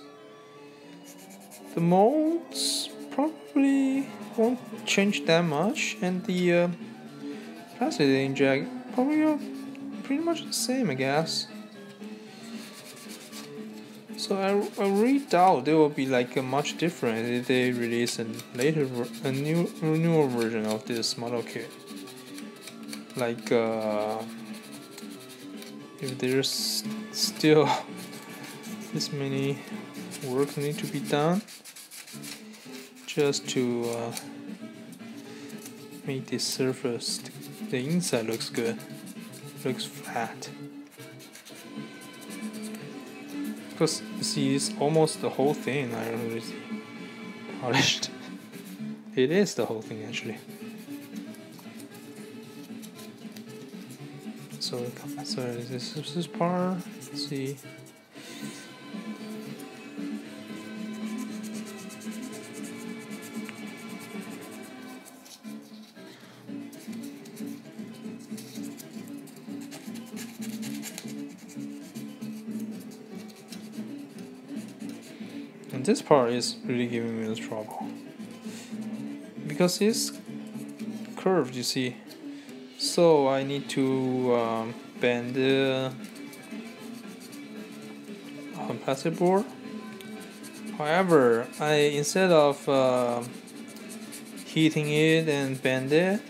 the molds probably won't change that much, and the plastic they inject probably are pretty much the same, I guess. So I really doubt there will be like a much different if they release a newer version of this model kit. Like if there's still this many work need to be done just to make the surface, the inside looks good, looks flat. Because you see, it's almost the whole thing I already polished. It is the whole thing actually. So this part, let's see. And this part is really giving me the trouble, because it's curved, you see. So I need to bend the plastic board. However, instead of heating it and bend it,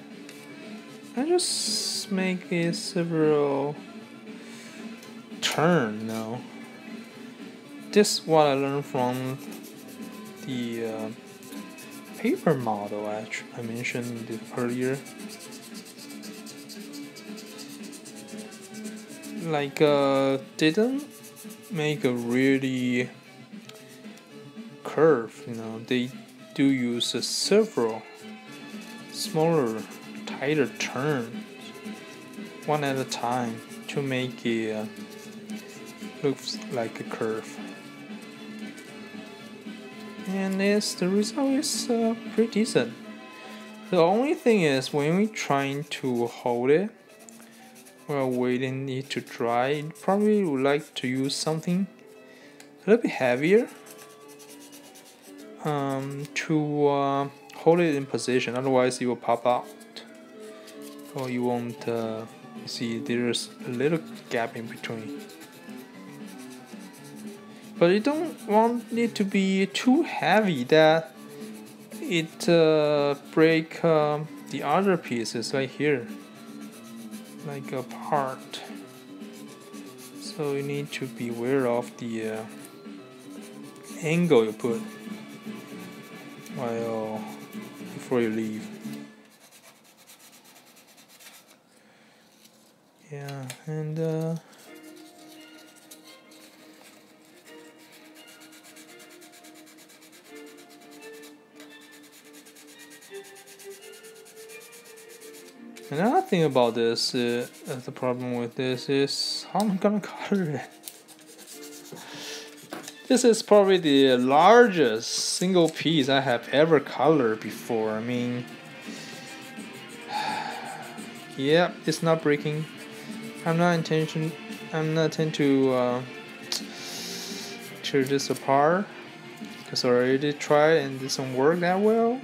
I just make it several turn now. This is what I learned from the paper model I mentioned earlier. Like didn't make a really curve, they do use several smaller, tighter turns one at a time to make it looks like a curve. And the result is pretty decent. The only thing is, when we're trying to hold it while waiting it to dry, you probably would like to use something a little bit heavier to hold it in position. Otherwise it will pop out, or you won't see there's a little gap in between. But you don't want it to be too heavy that it break the the other piece is right here, like a part. So you need to be aware of the angle you put while before you leave. Yeah, and another thing about this, the problem with this is how I'm gonna color it. This is probably the largest single piece I have ever colored before. I mean, yeah, it's not breaking. I'm not intend to tear this apart because I already tried and it doesn't work that well.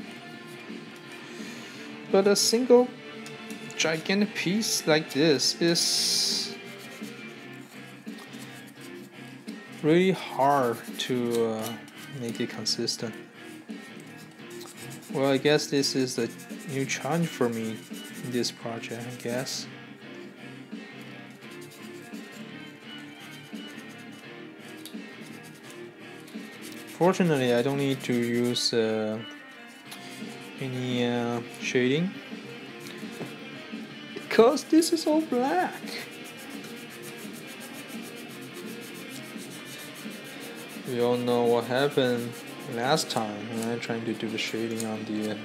But a single gigantic piece like this is really hard to make it consistent. Well, I guess this is a new challenge for me in this project, I guess. Fortunately, I don't need to use any shading because this is all black. We all know what happened last time when I tried to do the shading on the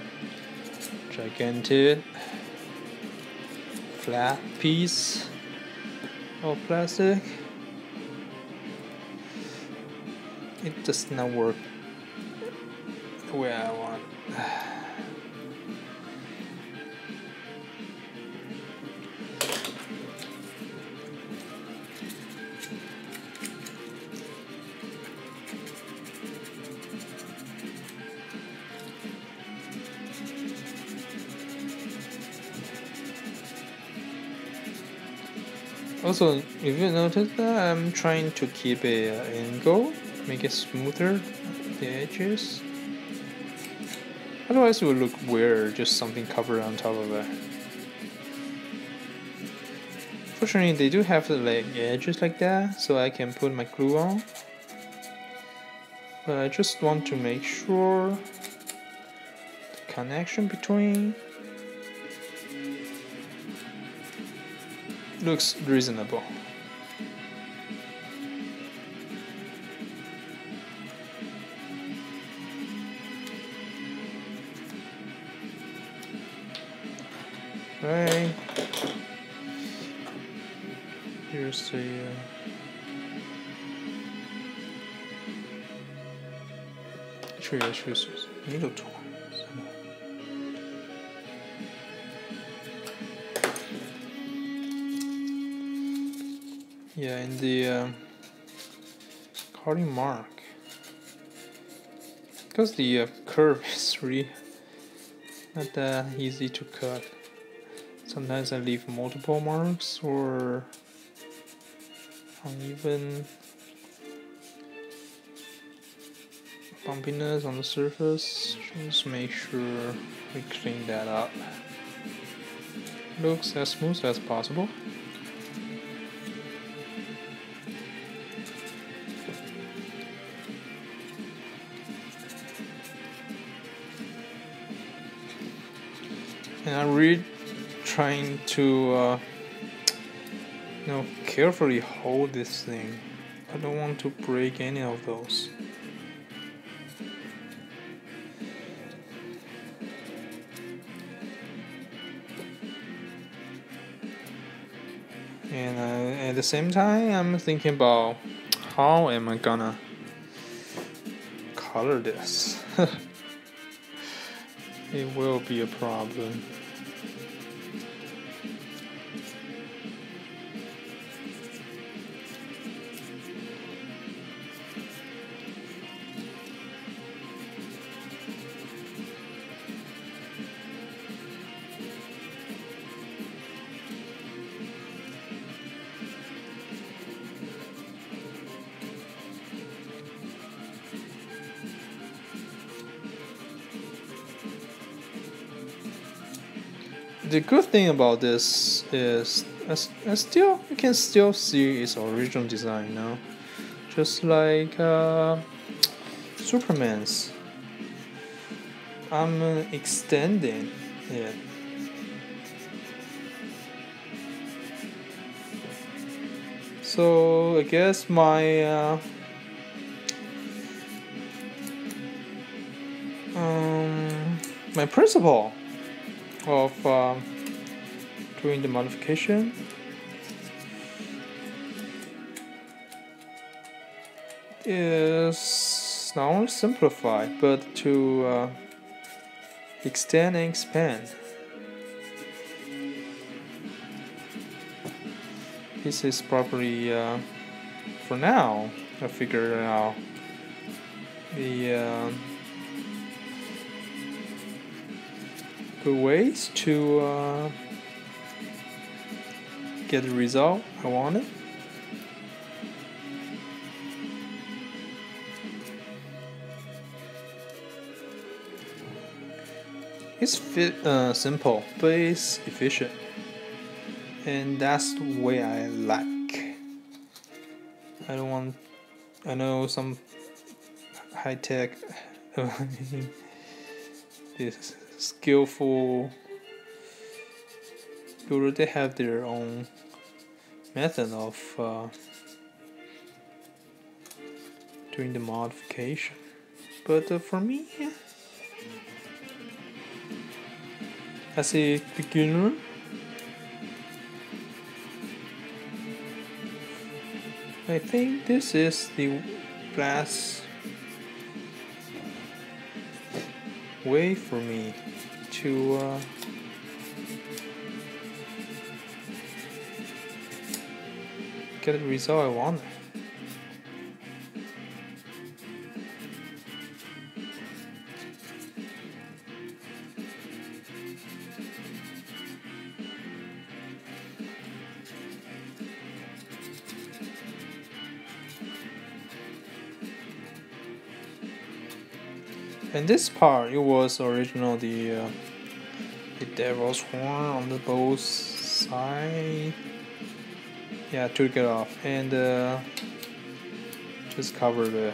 gigantic flat piece of plastic. It does not work the way I want. Also, if you notice that I'm trying to keep a angle, make it smoother at the edges. Otherwise it would look weird, just something covered on top of it. Fortunately, they do have the edges like that, so I can put my glue on. But I just want to make sure the connection between looks reasonable. Right. Here's the show you needle tool. Yeah, in the cutting mark, because the curve is really not that easy to cut. Sometimes I leave multiple marks or uneven bumpiness on the surface. Just make sure we clean that up. Looks as smooth as possible. And I'm really trying to carefully hold this thing. I don't want to break any of those. And at the same time, I'm thinking about how am I gonna color this. It will be a problem. the good thing about this is you can still see its original design now, just like Superman's. I'm extending it. So I guess my my principle of doing the modification is not only simplify but to extend and expand. This is probably for now I figured out the good ways to get the result I wanted. It's simple, but it's efficient, and that's the way I like. I don't want. I know some high tech, this skillful builder, they have their own method of doing the modification, but for me, as a beginner, I think this is the best way for me to get the result I want. And this part, it was original the devil's horn on the both side. Yeah, I took it off and just covered it.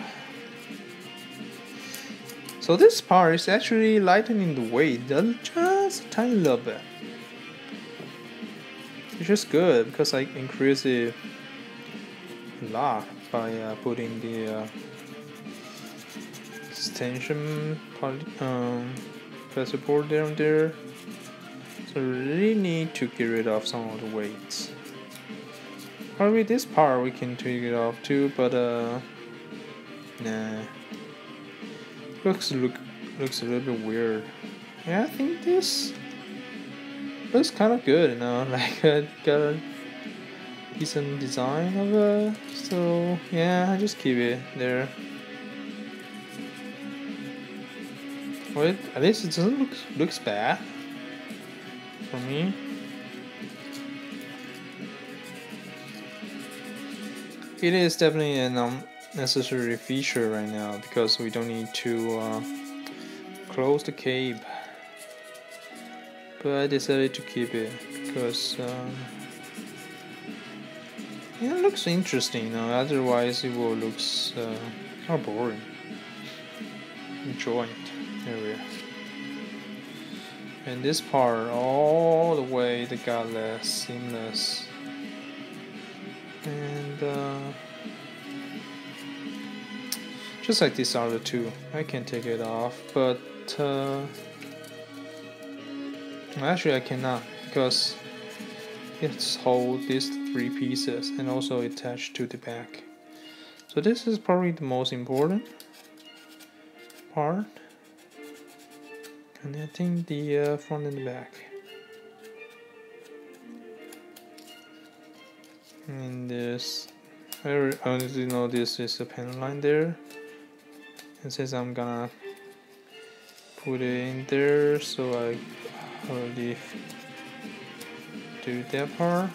So this part is actually lightening the weight just a tiny little bit, which is good because I increase it a lot by putting the extension support there and there. So really need to get rid of some of the weights. Probably this part we can take it off too, but nah. Looks a little bit weird. Yeah, I think this looks kind of good, you know, like got a decent design of it. So yeah, I just keep it there. Well, at least it doesn't looks bad for me. It is definitely an necessary feature right now because we don't need to close the cape. But I decided to keep it because yeah, it looks interesting, you know. Otherwise, it will looks more boring. Joint area, and this part all the way they got less seamless, and just like this other two, I can take it off, but actually I cannot because it's hold these three pieces and also attached to the back. So this is probably the most important part. Connecting the front and the back. And this, I honestly know this is a pen line there. And since I'm gonna put it in there, so I already do that part.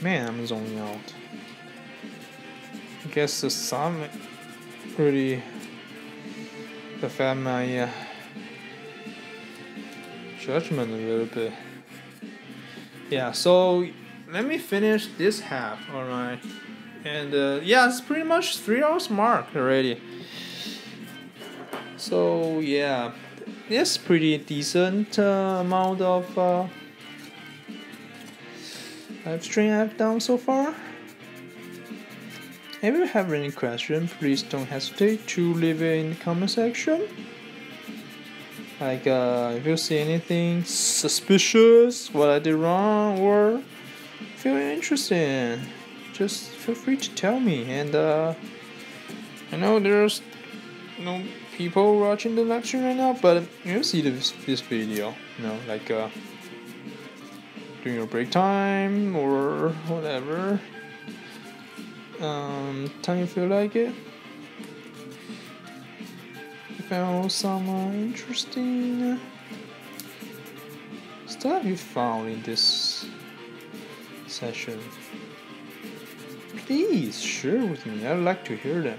Man, I'm zoning out. I guess the sun really affect my judgment a little bit. Yeah, so let me finish this half, alright. And yeah, it's pretty much 3 hours mark already. So yeah, it's pretty decent amount of live stream I've done so far. If you have any question, please don't hesitate to leave it in the comment section. Like if you see anything suspicious, what I did wrong, or feel interested, just feel free to tell me. And I know there's no people watching the live stream right now, but you'll see this video, like during your break time or whatever time you feel like it. You found some interesting stuff you found in this session, please share with me. I'd like to hear them.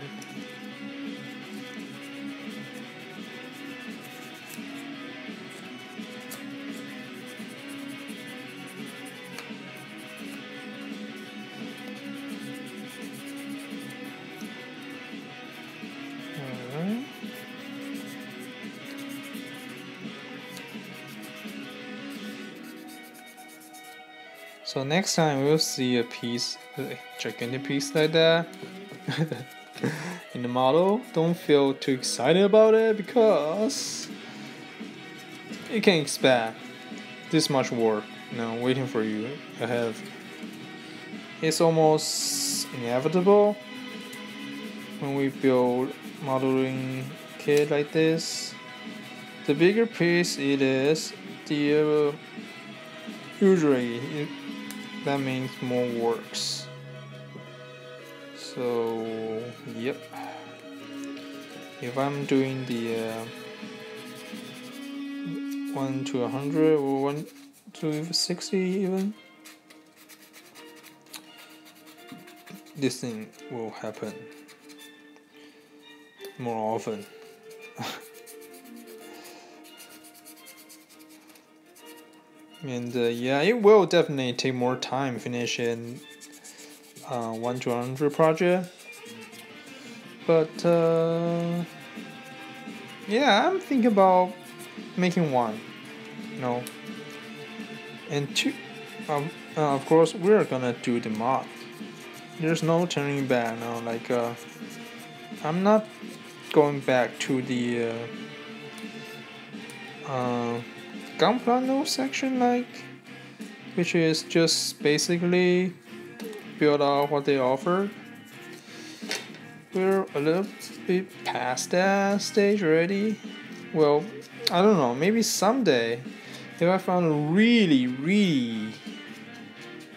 So next time we'll see a piece, a gigantic piece like that in the model. Don't feel too excited about it because you can expect this much work, waiting for you ahead. It's almost inevitable when we build modeling kit like this. The bigger piece it is, the usually that means more works. So yep, if I'm doing the 1 to 100 or 1 to 60 even, this thing will happen more often. And yeah, it will definitely take more time finishing 1 to 100 project. But yeah, I'm thinking about making one, and two. Of course, we're gonna do the mod. There's no turning back now. Like I'm not going back to the Gunplano section, which is just basically build out what they offer. We're a little bit past that stage already. Well, I don't know, maybe someday if I found a really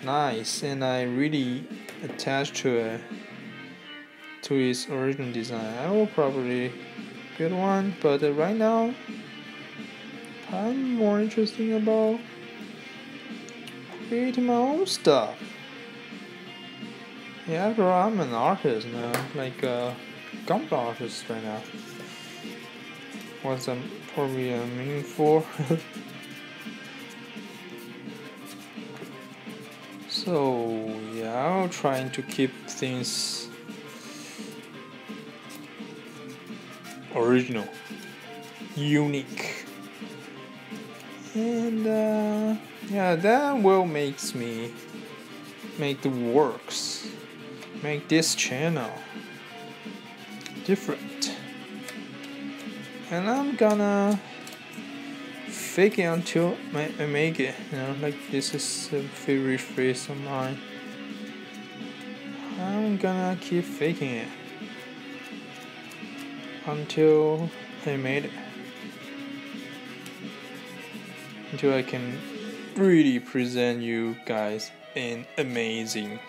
nice and I really attached to its original design, I will probably build one. But right now I'm more interested about creating my own stuff. Yeah, after all, I'm an artist now, like a Gundam artist right now. What's probably meaningful. So yeah, I'm trying to keep things original, unique. And yeah, that will makes me make the works, make this channel different. And I'm gonna fake it until I make it, like this is a favorite phrase of mine. I'm gonna keep faking it until I made it. Until I can really present you guys an amazing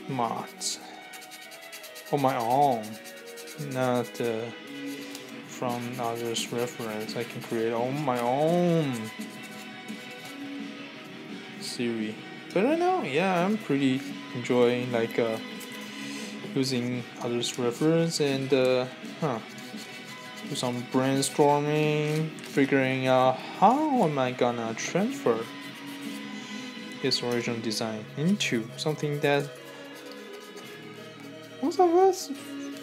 mods on my own, not from others' reference. I can create on my own series. But right now, yeah, I'm pretty enjoying using others' reference and do some brainstorming, figuring out how am I gonna transfer his original design into something that most of us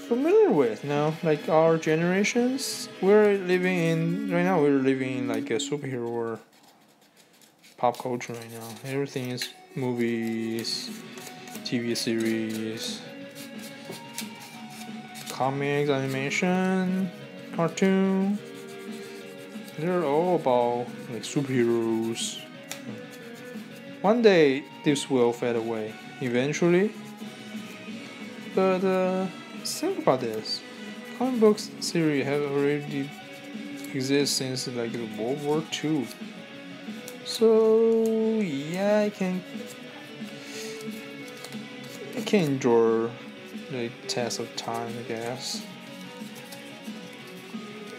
familiar with, like our generations. Right now we're living in like a superhero or pop culture right now. Everything is movies, TV series, comics, animation, cartoon. They're all about like superheroes. One day this will fade away eventually. But think about this. Comic books series have already existed since like World War II. So yeah, I can endure the test of time, I guess,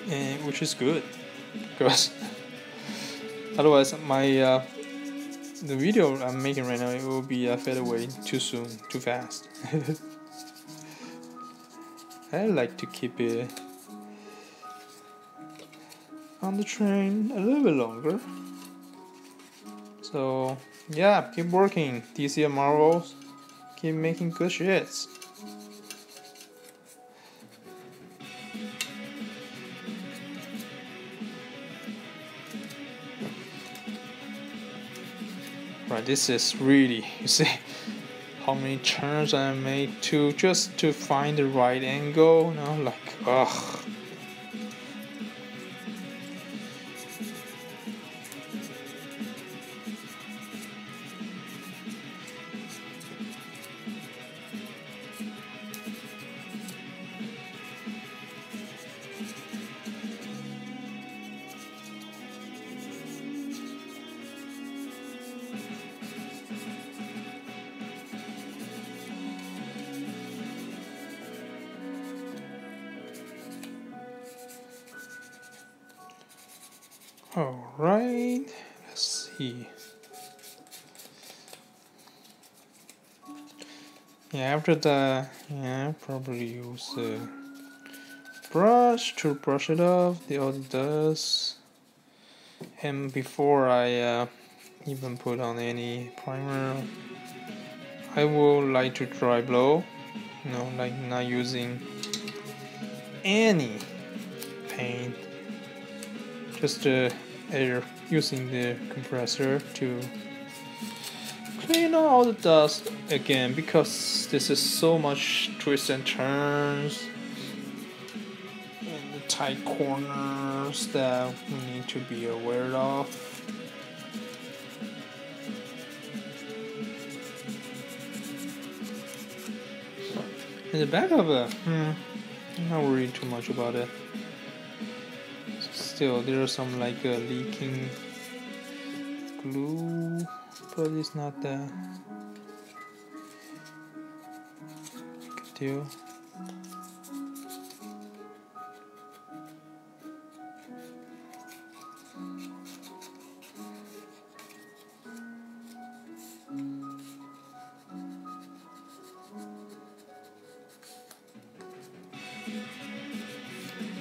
and which is good, because otherwise the video I'm making right now, it will be fade away too soon, too fast. I like to keep it on the train a little bit longer. So yeah, keep working, DC and Marvels. Keep making good shits. Right, this is really, you see how many turns I made to find the right angle, like ugh. Alright, let's see. Yeah, after that, probably use a brush to brush it off, the old dust. And before I even put on any primer, I would like to dry blow, like not using any paint, just air, using the compressor to clean all the dust again, because this is so much twists and turns and the tight corners that we need to be aware of. In the back of it, I'm not worried too much about it. Still, there's some like leaking glue, but it's not that big a deal.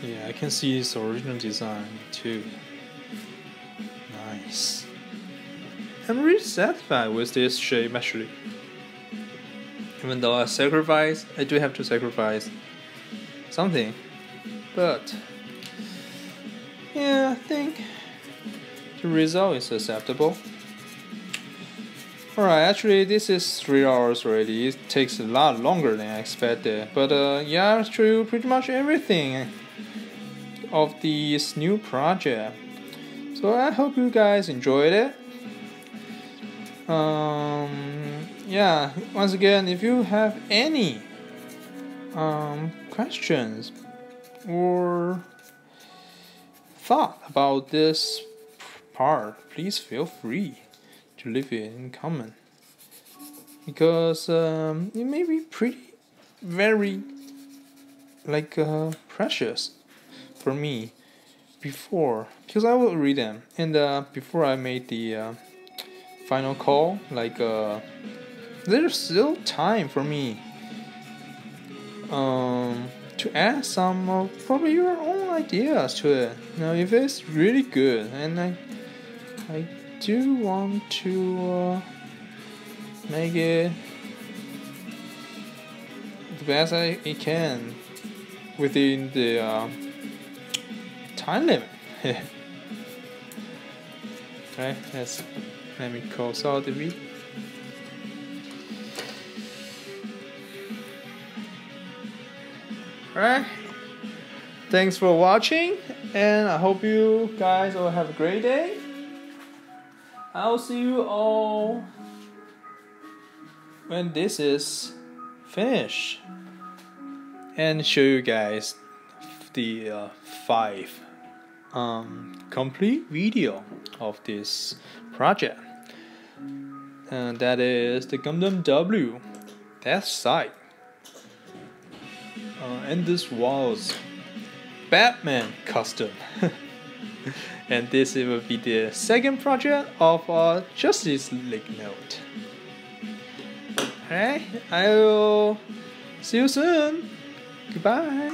Yeah, I can see its original design too. Nice. I'm really satisfied with this shape actually. Even though I do have to sacrifice something. But yeah, I think the result is acceptable. Alright, actually this is 3 hours already. It takes a lot longer than I expected. But yeah, I'll show you pretty much everything of this new project. So I hope you guys enjoyed it. Yeah, once again, if you have any questions or thought about this part, please feel free to leave it in comment, because it may be very precious for me because I will read them, and before I made the final call, there's still time for me to add some probably your own ideas to it. If it's really good, and I do want to make it the best I can within the time limit. Okay, let me close out the video. Alright, thanks for watching, and I hope you guys all have a great day. I'll see you all when this is finished and show you guys the 5 complete video of this project, and that is the Gundam W Deathscythe. And this was Batman custom. And this will be the second project of our Justice League note. Alright, I will see you soon. Goodbye.